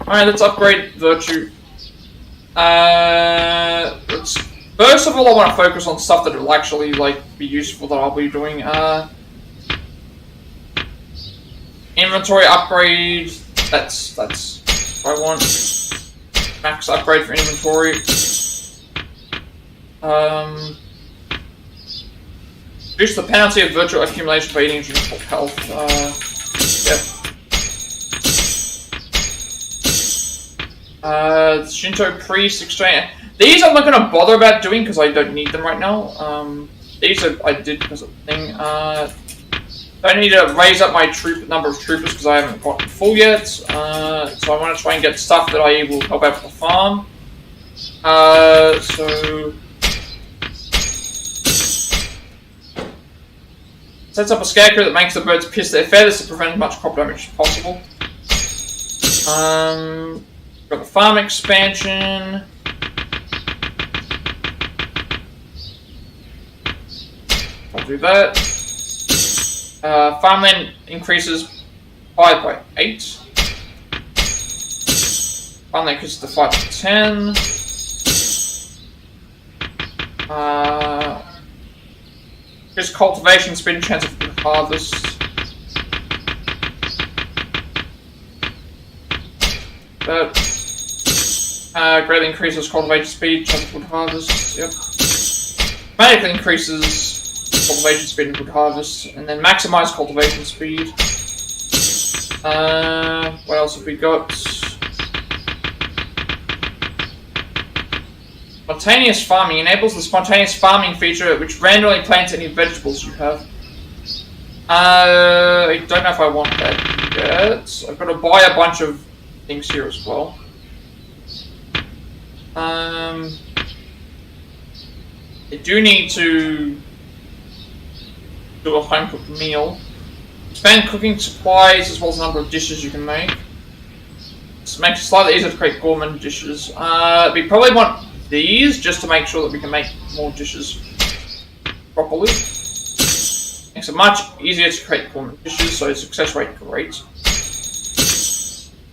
Alright, let's upgrade virtue. First of all, I want to focus on stuff that will actually be useful that I'll be doing. Inventory upgrade. That's what I want. Max upgrade for inventory. Reduce the penalty of virtual accumulation for eating and drinking for health. Yep. Shinto priest exchange. These I'm not going to bother about doing because I don't need them right now. These I did because of the thing. Don't need to raise up my number of troopers because I haven't gotten full yet. So I want to try and get stuff that I will help out with the farm. So sets up a scarecrow that makes the birds piss their feathers to prevent as much crop damage as possible. Got the farm expansion. I'll do that. Farmland increases 5 by 8. Farmland increases to 5 to 10. Increase cultivation speed and chance of good harvest. That greatly increases cultivation speed, chance of good harvest. Yep. Dramatically increases cultivation speed and good harvest, and then maximize cultivation speed. What else have we got? Spontaneous farming enables the spontaneous farming feature, which randomly plants any vegetables you have. I don't know if I want that yet. I've got to buy a bunch of things here as well. I do need to do a home cooked meal. Expand cooking supplies as well as the number of dishes you can make. This makes it slightly easier to create gourmet dishes. We probably want these just to make sure that we can make more dishes properly. Makes it much easier to create gourmet dishes, so success rate great.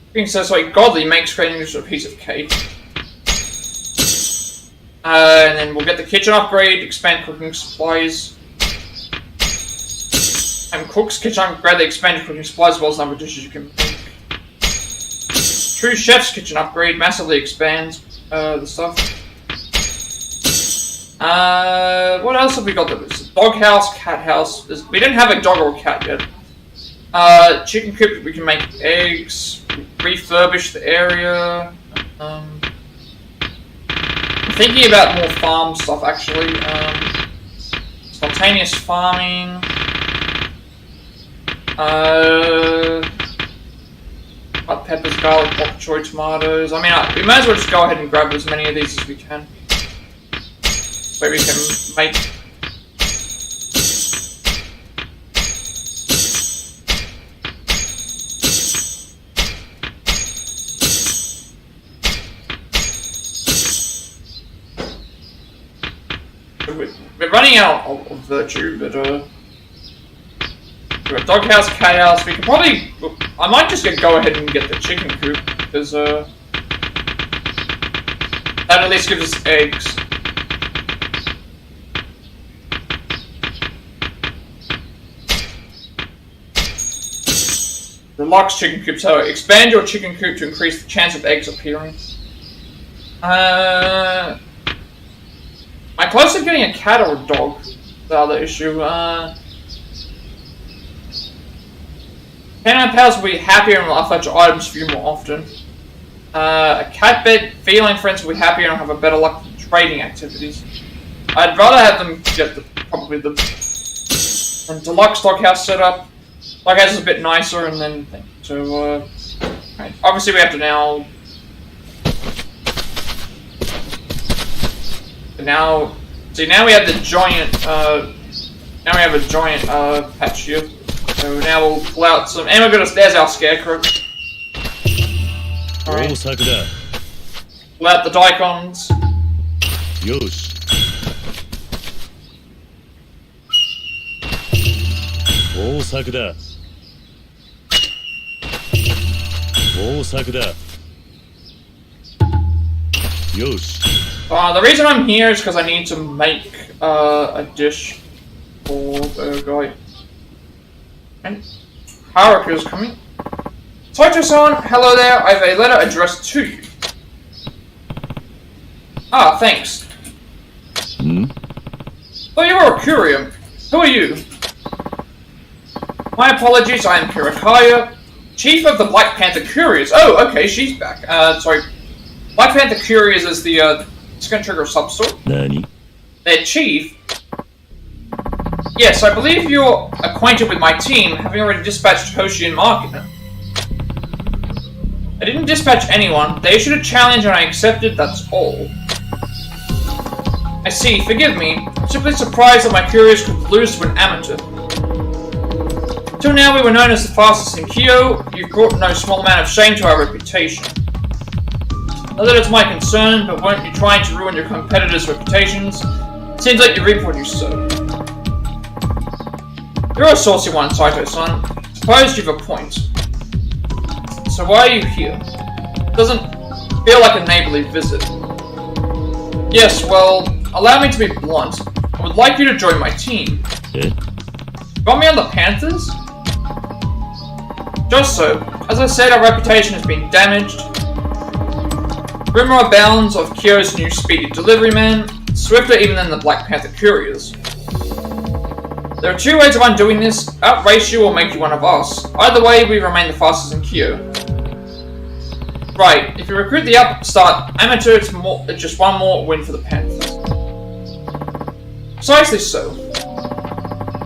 Cooking success rate godly makes creating just a piece of cake. And then we'll get the kitchen upgrade, expand cooking supplies. And cooks kitchen upgrade, the expanded cooking supplies as well as the number of dishes you can make. True chef's kitchen upgrade massively expands the stuff. What else have we got? There's a dog house, cat house. We didn't have a dog or a cat yet. Chicken coop, we can make eggs. Refurbish the area. I'm thinking about more farm stuff actually. Spontaneous farming. Hot peppers, garlic, bok choy, tomatoes. I mean, we might as well just go ahead and grab as many of these as we can. So we can make... We're running out of virtue, but we've got doghouse, cat house. We could probably... I might just go ahead and get the chicken coop, because that at least gives us eggs. Deluxe chicken coop. So expand your chicken coop to increase the chance of eggs appearing. Am I close to getting a cat or a dog? The other issue. Canine pals will be happier and will fetch items for you more often. A cat bed, feline friends will be happier and have a better luck with trading activities. I'd rather have them get probably the deluxe doghouse setup. Doghouse is a bit nicer, and then so right. Obviously we have to now. Now we have the giant. Now we have a giant patch here. So now we'll pull out some, and we're gonna. There's our scarecrow. Alright. Pull out the daikons. Yosh. Osaka. Osaka. Yosh. The reason I'm here is because I need to make a dish for the guy. And Haruka's coming. Toito-san, hello there. I have a letter addressed to you. Ah, thanks. Oh, you are a courier. Who are you? My apologies, I am Kirakaya, Chief of the Black Panther Couriers. Oh, okay, she's back. Sorry. Black Panther Couriers is the, it's gonna trigger a substory. Nani? Their chief. Yes, I believe you're acquainted with my team, having already dispatched Hoshi and Market. I didn't dispatch anyone. They issued a challenge and I accepted, that's all. I see, forgive me. I'm simply surprised that my couriers could lose to an amateur. Till now we were known as the fastest in Kyo. You've brought no small amount of shame to our reputation. Not that it's my concern, but weren't you trying to ruin your competitors' reputations? Seems like you reap what you sow. You're a saucy one, Saito-san. Suppose you've a point. So why are you here? It doesn't feel like a neighborly visit. Yes, well, allow me to be blunt. I would like you to join my team. Eh? You want me on the Panthers? Just so. As I said, our reputation has been damaged. Rumor abounds of Kyo's new speedy delivery man, swifter even than the Black Panther couriers. There are two ways of undoing this: outrace you or make you one of us. Either way, we remain the fastest in Kyo. Right, if you recruit the upstart amateur, it's just one more win for the Panthers. Precisely so.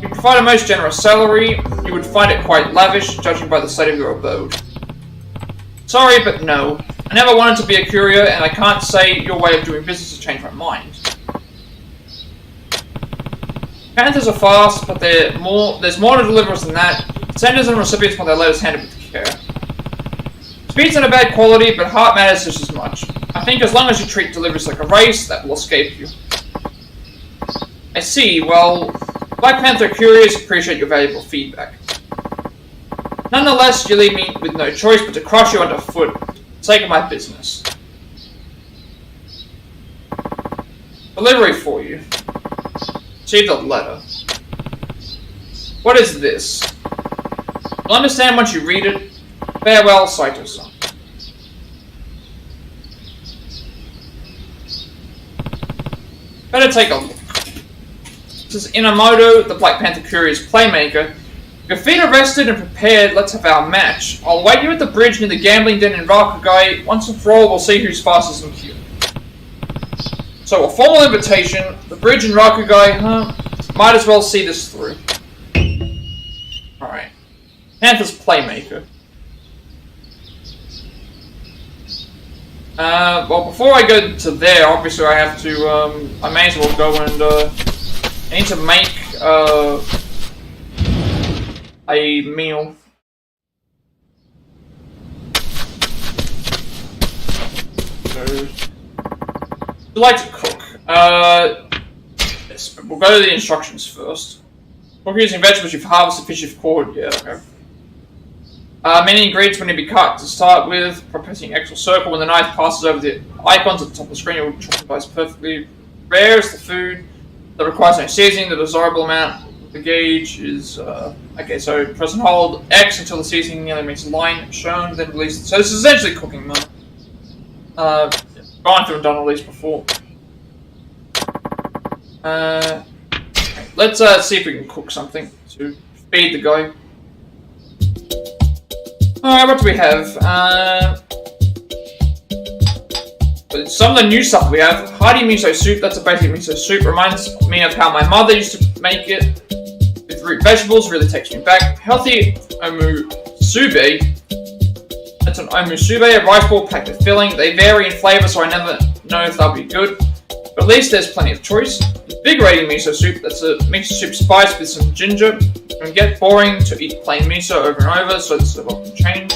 You provide a most generous salary. You would find it quite lavish, judging by the state of your abode. Sorry, but no. I never wanted to be a courier, and I can't say your way of doing business has changed my mind. Panthers are fast, but there's more to deliverers than that. Senders and recipients want their letters handed with care. Speed's not a bad quality, but heart matters just as much. I think as long as you treat deliveries like a race, that will escape you. I see, well, Black Panther couriers appreciate your valuable feedback. Nonetheless, you leave me with no choice but to crush you underfoot for the sake of my business. Delivery for you. Received a letter. What is this? You'll understand once you read it. Farewell, Saito-san. Better take a look. This is Inamoto, the Black Panther Courier's playmaker. Your feet are rested and prepared, let's have our match. I'll wait you at the bridge near the gambling den in Rakugai. Once and for all, we'll see who's fastest in Kyo. So, a formal invitation. The bridge in Rakugai, might as well see this through. Alright. Panther's playmaker. Well, before I go to there, obviously I have to, I may as well go and, I need to make, a meal. So, I like to cook. Yes, we'll go to the instructions first. Cook using vegetables you've harvested, fish you've caught. Yeah, okay. Many ingredients will need to be cut to start with. Pressing X or circle when the knife passes over the icons at the top of the screen, it will chop the dice perfectly. Rare is the food that requires no seasoning. The desirable amount of the gauge is okay. So press and hold X until the seasoning nearly meets the line shown, then release it. So this is essentially cooking mode. Gone through and done all these before. Let's see if we can cook something to feed the guy. Alright, what do we have? Some of the new stuff we have. Hearty miso soup, that's a basic miso soup. Reminds me of how my mother used to make it. With root vegetables, really takes me back. Healthy omusube. That's an omusube, a rice ball packed with filling. They vary in flavour, so I never know if they'll be good. But at least there's plenty of choice. Invigorating miso soup, that's a miso soup spiced with some ginger. It can get boring to eat plain miso over and over, so this is a welcome change.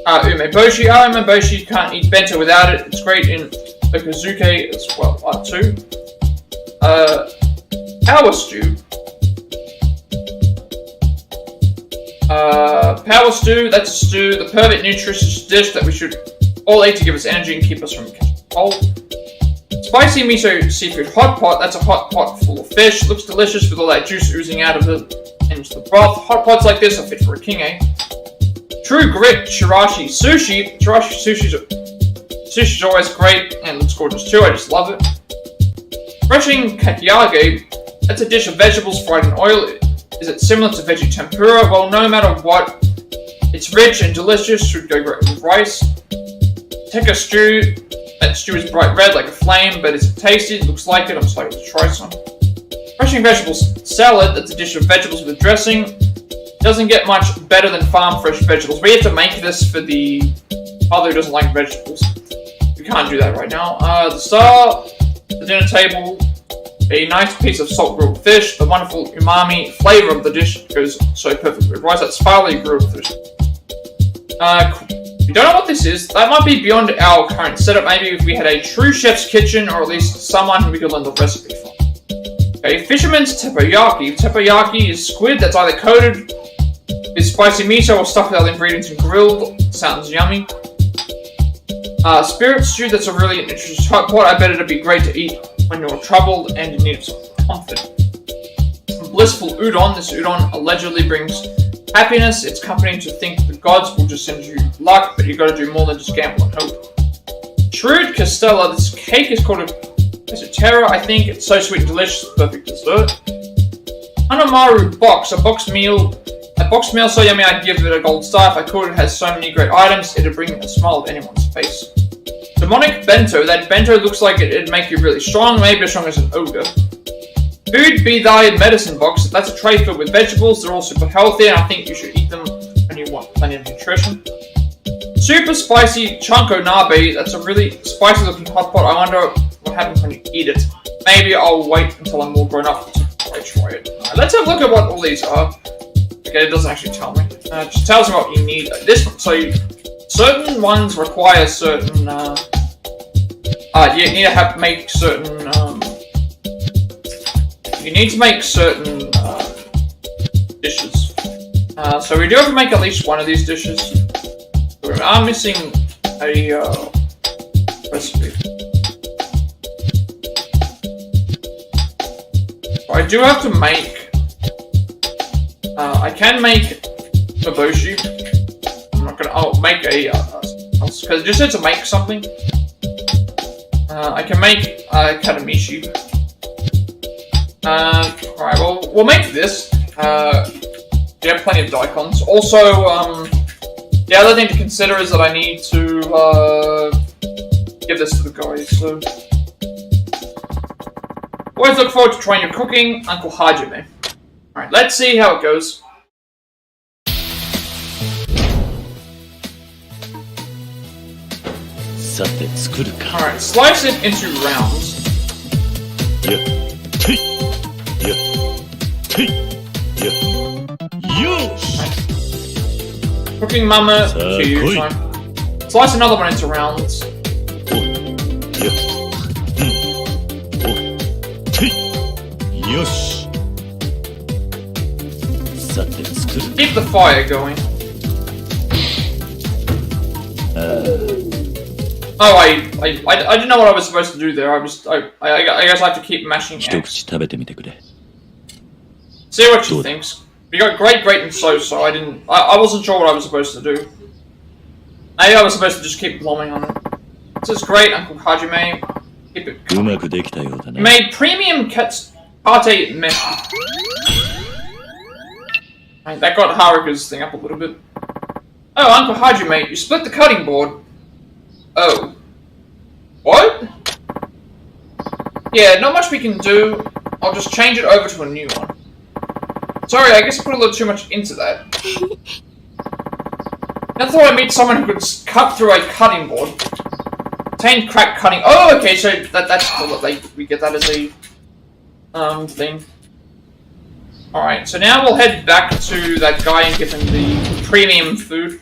Umeboshi. Umeboshi, you can't eat bento without it. It's great in okozuke as well, too. Power stew. Power stew, that's a stew, the perfect nutritious dish that we should all eat to give us energy and keep us from catching cold. Spicy miso seafood hot pot, that's a hot pot full of fish. Looks delicious with all that juice oozing out of it into the broth. Hot pots like this are fit for a king, eh? True grit chirashi sushi. Chirashi sushi's always great and looks gorgeous too, I just love it. Refreshing kakiage, that's a dish of vegetables fried in oil. Is it similar to veggie tempura? Well, no matter what, it's rich and delicious, should go great with rice. Tekka stew. That stew is bright red like a flame, but is it tasty? It looks like it. I'm excited to try some. Freshing vegetables salad, that's a dish of vegetables with dressing. Doesn't get much better than farm fresh vegetables. We have to make this for the father who doesn't like vegetables. We can't do that right now. The star, the dinner table, a nice piece of salt grilled fish, the wonderful umami flavor of the dish goes so perfectly with rice. That's farley grilled fish. We don't know what this is. That might be beyond our current setup. Maybe if we had a true chef's kitchen, or at least someone who we could learn the recipe from. Okay, fisherman's teppanyaki. Teppanyaki is squid that's either coated with spicy miso or stuffed with other ingredients and grilled. Sounds yummy. Spirit stew, that's a really interesting hot pot. I bet it'd be great to eat when you're troubled and in need of some comfort. Blissful udon. This udon allegedly brings happiness. It's comforting to think the gods will just send you luck, but you gotta do more than just gamble and hope. Shrewd Castella. This cake is called a terror, I think. It's so sweet and delicious, perfect dessert. Hanamaru box. A boxed meal so yummy I'd give it a gold star. If I could, it has so many great items, it'd bring a smile to anyone's face. Demonic bento. That bento looks like it'd make you really strong, maybe as strong as an ogre. Food be thy medicine box. That's a tray filled with vegetables. They're all super healthy, and I think you should eat them when you want plenty of nutrition. Super spicy chanko nabe. That's a really spicy looking hot pot. I wonder what happens when you eat it. Maybe I'll wait until I'm more grown up before I try it. Let's have a look at what all these are. Okay, it doesn't actually tell me. It just tells me what you need. Certain ones require certain, you need to make certain, you need to make certain, dishes. So we do have to make at least one of these dishes. We are missing a, recipe. I do have to make, I can make Maboshi. I'm not gonna, I'll make because it just said to make something. I can make, Katamishi. Alright, well, we'll make this. We have plenty of daikons. Also, the other thing to consider is that I need to, give this to the guys, so. Always look forward to trying your cooking, Uncle Hajime. Alright, let's see how it goes. Alright, slice it into rounds. Cooking mama to you, time. Slice another one into rounds. Keep the fire going. Oh, I didn't know what I was supposed to do there. I guess I have to keep mashing X. See what she thinks. We got great, and so. I wasn't sure what I was supposed to do. Maybe I was supposed to just keep blomming on it. This is great, Uncle Hajime. Keep it going. You made premium pate mesh. That got Haruka's thing up a little bit. Oh, Uncle Hajime, you split the cutting board. Oh. What? Yeah, not much we can do. I'll just change it over to a new one. Sorry, I guess I put a little too much into that. I thought I'd meet someone who could cut through a cutting board. Obtain crack cutting. Oh, okay, so that's cool. We get that as a thing. Alright, so now we'll head back to that guy and give him the premium food.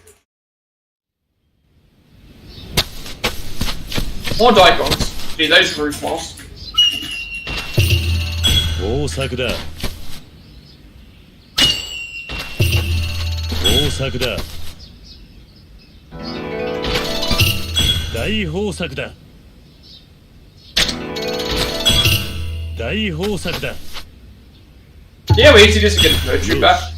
More daikons. Gee, those grew fast. Yeah, we easy just to get virtue back.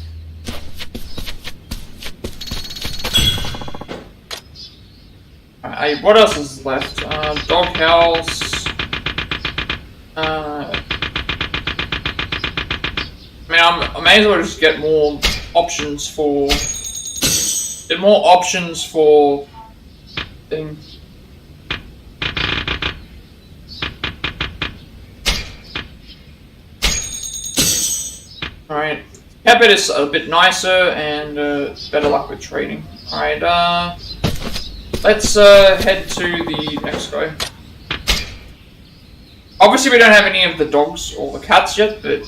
What else is left? Doghouse. I mean, I may as well just get more options for. Get more options for. Things. Alright. Capit is a bit nicer and better luck with trading. Alright, let's head to the next guy. Obviously we don't have any of the dogs or the cats yet, but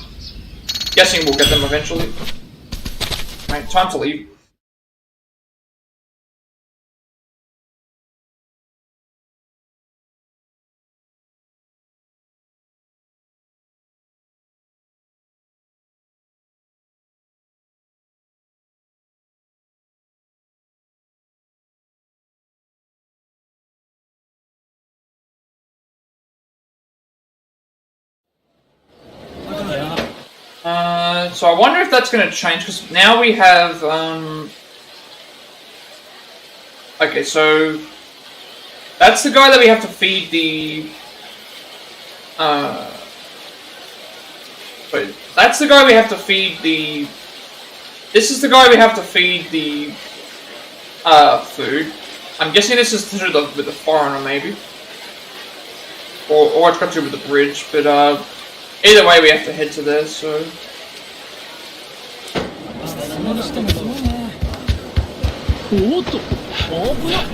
guessing we'll get them eventually. Alright, time to leave. So I wonder if that's going to change, because now we have, okay, so that's the guy that we have to feed the, wait, that's the guy we have to feed the, this is the guy we have to feed the, food. I'm guessing this is to do with the foreigner, maybe. Or it's got to do with the bridge, but, either way we have to head to there, so... おっと危なっ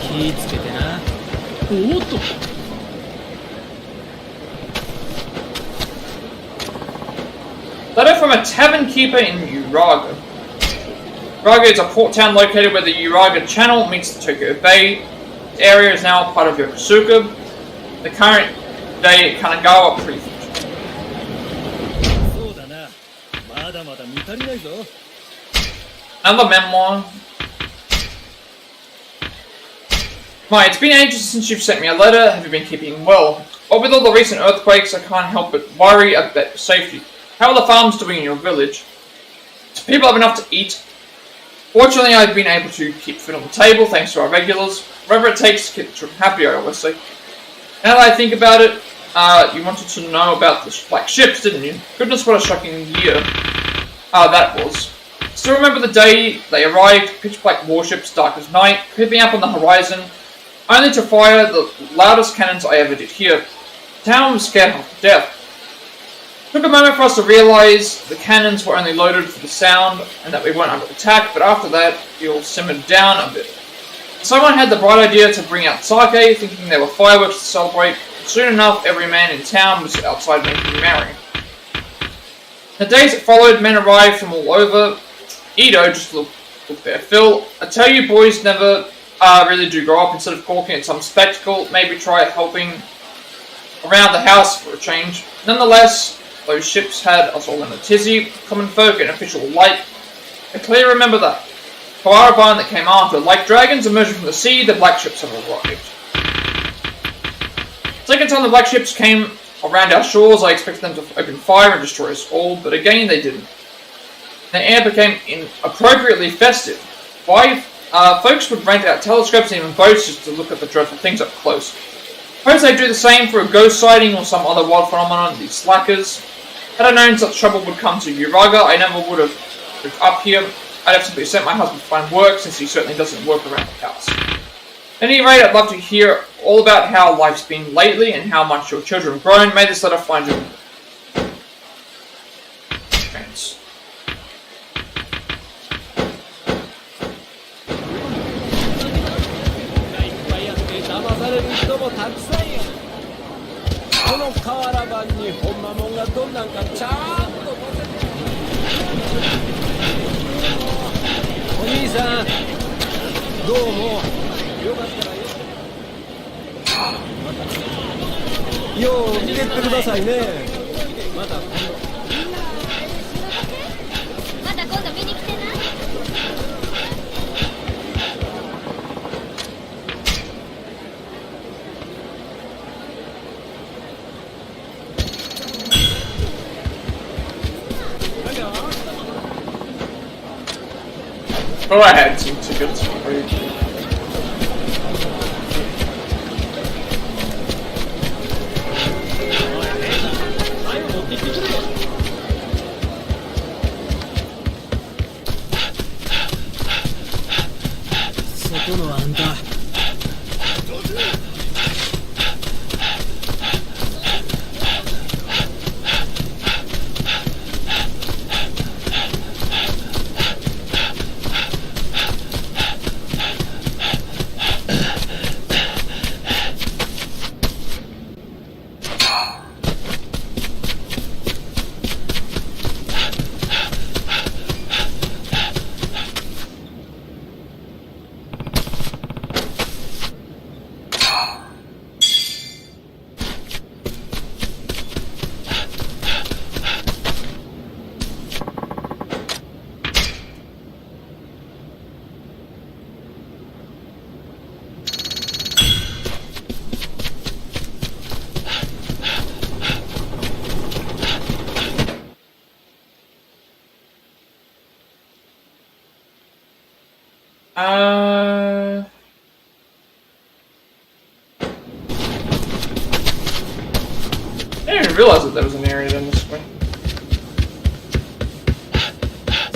気ぃつけてなおっと Letter from a tavern keeper in Uraga. Uraga is a port town located where the Uraga Channel meets the Tokyo Bay. The area is now part of Yokosuka, the current day Kanagawa Prefecture. Another memoir. Hi, it's been ages since you've sent me a letter. Have you been keeping well? But with all the recent earthquakes, I can't help but worry about your safety. How are the farms doing in your village? Do people have enough to eat? Fortunately, I've been able to keep food on the table thanks to our regulars. Whatever it takes to keep the children happy, I always say. Now that I think about it, you wanted to know about the black ships, didn't you? Goodness, what a shocking year that was. Still remember the day they arrived, pitch black warships, dark as night, creeping up on the horizon, only to fire the loudest cannons I ever did hear. The town was scared half to death. It took a moment for us to realise the cannons were only loaded for the sound and that we weren't under attack, but after that, it all simmered down a bit. Someone had the bright idea to bring out sake, thinking there were fireworks to celebrate. Soon enough, every man in town was outside making merry. The days that followed, men arrived from all over. Edo just looked their fill. I tell you, boys never really do grow up. Instead of gawking at some spectacle, maybe try helping around the house for a change. Nonetheless, those ships had us all in a tizzy, common folk and official alike. I clearly remember that. Kawaraban that came after. Like dragons emerging from the sea, the black ships have arrived. Second time the black ships came around our shores, I expected them to open fire and destroy us all, but again they didn't. The air became inappropriately festive. Folks would rent out telescopes and even boats just to look at the dreadful things up close. Suppose they'd do the same for a ghost sighting or some other wild phenomenon, these slackers. Had I known such trouble would come to Uraga, I never would have moved up here. I'd have simply sent my husband to find work, since he certainly doesn't work around the house. At any rate, I'd love to hear all about how life's been lately and how much your children have grown. May this letter find you. Thanks. Oh, I had some tickets for you. I didn't even realize that there was an area down this way.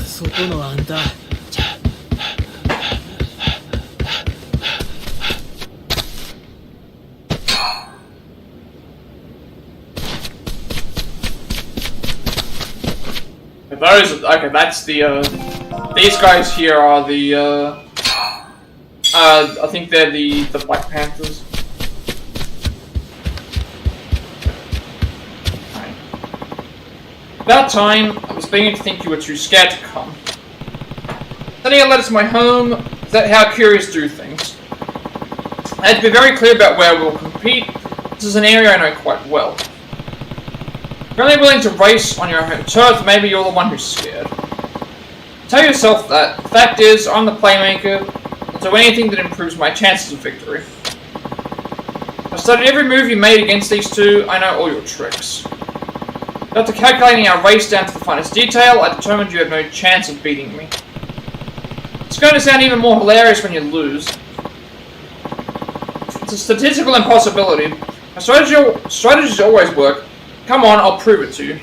そこのあんた Okay, that's the, these guys here are the, I think they're the Black Panthers. Right. About time, I was beginning to think you were too scared to come. Sending a letter to my home, is that how curious do things? I had to be very clear about where we'll compete. This is an area I know quite well. You're only willing to race on your home turf, maybe you're the one who's scared. Tell yourself that. The fact is, I'm the playmaker. I'll do anything that improves my chances of victory. I've studied every move you made against these two, I know all your tricks. After calculating our race down to the finest detail, I determined you had no chance of beating me. It's going to sound even more hilarious when you lose. It's a statistical impossibility. My strategies always work. Come on, I'll prove it to you.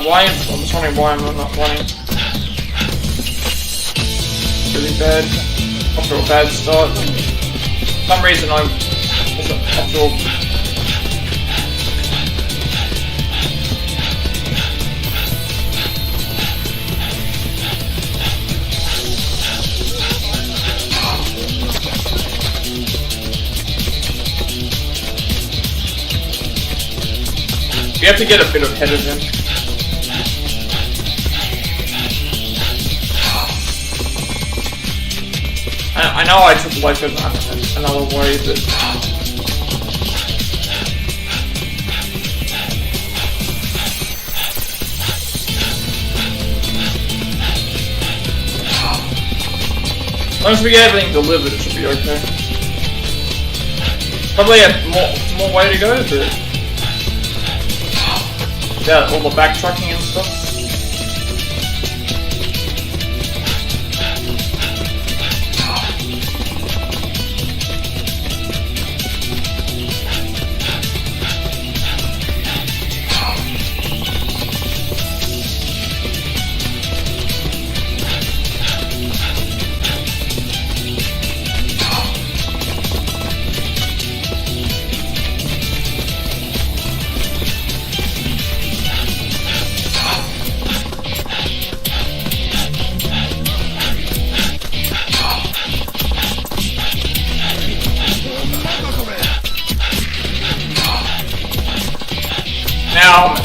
Why? I'm just wondering why I'm not running. Really bad. Off to a bad start. For some reason I wasn't off to a... You have to get a bit ahead of him. I know I took like another way, but... As long as we get everything delivered, it should be okay. Probably a more way to go, but... Yeah, all the backtracking and stuff.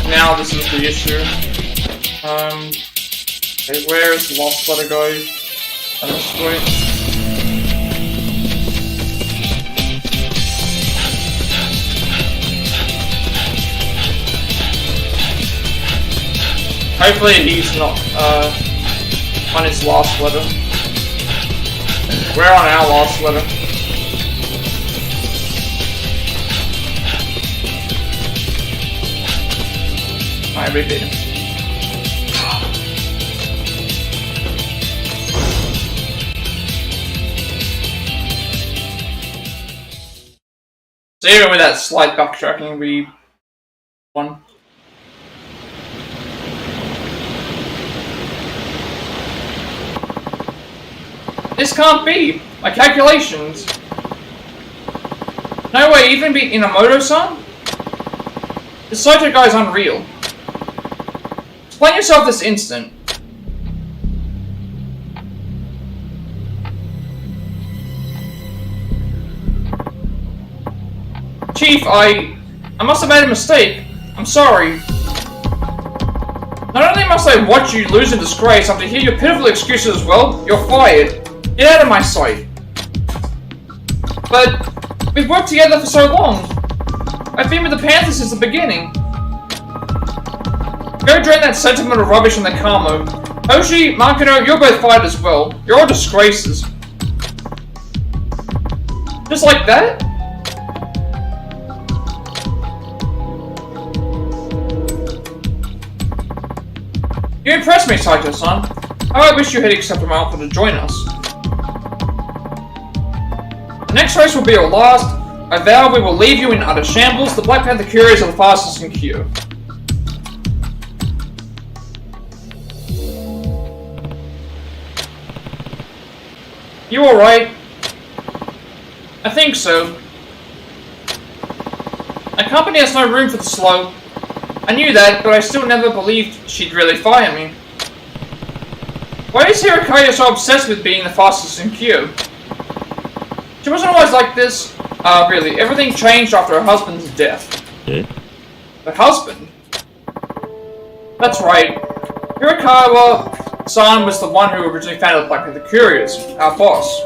Now this is the issue. Okay, where is the lost letter go? And this way. Hopefully he's not on his last letter. We're on our last letter. Alright, we beat him. So even with that slight backtracking, we won. This can't be! My calculations! No way, even beat Inamoto-san? This Saito guy's unreal. Explain yourself this instant. Chief, I must have made a mistake. I'm sorry. Not only must I watch you lose in disgrace, I have to hear your pitiful excuses as well. You're fired. Get out of my sight. But we've worked together for so long. I've been with the Panthers since the beginning. Go drain that sentimental rubbish on the Kamo. Hoshi, Makino, you're both fired as well. You're all disgraces. Just like that? You impressed me, Saito-san. How I wish you had accepted my offer to join us. The next race will be your last. I vow we will leave you in utter shambles. The Black Panther Couriers are the fastest in queue. You alright? I think so. A company has no room for the slow. I knew that, but I still never believed she'd really fire me. Why is Hirokaya so obsessed with being the fastest in queue? She wasn't always like this. Really, everything changed after her husband's death. Her husband? That's right. Hirokaya-san was the one who originally founded the Black Panther Couriers, our boss.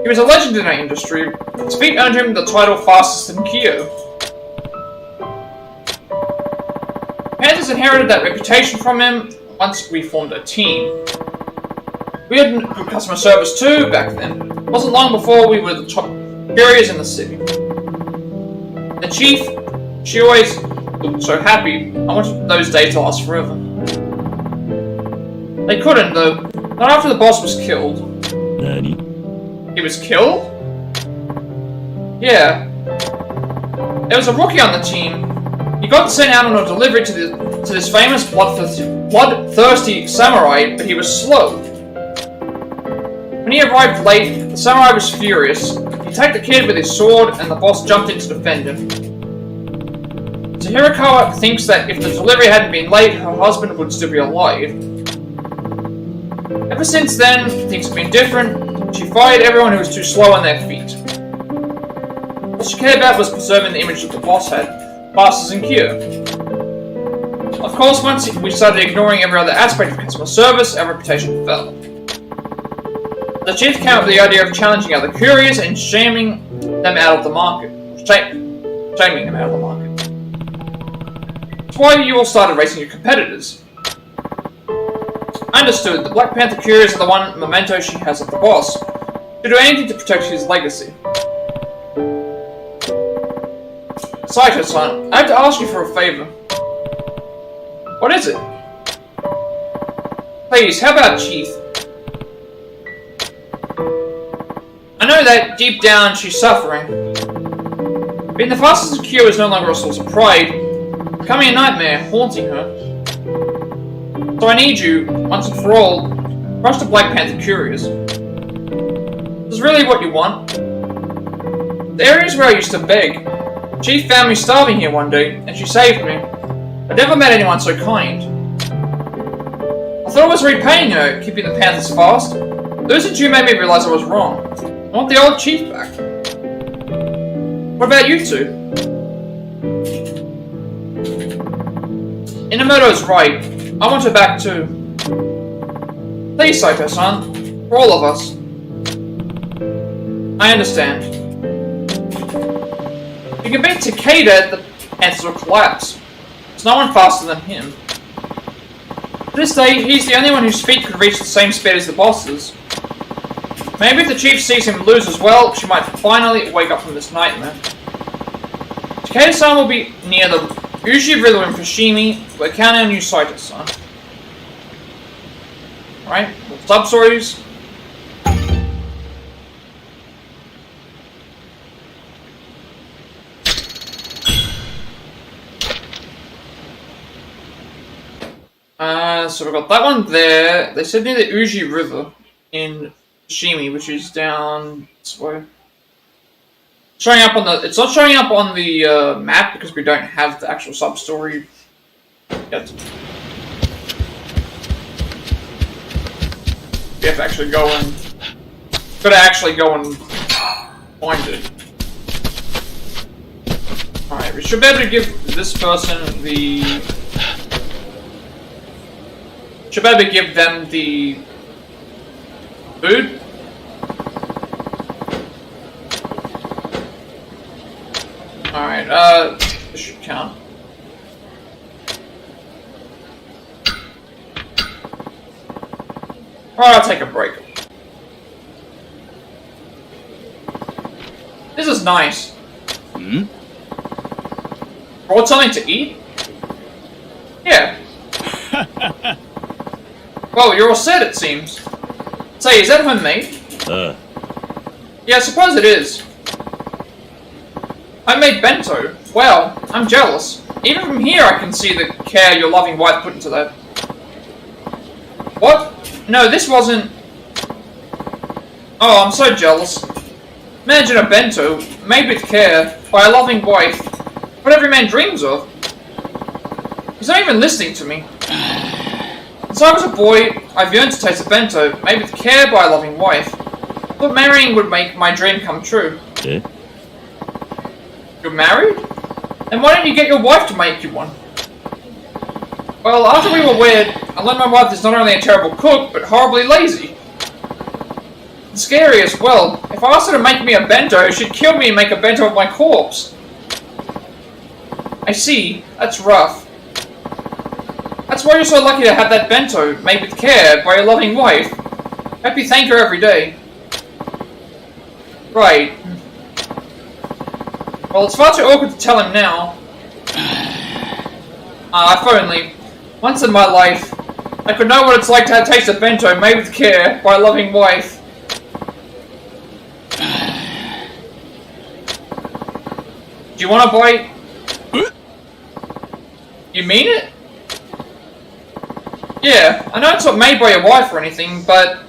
He was a legend in our industry. His feat earned him the title fastest in queue. Panthers inherited that reputation from him once we formed a team. We had good customer service too back then. It wasn't long before we were the top couriers in the city. The chief, she always looked so happy. I wanted those days to last forever. They couldn't though, not after the boss was killed. Nani? He was killed? Yeah. There was a rookie on the team. He got sent out on a delivery to this famous bloodthirsty samurai, but he was slow. When he arrived late, the samurai was furious. He attacked the kid with his sword, and the boss jumped in to defend him. So Hirakawa thinks that if the delivery hadn't been late, her husband would still be alive. Ever since then, things have been different. She fired everyone who was too slow on their feet. All she cared about was preserving the image that the boss had, fastest in queue. Of course, once we started ignoring every other aspect of customer service, our reputation fell. The chief came up with the idea of challenging other couriers and shaming them out of the market. Shaming them out of the market. That's why you all started racing your competitors. Understood, the Black Panther Couriers are the one memento she has of the boss. She'll do anything to protect his legacy. Saito-san, I have to ask you for a favor. What is it? Please, how about Chief? I know that deep down she's suffering. Being the fastest in queue is no longer a source of pride, becoming a nightmare, haunting her. So I need you, once and for all, crush the Black Panther Couriers. This is really what you want. The areas where I used to beg. Chief found me starving here one day, and she saved me. I'd never met anyone so kind. I thought I was repaying her, keeping the Panthers fast. Losing you made me realize I was wrong. I want the old Chief back. What about you two? Inamoto's right. I want her back too. Please, Saito-san. For all of us. I understand. If you can beat Takeda, the Panthers will collapse. There's no one faster than him. To this day, he's the only one whose feet could reach the same speed as the boss's. Maybe if the chief sees him lose as well, she might finally wake up from this nightmare. Takeda-san will be near the Uji River in Fushimi. We're counting on you, Saito-san. Alright, substories. So we've got that one there. They said near the Uji River in Fushimi, which is down this way. Showing up on the. It's not showing up on the map because we don't have the actual sub-story yet. We have to actually go and. Gotta actually go and find it. Alright, we should be able to give this person the Should maybe give them the food. Alright, this should count. Alright, I'll take a break. This is nice. Hmm? Brought something to eat? Yeah. Well, you're all set, it seems. Say, is that homemade? Yeah, I suppose it is. Homemade bento. Wow, I'm jealous. Even from here I can see the care your loving wife put into that. What? No, this wasn't... Oh, I'm so jealous. Imagine a bento, made with care, by a loving wife. What every man dreams of. He's not even listening to me. Since I was a boy, I've yearned to taste a bento, made with care by a loving wife. I thought marrying would make my dream come true. Eh? You're married? Then why don't you get your wife to make you one? Well, after we were wed, I learned my wife is not only a terrible cook, but horribly lazy. And scary as well. If I asked her to make me a bento, she'd kill me and make a bento of my corpse. I see. That's rough. That's why you're so lucky to have that bento, made with care, by your loving wife. Hope you thank her every day. Right. Well, it's far too awkward to tell him now. If only. Once in my life, I could know what it's like to have taste a bento made with care by a loving wife. Do you want a bite? You mean it? Yeah, I know it's not made by your wife or anything, but...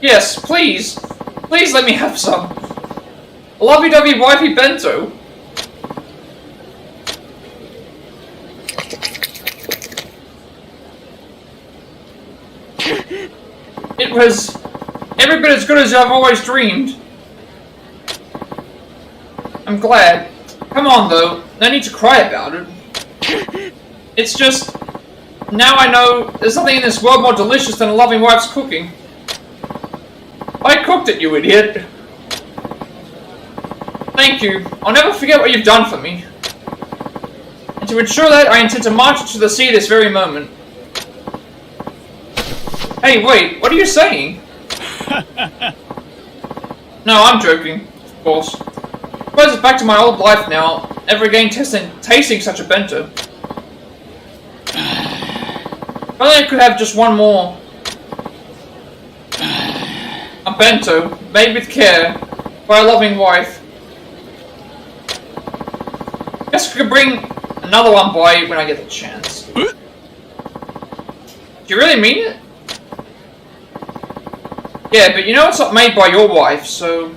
Yes, please. Please let me have some. A lovey-dovey wifey bento. It was every bit as good as I've always dreamed. I'm glad. Come on, though. No need to cry about it. It's just... Now I know there's nothing in this world more delicious than a loving wife's cooking. I cooked it, you idiot. Thank you. I'll never forget what you've done for me. And to ensure that, I intend to march you to the sea this very moment. Hey, wait, what are you saying? No, I'm joking, of course. I suppose it's back to my old life now, never again tasting such a bento. If only I could have just one more. A bento, made with care, by a loving wife. Guess we could bring another one by when I get the chance. Do you really mean it? Yeah, but you know it's not made by your wife, so...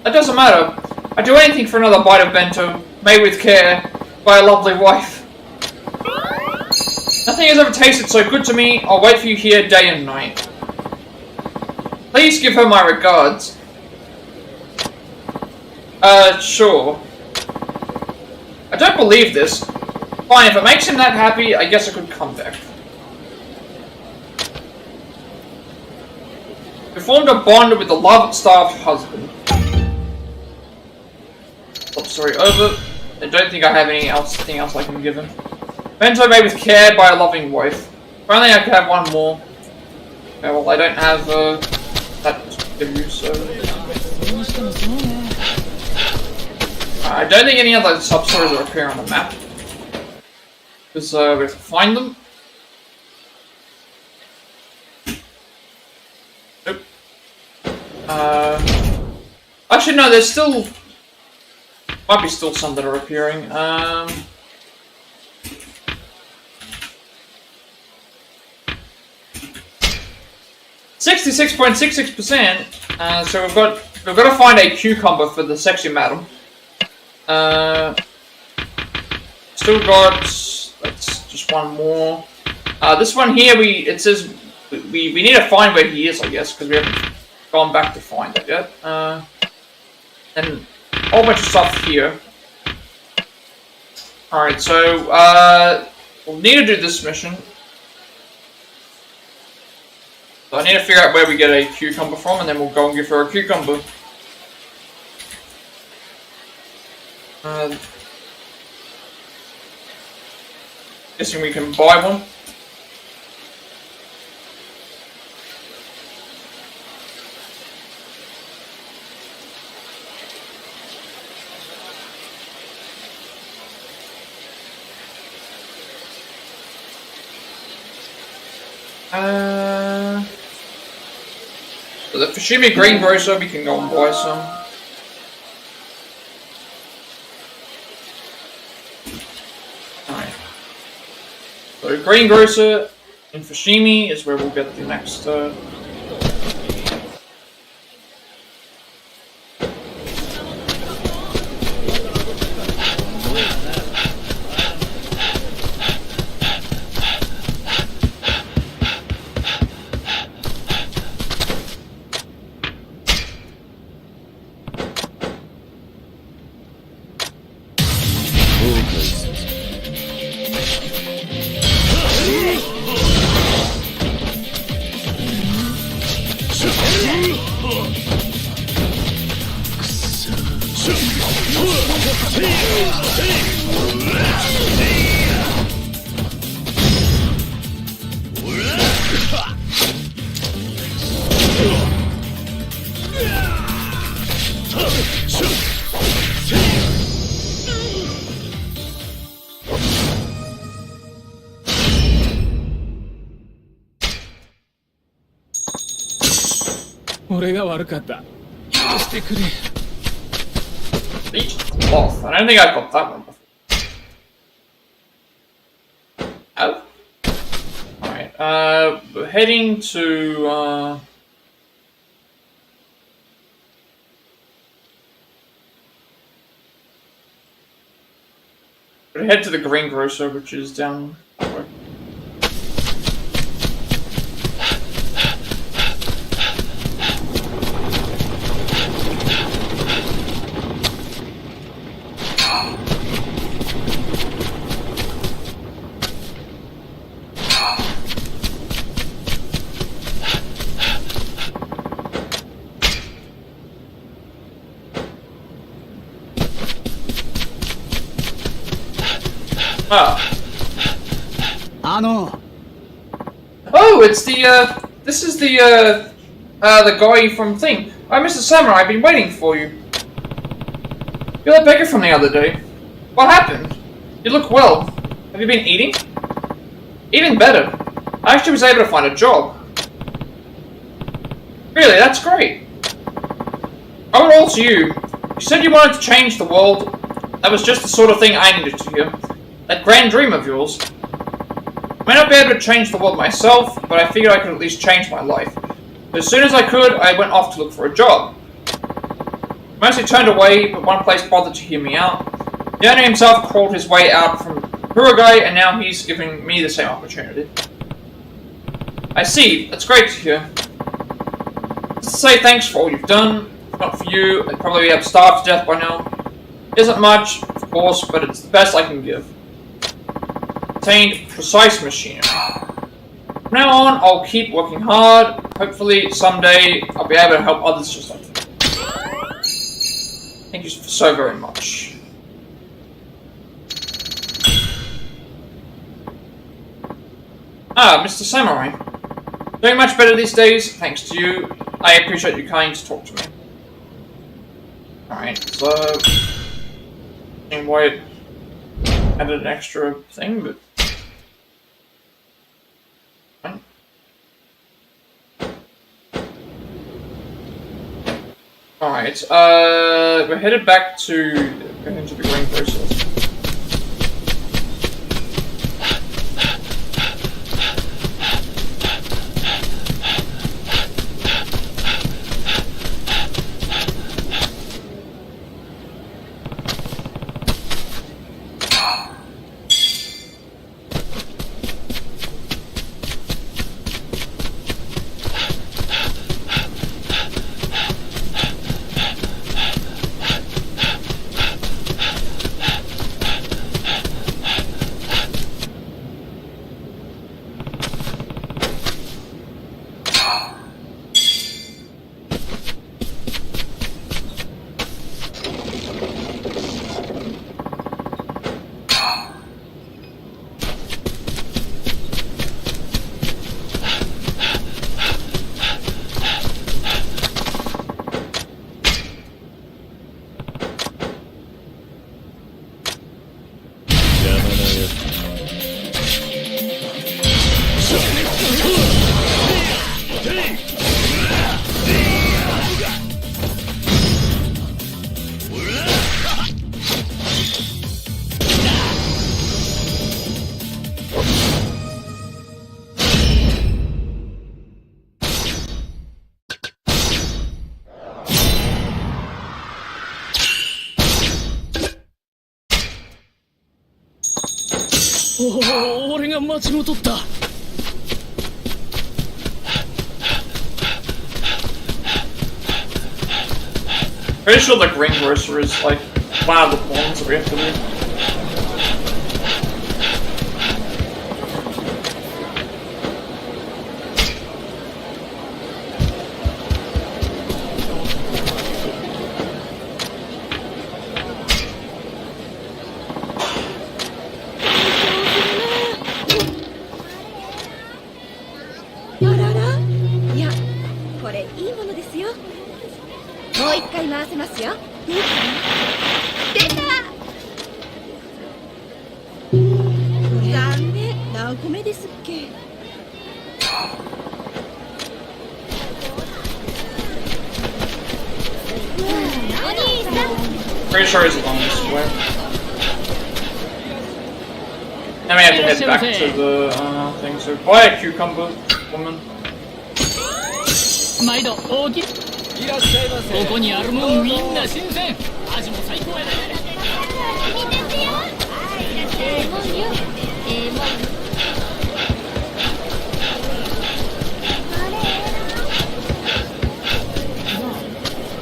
That doesn't matter. I'd do anything for another bite of bento, made with care, by a lovely wife. Nothing has ever tasted so good to me. I'll wait for you here day and night. Please give her my regards. Sure. I don't believe this. Fine, if it makes him that happy, I guess I could come back. We formed a bond with the love-starved husband. Story over. I don't think I have anything else I can give him. Bento made with care by a loving wife. If only I could have one more. Okay, well, I don't have that to give you, so... I don't think any other sub-stories are appear on the map. Because we have to find them. Nope. Actually, no, there's still... Might be still some that are appearing. 66.66%. So we've got to find a cucumber for the sexy madam. Still got that's just one more. This one here it says we need to find where he is, I guess, because we haven't gone back to find it yet. And a whole bunch of stuff here. Alright, so we'll need to do this mission. So I need to figure out where we get a cucumber from, and then we'll go and give her a cucumber. Guessing we can buy one. So the Fushimi greengrocer, we can go and buy some. Alright. So greengrocer in Fushimi is where we'll get the next俺が悪かった。許してくれ。Beach cloth. I don't think I've got that one before. Oh. Alright, we're heading to, we're head to the greengrocer, which is down that way. Oh, it's the, this is the guy from Thing. Oh, Mr. Samurai, I've been waiting for you. You're the beggar from the other day. What happened? You look well. Have you been eating? Even better. I actually was able to find a job. Really, that's great. I would alter you. You said you wanted to change the world. That was just the sort of thing I needed to hear. That grand dream of yours. I may not be able to change the world myself, but I figured I could at least change my life. But as soon as I could, I went off to look for a job. I mostly turned away, but one place bothered to hear me out. The owner himself crawled his way out from Uruguay, and now he's giving me the same opportunity. I see. That's great to hear. Just to say thanks for all you've done. If not for you, I'd probably have starved to death by now. Isn't much, of course, but it's the best I can give. Obtained precise machinery. From now on, I'll keep working hard. Hopefully, someday, I'll be able to help others just like that. Thank you so very much. Ah, Mr. Samurai. Doing much better these days, thanks to you. I appreciate you coming to talk to me. Alright, so... why it added an extra thing, but... Alright, we're headed back to the green process. おお、俺が間違うとった。 Pretty sure the greengrocer is like one of the pawns that we have to do. Pretty sure he's along this way. Then we have to head back to the thing. So, buy a cucumber, woman. 毎度大きい。いらっしゃいませ。ここにあるもんみんな新鮮。味も最高やね。いいですよ。ええもんよ。ええもん。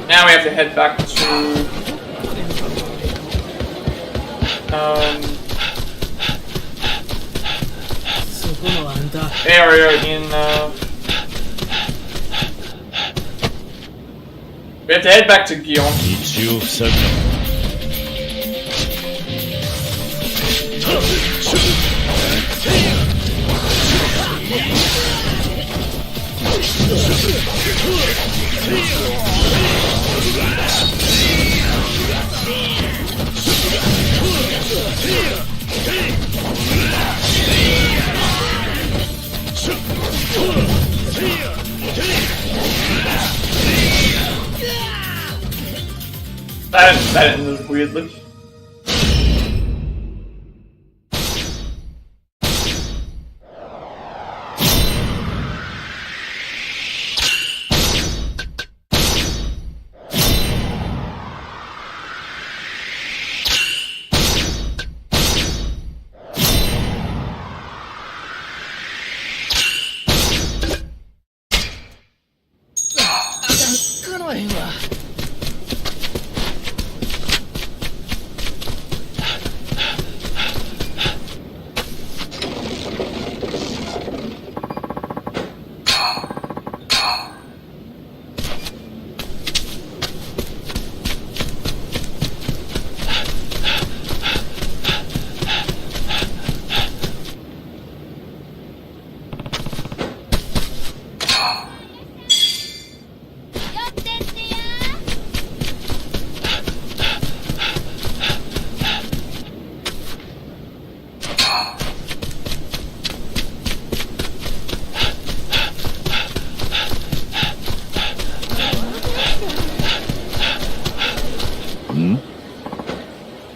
Now we have to head back to area in we have to head back to Guillaume. 道を塞ぐな。 That ended weirdly.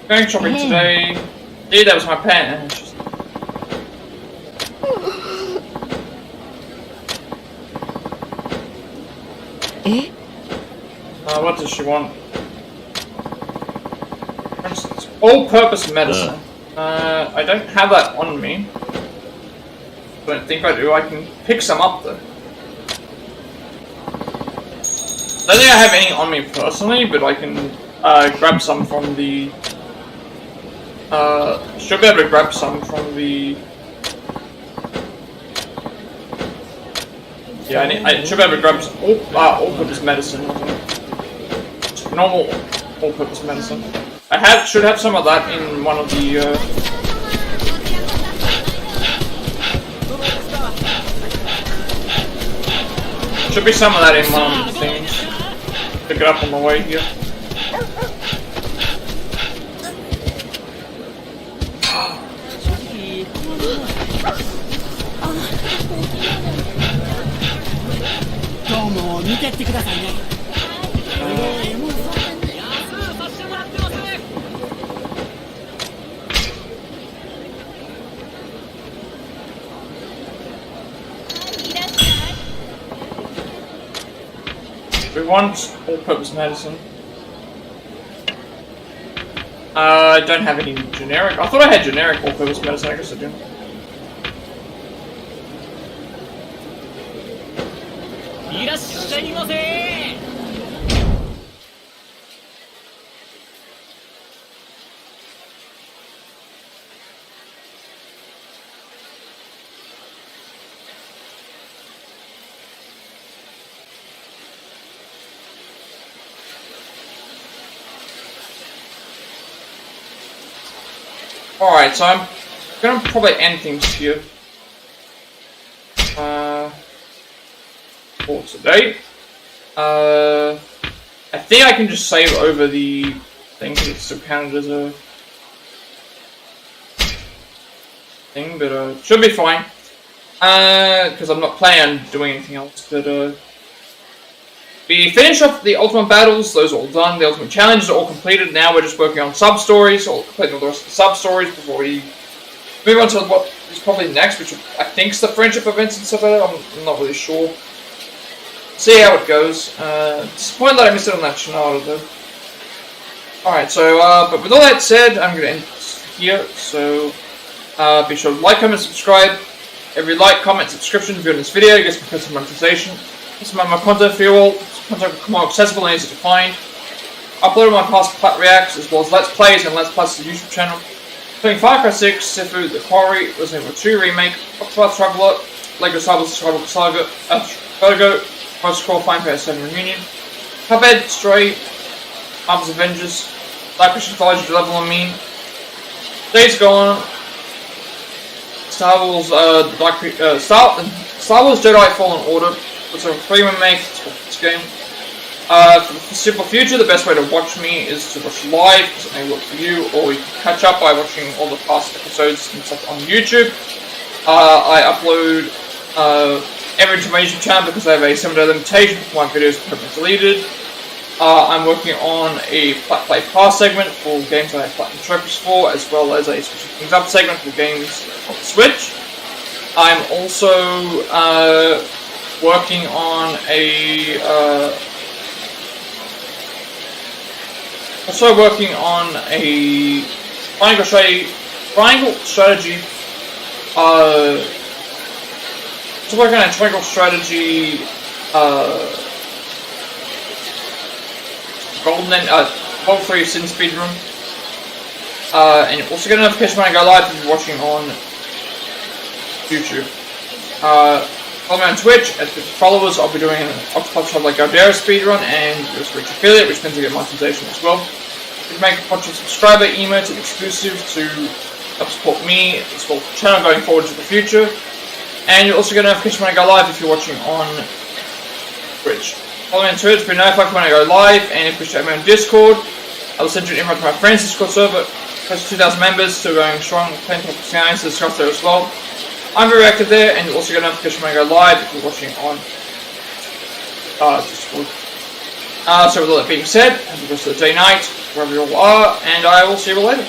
Going shopping today. Dude, that was my pen. What does she want? All-purpose medicine. I don't have that on me. Don't think I do. I can pick some up though. I don't think I have any on me personally, but I can grab some from the. Should be able to grab some from the. Yeah, I should be able to grab some all-purpose medicine. Normal all-purpose medicine. I should have some of that in one of the. Should be some of that in one of the things. Pick it up on the way here. We want all-purpose medicine. I don't have any generic. I thought I had generic all-purpose medicine. I guess I do. Alright, so I'm gonna probably end things here. For today. I think I can just save over the thing because it's still counted as a thing, but should be fine. Because I'm not planning on doing anything else, but we finished off the ultimate battles, those are all done, the ultimate challenges are all completed, now we're just working on sub-stories, so we'll complete all the rest of the sub-stories before we move on to what is probably next, which I think is the friendship events and stuff like that, I'm not really sure. See how it goes. Disappointed that I missed it on that Shinada though. Alright, so, but with all that said, I'm going to end this here, so be sure to like, comment, subscribe. Every like, comment, subscription if you're in this video gets me custom monetization. This is my content for you all. Content will come more accessible and easy to find. Upload my past Plat reacts as well as Let's Plays and Let's Plays to the YouTube channel. Playing Far Cry 6, Sifu, The Quarry, Resident Evil 2 Remake, Octopath Traveler, Lego Star Wars Skywalker Saga, Vertigo, Post-Scroll Fine Pair 7 Reunion, Cuphead, Stray, Marvel's Avengers, Dark Christian Mythology Level on Mean, Days Gone, Star Wars Star Wars Jedi Fallen Order, which are a free remake for this game. For the foreseeable future, the best way to watch me is to watch live, because it may work for you, or you can catch up by watching all the past episodes and stuff on YouTube. I upload every to my YouTube channel because I have a 7-day limitation for my videos permanently deleted. I'm working on a Plat Play Pass segment for games I have platinum trophies for, as well as a Switching Things Up segment for games on the Switch. I'm also working on a triangle strategy. Golden World 3 Sin speedrun. And you'll also get a notification when I go live if you're watching on YouTube. Follow me on Twitch, at 50 followers, I'll be doing an Octopath Traveler Gardera speedrun and a Switch affiliate, which means I get monetization as well. You can make a Patreon subscriber emote exclusive to help support me, as well as the channel going forward to the future. And you'll also get a notification when I go live if you're watching on Twitch. Follow me on Twitch, be notified when I go live, and if you wish to have me on Discord, I will send you an invite to my friends' Discord server, close to 2,000 members, still going strong, plenty of topics to discuss there as well. I'm very active there, and you'll also get a notification when I go live if you're watching on Discord. So with all that being said, have a good rest of the day, night, wherever you all are, and I will see you all later.